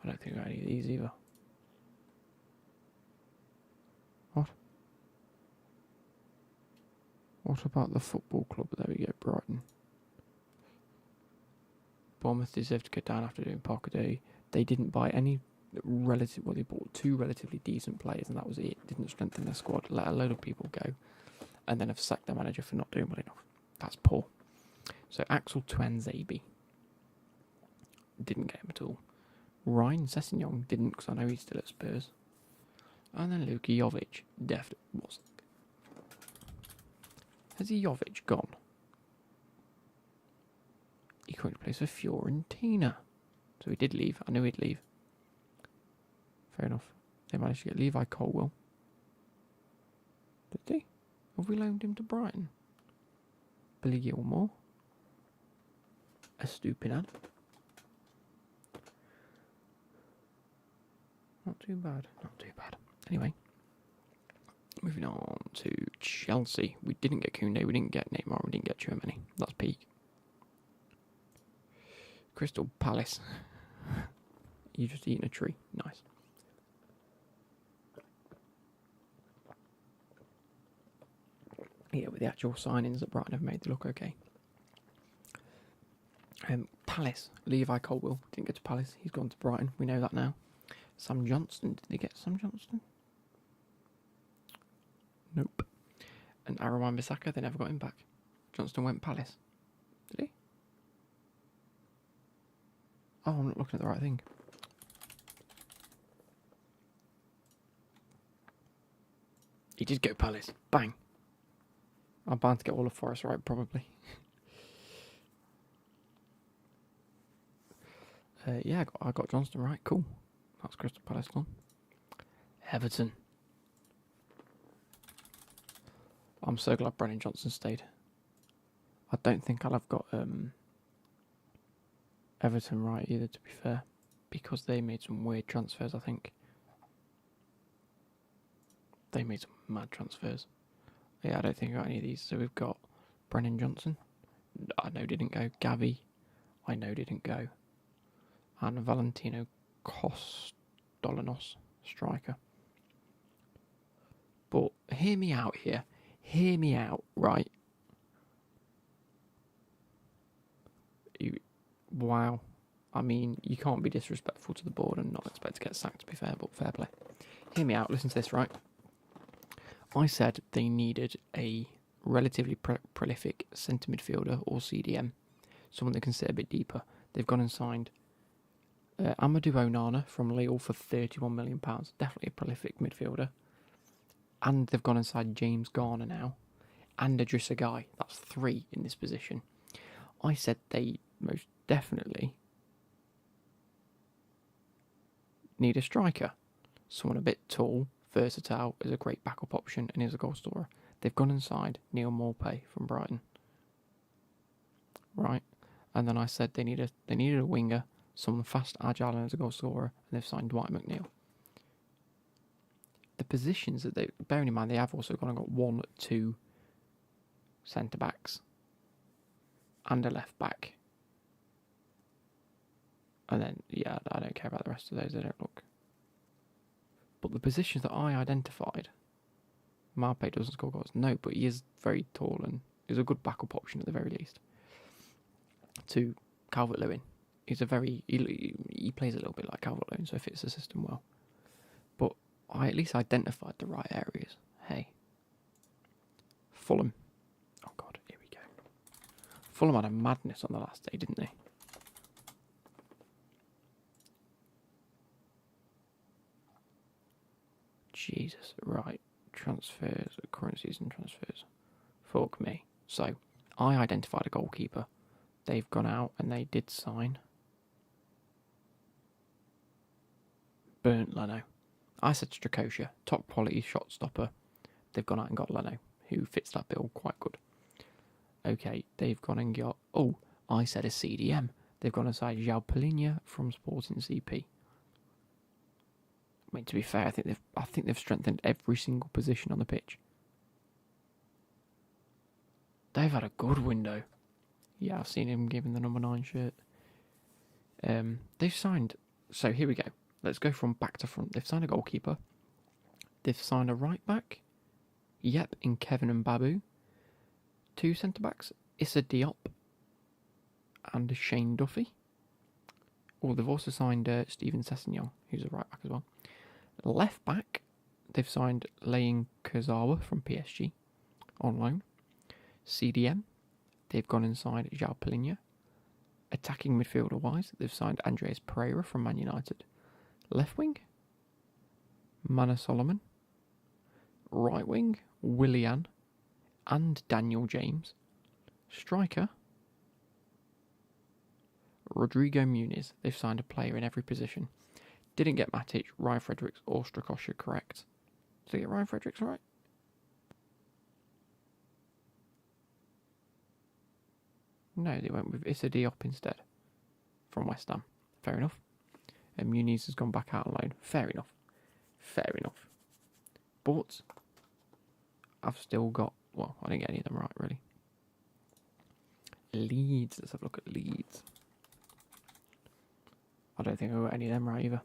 I don't think I got any of these either. What? What about the football club? There we go, Brighton. Bournemouth deserved to go down after doing Parker. They didn't buy any they bought 2 relatively decent players, and that was it. Didn't strengthen their squad, let a load of people go, and then have sacked their manager for not doing well enough. That's poor. So Axel Tuanzebe didn't get him at all. Ryan Sessegnon didn't, because I know he's still at Spurs. And then Luka Jovic definitely wasn't. Has Jovic gone? He currently plays for Fiorentina. So he did leave. I knew he'd leave. Fair enough. They managed to get Levi Colwill. Did they? Have we loaned him to Brighton? Billy Gilmore. Estupinad. Not too bad. Not too bad. Anyway. Moving on to Chelsea. We didn't get Koundé. We didn't get Neymar. We didn't get Germany. That's peak. Crystal Palace. You just eaten a tree. Nice. Yeah, with the actual signings that Brighton have made, they look okay. Palace. Levi Colwill didn't get to Palace. He's gone to Brighton. We know that now. Sam Johnston. Did they get Sam Johnston? Nope. And Arawan Bissaka, they never got him back. Johnston went Palace. Did he? Oh, I'm not looking at the right thing. He did go Palace. Bang. I'm bound to get all of Forest right, probably. Yeah, I got Johnston right. Cool. That's Crystal Palace gone. Everton. I'm so glad Brennan Johnson stayed. I don't think I'll have got Everton right either, to be fair, because they made some weird transfers, I think. They made some mad transfers. Yeah, I don't think I got any of these. So we've got Brennan Johnson. I know didn't go. Gavi. I know didn't go. And Valentino Kostolanos, striker. But hear me out here. Hear me out, right? Wow. I mean, you can't be disrespectful to the board and not expect to get sacked, to be fair, but fair play. Hear me out. Listen to this, right? I said they needed a relatively prolific centre midfielder or CDM, someone that can sit a bit deeper. They've gone and signed Amadou Onana from Lille for £31 million. Definitely a prolific midfielder. And they've gone and signed James Garner now. And Idrissa Gueye. That's 3 in this position. I said they most definitely need a striker. Someone a bit tall, versatile, is a great backup option, and is a goal scorer. They've gone and signed Neil Maupay from Brighton. Right? And then I said they needed a winger, someone fast, agile, and as a goal scorer, and they've signed Dwight McNeil. The positions that bearing in mind, they have also gone and got 1, 2 centre backs and a left back. And then, yeah, I don't care about the rest of those, they don't look. But the positions that I identified, Maupay doesn't score goals. No, but he is very tall and is a good backup option at the very least. to Calvert-Lewin. He plays a little bit like Calvert-Lewin, so fits the system well. But I at least identified the right areas. Hey. Fulham. Oh God, here we go. Fulham had a madness on the last day, didn't they? Jesus, right. Transfers, current season transfers. Fuck me. So, I identified a goalkeeper. They've gone out and they did sign Bernd Leno. I said Strakosha, top quality shot stopper. They've gone out and got Leno, who fits that bill quite good. Okay, they've gone and got... Oh, I said a CDM. They've gone and signed João Palhinha from Sporting CP. I mean, to be fair, I think they've strengthened every single position on the pitch. They've had a good window. Yeah, I've seen him given the number 9 shirt. They've signed... So here we go. Let's go from back to front. They've signed a goalkeeper. They've signed a right back. Yep, in Kevin and Babu. 2 centre backs. Issa Diop and Shane Duffy. Oh, they've also signed Steven Sessegnon, who's a right back as well. Left back, they've signed Leyin Kurzawa from PSG on loan. CDM, they've gone and signed João Palhinha. Attacking midfielder wise, they've signed Andreas Pereira from Man United. Left wing, Mana Solomon. Right wing, Willian and Daniel James. Striker, Rodrigo Muniz. They've signed a player in every position. Didn't get Matic, Ryan Fredericks or Strakosha correct. Did they get Ryan Fredericks right? No, they went with Issa Diop instead. From West Ham. Fair enough. And Muniz has gone back out on loan. Fair enough. Fair enough. But I've still got... Well, I didn't get any of them right, really. Leeds. Let's have a look at Leeds. I don't think I got any of them right either.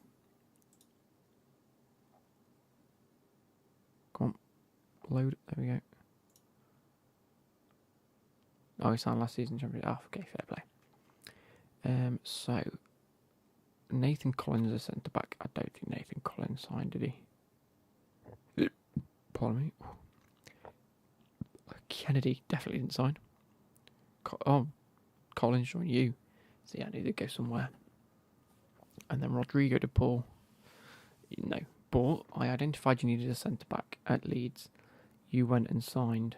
Come on. Load. There we go. Oh, he signed last season champion. Oh, okay, fair play. So Nathan Collins is centre back. I don't think Nathan Collins signed, did he? Pardon me. Kennedy definitely didn't sign. Collins joined you. So yeah, I knew they'd go somewhere. And then Rodrigo de Paul. No. But I identified you needed a centre back at Leeds. You went and signed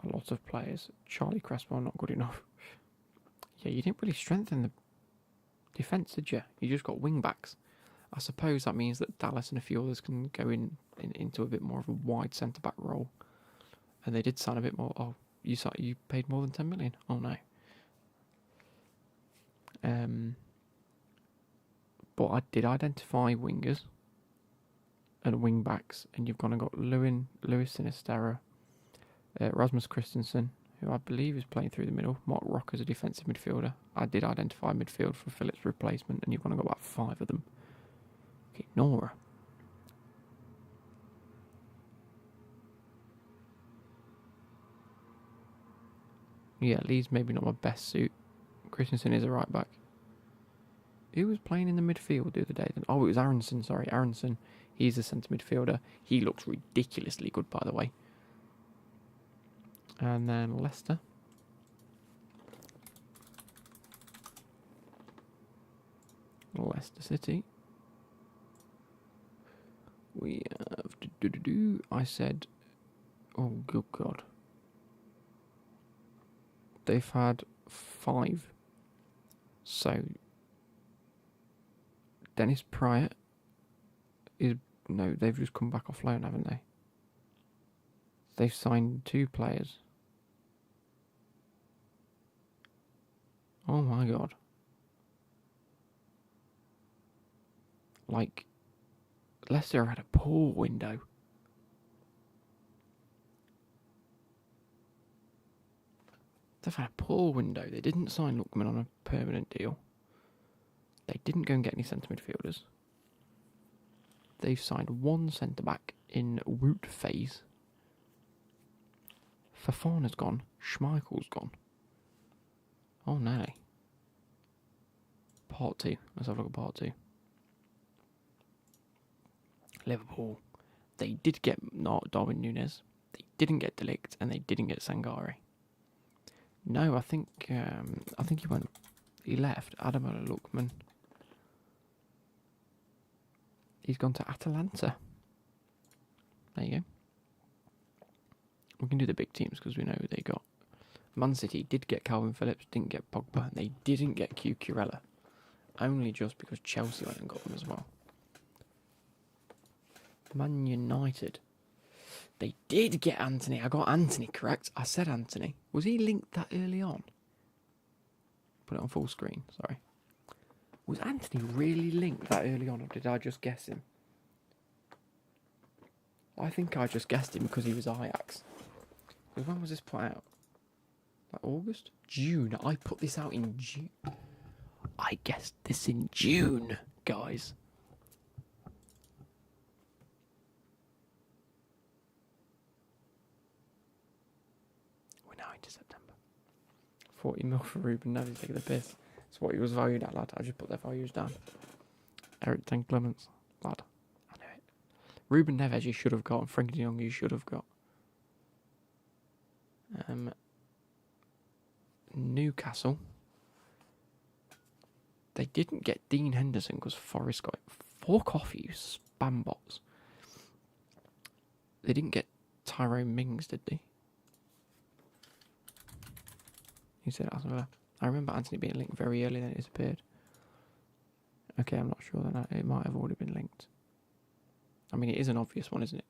a lot of players. Charlie Crespo, not good enough. Yeah, you didn't really strengthen the defence, did you? You just got wing backs. I suppose that means that Dallas and a few others can go into a bit more of a wide centre back role. And they did sign a bit more. Oh, you paid more than 10 million. Oh no. But I did identify wingers and wing backs, and you've gone and got Luis Sinisterra, Rasmus Christensen, who I believe is playing through the middle. Mark Rock as a defensive midfielder. I did identify midfield for Phillips' replacement, and you've gone and got about 5 of them. Okay, Nora. Yeah, Leeds maybe not my best suit. Christensen is a right back. Who was playing in the midfield the other day? Oh, it was Aronson, sorry. Aronson. He's a centre midfielder. He looks ridiculously good, by the way. And then Leicester. Leicester City. We have... I said... Oh, good God. They've had 5. So... Dennis Pryor is... No, they've just come back off loan, haven't they? They've signed 2 players. Oh my God. Like, Leicester had a poor window. They've had a poor window. They didn't sign Lookman on a permanent deal. They didn't go and get any centre midfielders. They've signed 1 centre back in Wout Faes. Fafana's gone. Schmeichel's gone. Oh, no. Part 2. Let's have a look at part 2. Liverpool. They did get not Darwin Núñez. They didn't get De Ligt, and they didn't get Sangare. No, I think he went. He left. Adam Lookman. He's gone to Atalanta. There you go. We can do the big teams because we know who they got. Man City did get Calvin Phillips, didn't get Pogba, and they didn't get Cucurella. Only just because Chelsea went and got them as well. Man United. They did get Anthony. I got Anthony correct. I said Anthony. Was he linked that early on? Put it on full screen, sorry. Was Anthony really linked that early on, or did I just guess him? I think I just guessed him because he was Ajax. Because when was this put out? Like August? June. I put this out in June. I guessed this in June, guys. We're now into September. 40 mil for Ruben Neves, taking the piss. That's what he was valued at, lad. I just put their values down. Eric Ten Clements, lad. I know it. Ruben Neves you should have got, and Frankie de Jong you should have got. Newcastle. They didn't get Dean Henderson because Forrest got it. Fuck off, you spam bots. They didn't get Tyrone Mings, did they? He said Aston Villa. I remember Anthony being linked very early, then it disappeared. Okay, I'm not sure then. It might have already been linked. I mean, it is an obvious one, isn't it?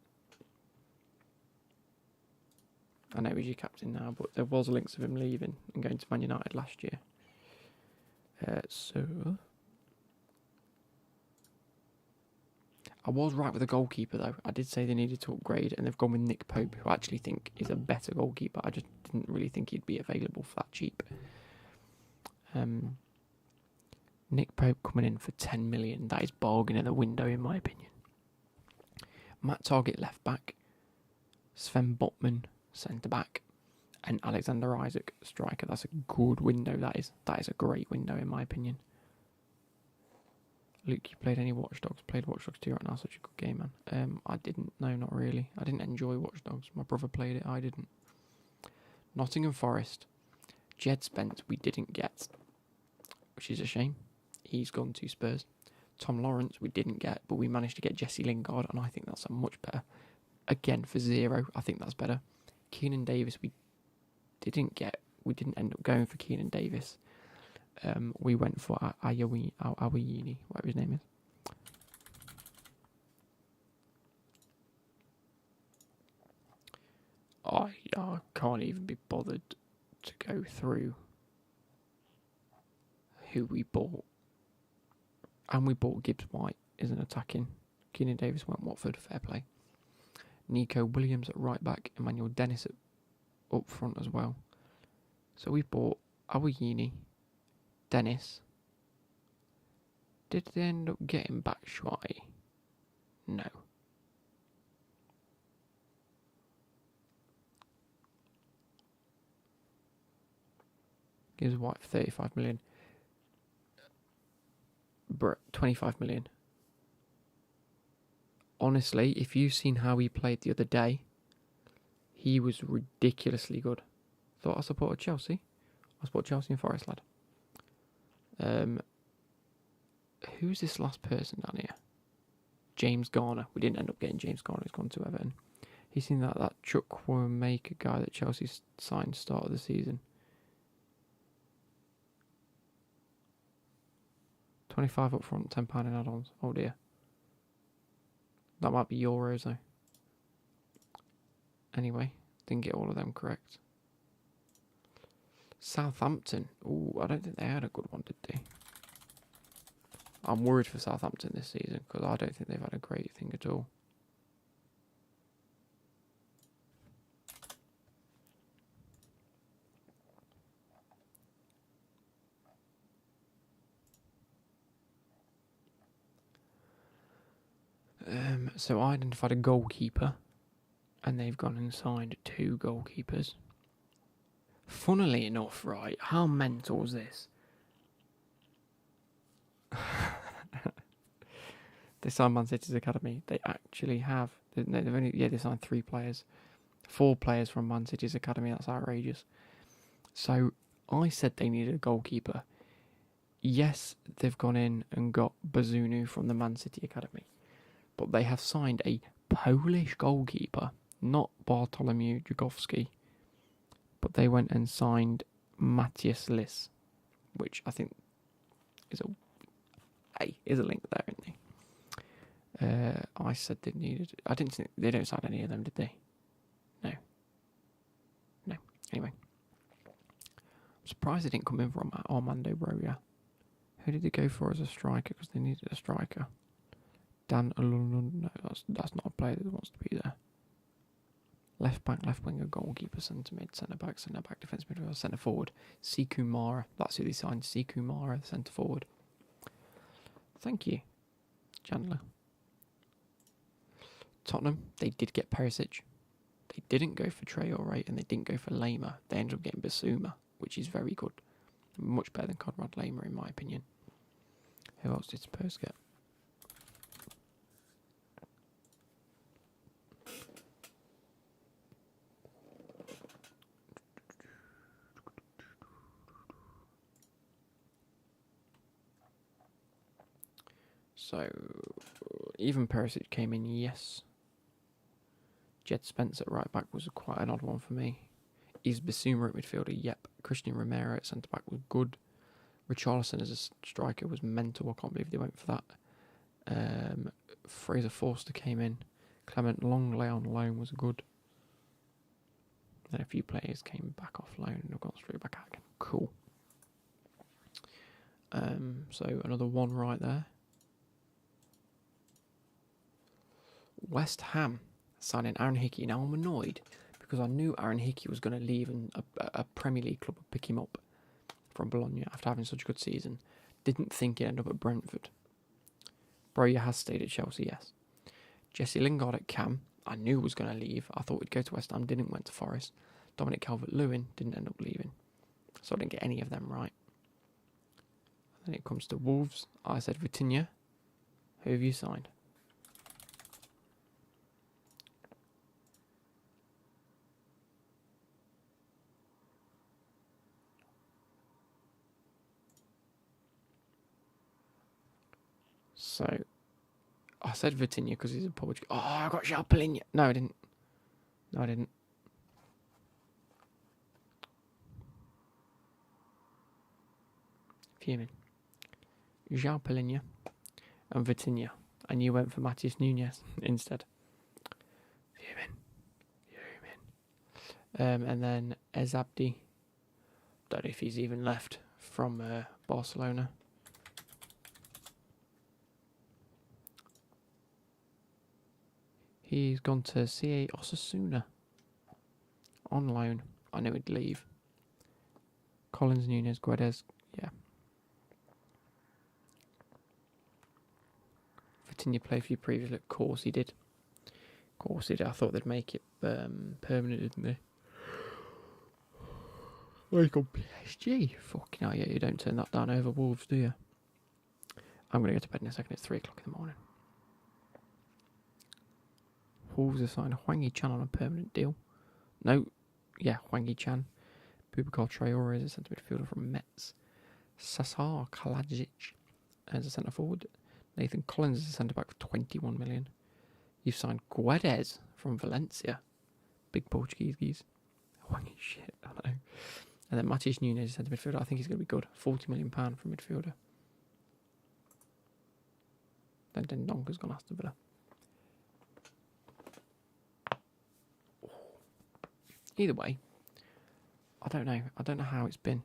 I know he's your captain now, but there was links of him leaving and going to Man United last year. So I was right with the goalkeeper though. I did say they needed to upgrade, and they've gone with Nick Pope, who I actually think is a better goalkeeper. I just didn't really think he'd be available for that cheap. Nick Pope coming in for 10 million. That is bargain in the window, in my opinion. Matt Targett left back, Sven Botman centre back, and Alexander Isaac striker. That's a good window. That is a great window, in my opinion. Luke, you played any Watch Dogs? Played Watch Dogs 2 right now. Such a good game, man. I didn't. No, not really. I didn't enjoy Watch Dogs. My brother played it. I didn't. Nottingham Forest. Jed Spence we didn't get, which is a shame. He's gone to Spurs. Tom Lawrence we didn't get, but we managed to get Jesse Lingard, and I think that's a much better. Again, for 0, I think that's better. Keenan Davis we didn't get. We didn't end up going for Keenan Davis. We went for Awayini, whatever his name is. I can't even be bothered to go through who we bought. And we bought Gibbs White, isn't attacking. Keenan Davis went Watford, fair play. Nico Williams at right back, Emmanuel Dennis up front as well. So we bought Awayini, Dennis. Did they end up getting Batshuayi? No. Gives White for 35 million. 25 million. Honestly, if you've seen how he played the other day, he was ridiculously good. Thought I supported Chelsea. I support Chelsea and Forest, lad. Who's this last person down here? James Garner. We didn't end up getting James Garner. He's gone to Everton. He's seen that Chukwuemeka guy that Chelsea signed start of the season. 25 up front, £10 in add-ons. Oh dear. That might be Euros though. Anyway, didn't get all of them correct. Southampton. Ooh, I don't think they had a good one, did they? I'm worried for Southampton this season because I don't think they've had a great thing at all. So I identified a goalkeeper, and they've gone and signed 2 goalkeepers. Funnily enough, right, how mental is this? They signed Man City's academy. They actually have. They signed 3 players. 4 players from Man City's academy. That's outrageous. So I said they needed a goalkeeper. Yes, they've gone in and got Bazunu from the Man City academy. But they have signed a Polish goalkeeper, not Bartolomew Dragowski. But they went and signed Matthias Liss, which I think is a link there, isn't he? I said they needed. I didn't think they don't sign any of them, did they? No. Anyway, I'm surprised they didn't come in from Armando Broja. Who did they go for as a striker? Because they needed a striker. Dan Alun. No, that's not a player that wants to be there. Left back, left winger, goalkeeper, centre mid, centre back, defence midfielder, centre forward. Siku Mara. That's who they signed. Siku Mara, centre forward. Thank you, Chandler. Tottenham, they did get Perisic. They didn't go for Traore and they didn't go for Lema. They ended up getting Basuma, which is very good. Much better than Conrad Lema, in my opinion. Who else did Spurs get? So, even Perisic came in, yes. Jed Spence at right back was quite an odd one for me. Is Basuma at midfielder? Yep. Christian Romero at centre back was good. Richarlison as a striker was mental. I can't believe they went for that. Fraser Forster came in. Clement Longley on loan was good. Then a few players came back off loan and have gone straight back out again. Cool. So another one right there. West Ham signing Aaron Hickey. Now I'm annoyed because I knew Aaron Hickey was going to leave and a Premier League club would pick him up from Bologna after having such a good season. Didn't think he'd end up at Brentford. Broja has stayed at Chelsea, yes. Jesse Lingard at Cam, I knew was going to leave. I thought he'd go to West Ham, didn't, went to Forest. Dominic Calvert-Lewin didn't end up leaving. So I didn't get any of them right. And then it comes to Wolves. I said Vitinha. Who have you signed? So, I said Vitinha because he's a Portuguese. Oh, I got Jalpalinha. No, I didn't. Fuming. Jalpalinha and Vitinha. And you went for Matheus Nunes instead. Fuming. And then Ezabdi. Don't know if he's even left from Barcelona. He's gone to CA Osasuna on loan. I knew he'd leave. Collins, Nunes, Guedes, yeah. Vitinha played for you previously. Of course he did. I thought they'd make it permanent, didn't they? Oh, you got PSG. Fucking hell, yeah, you don't turn that down over Wolves, do you? I'm going to go to bed in a second. It's 3 o'clock in the morning. Wolves have signed Hwang Hee-chan on a permanent deal. No, yeah, Hwang Hee-chan. Boubacar Traore is a centre midfielder from Metz. Sasar Kalajic as a centre forward. Nathan Collins is a centre back for 21 million. You've signed Guedes from Valencia. Big Portuguese geese. Hwang Hee shit, I know. And then Matheus Nunes is centre midfielder. I think he's going to be good. £40 million for midfielder. Then Dendonka's gone Aston Villa. Either way, I don't know. I don't know how it's been.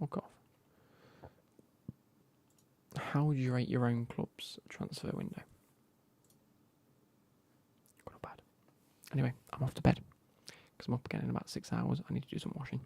Fuck off. How would you rate your own club's transfer window? Good or bad? Anyway, I'm off to bed because I'm up again in about 6 hours. I need to do some washing.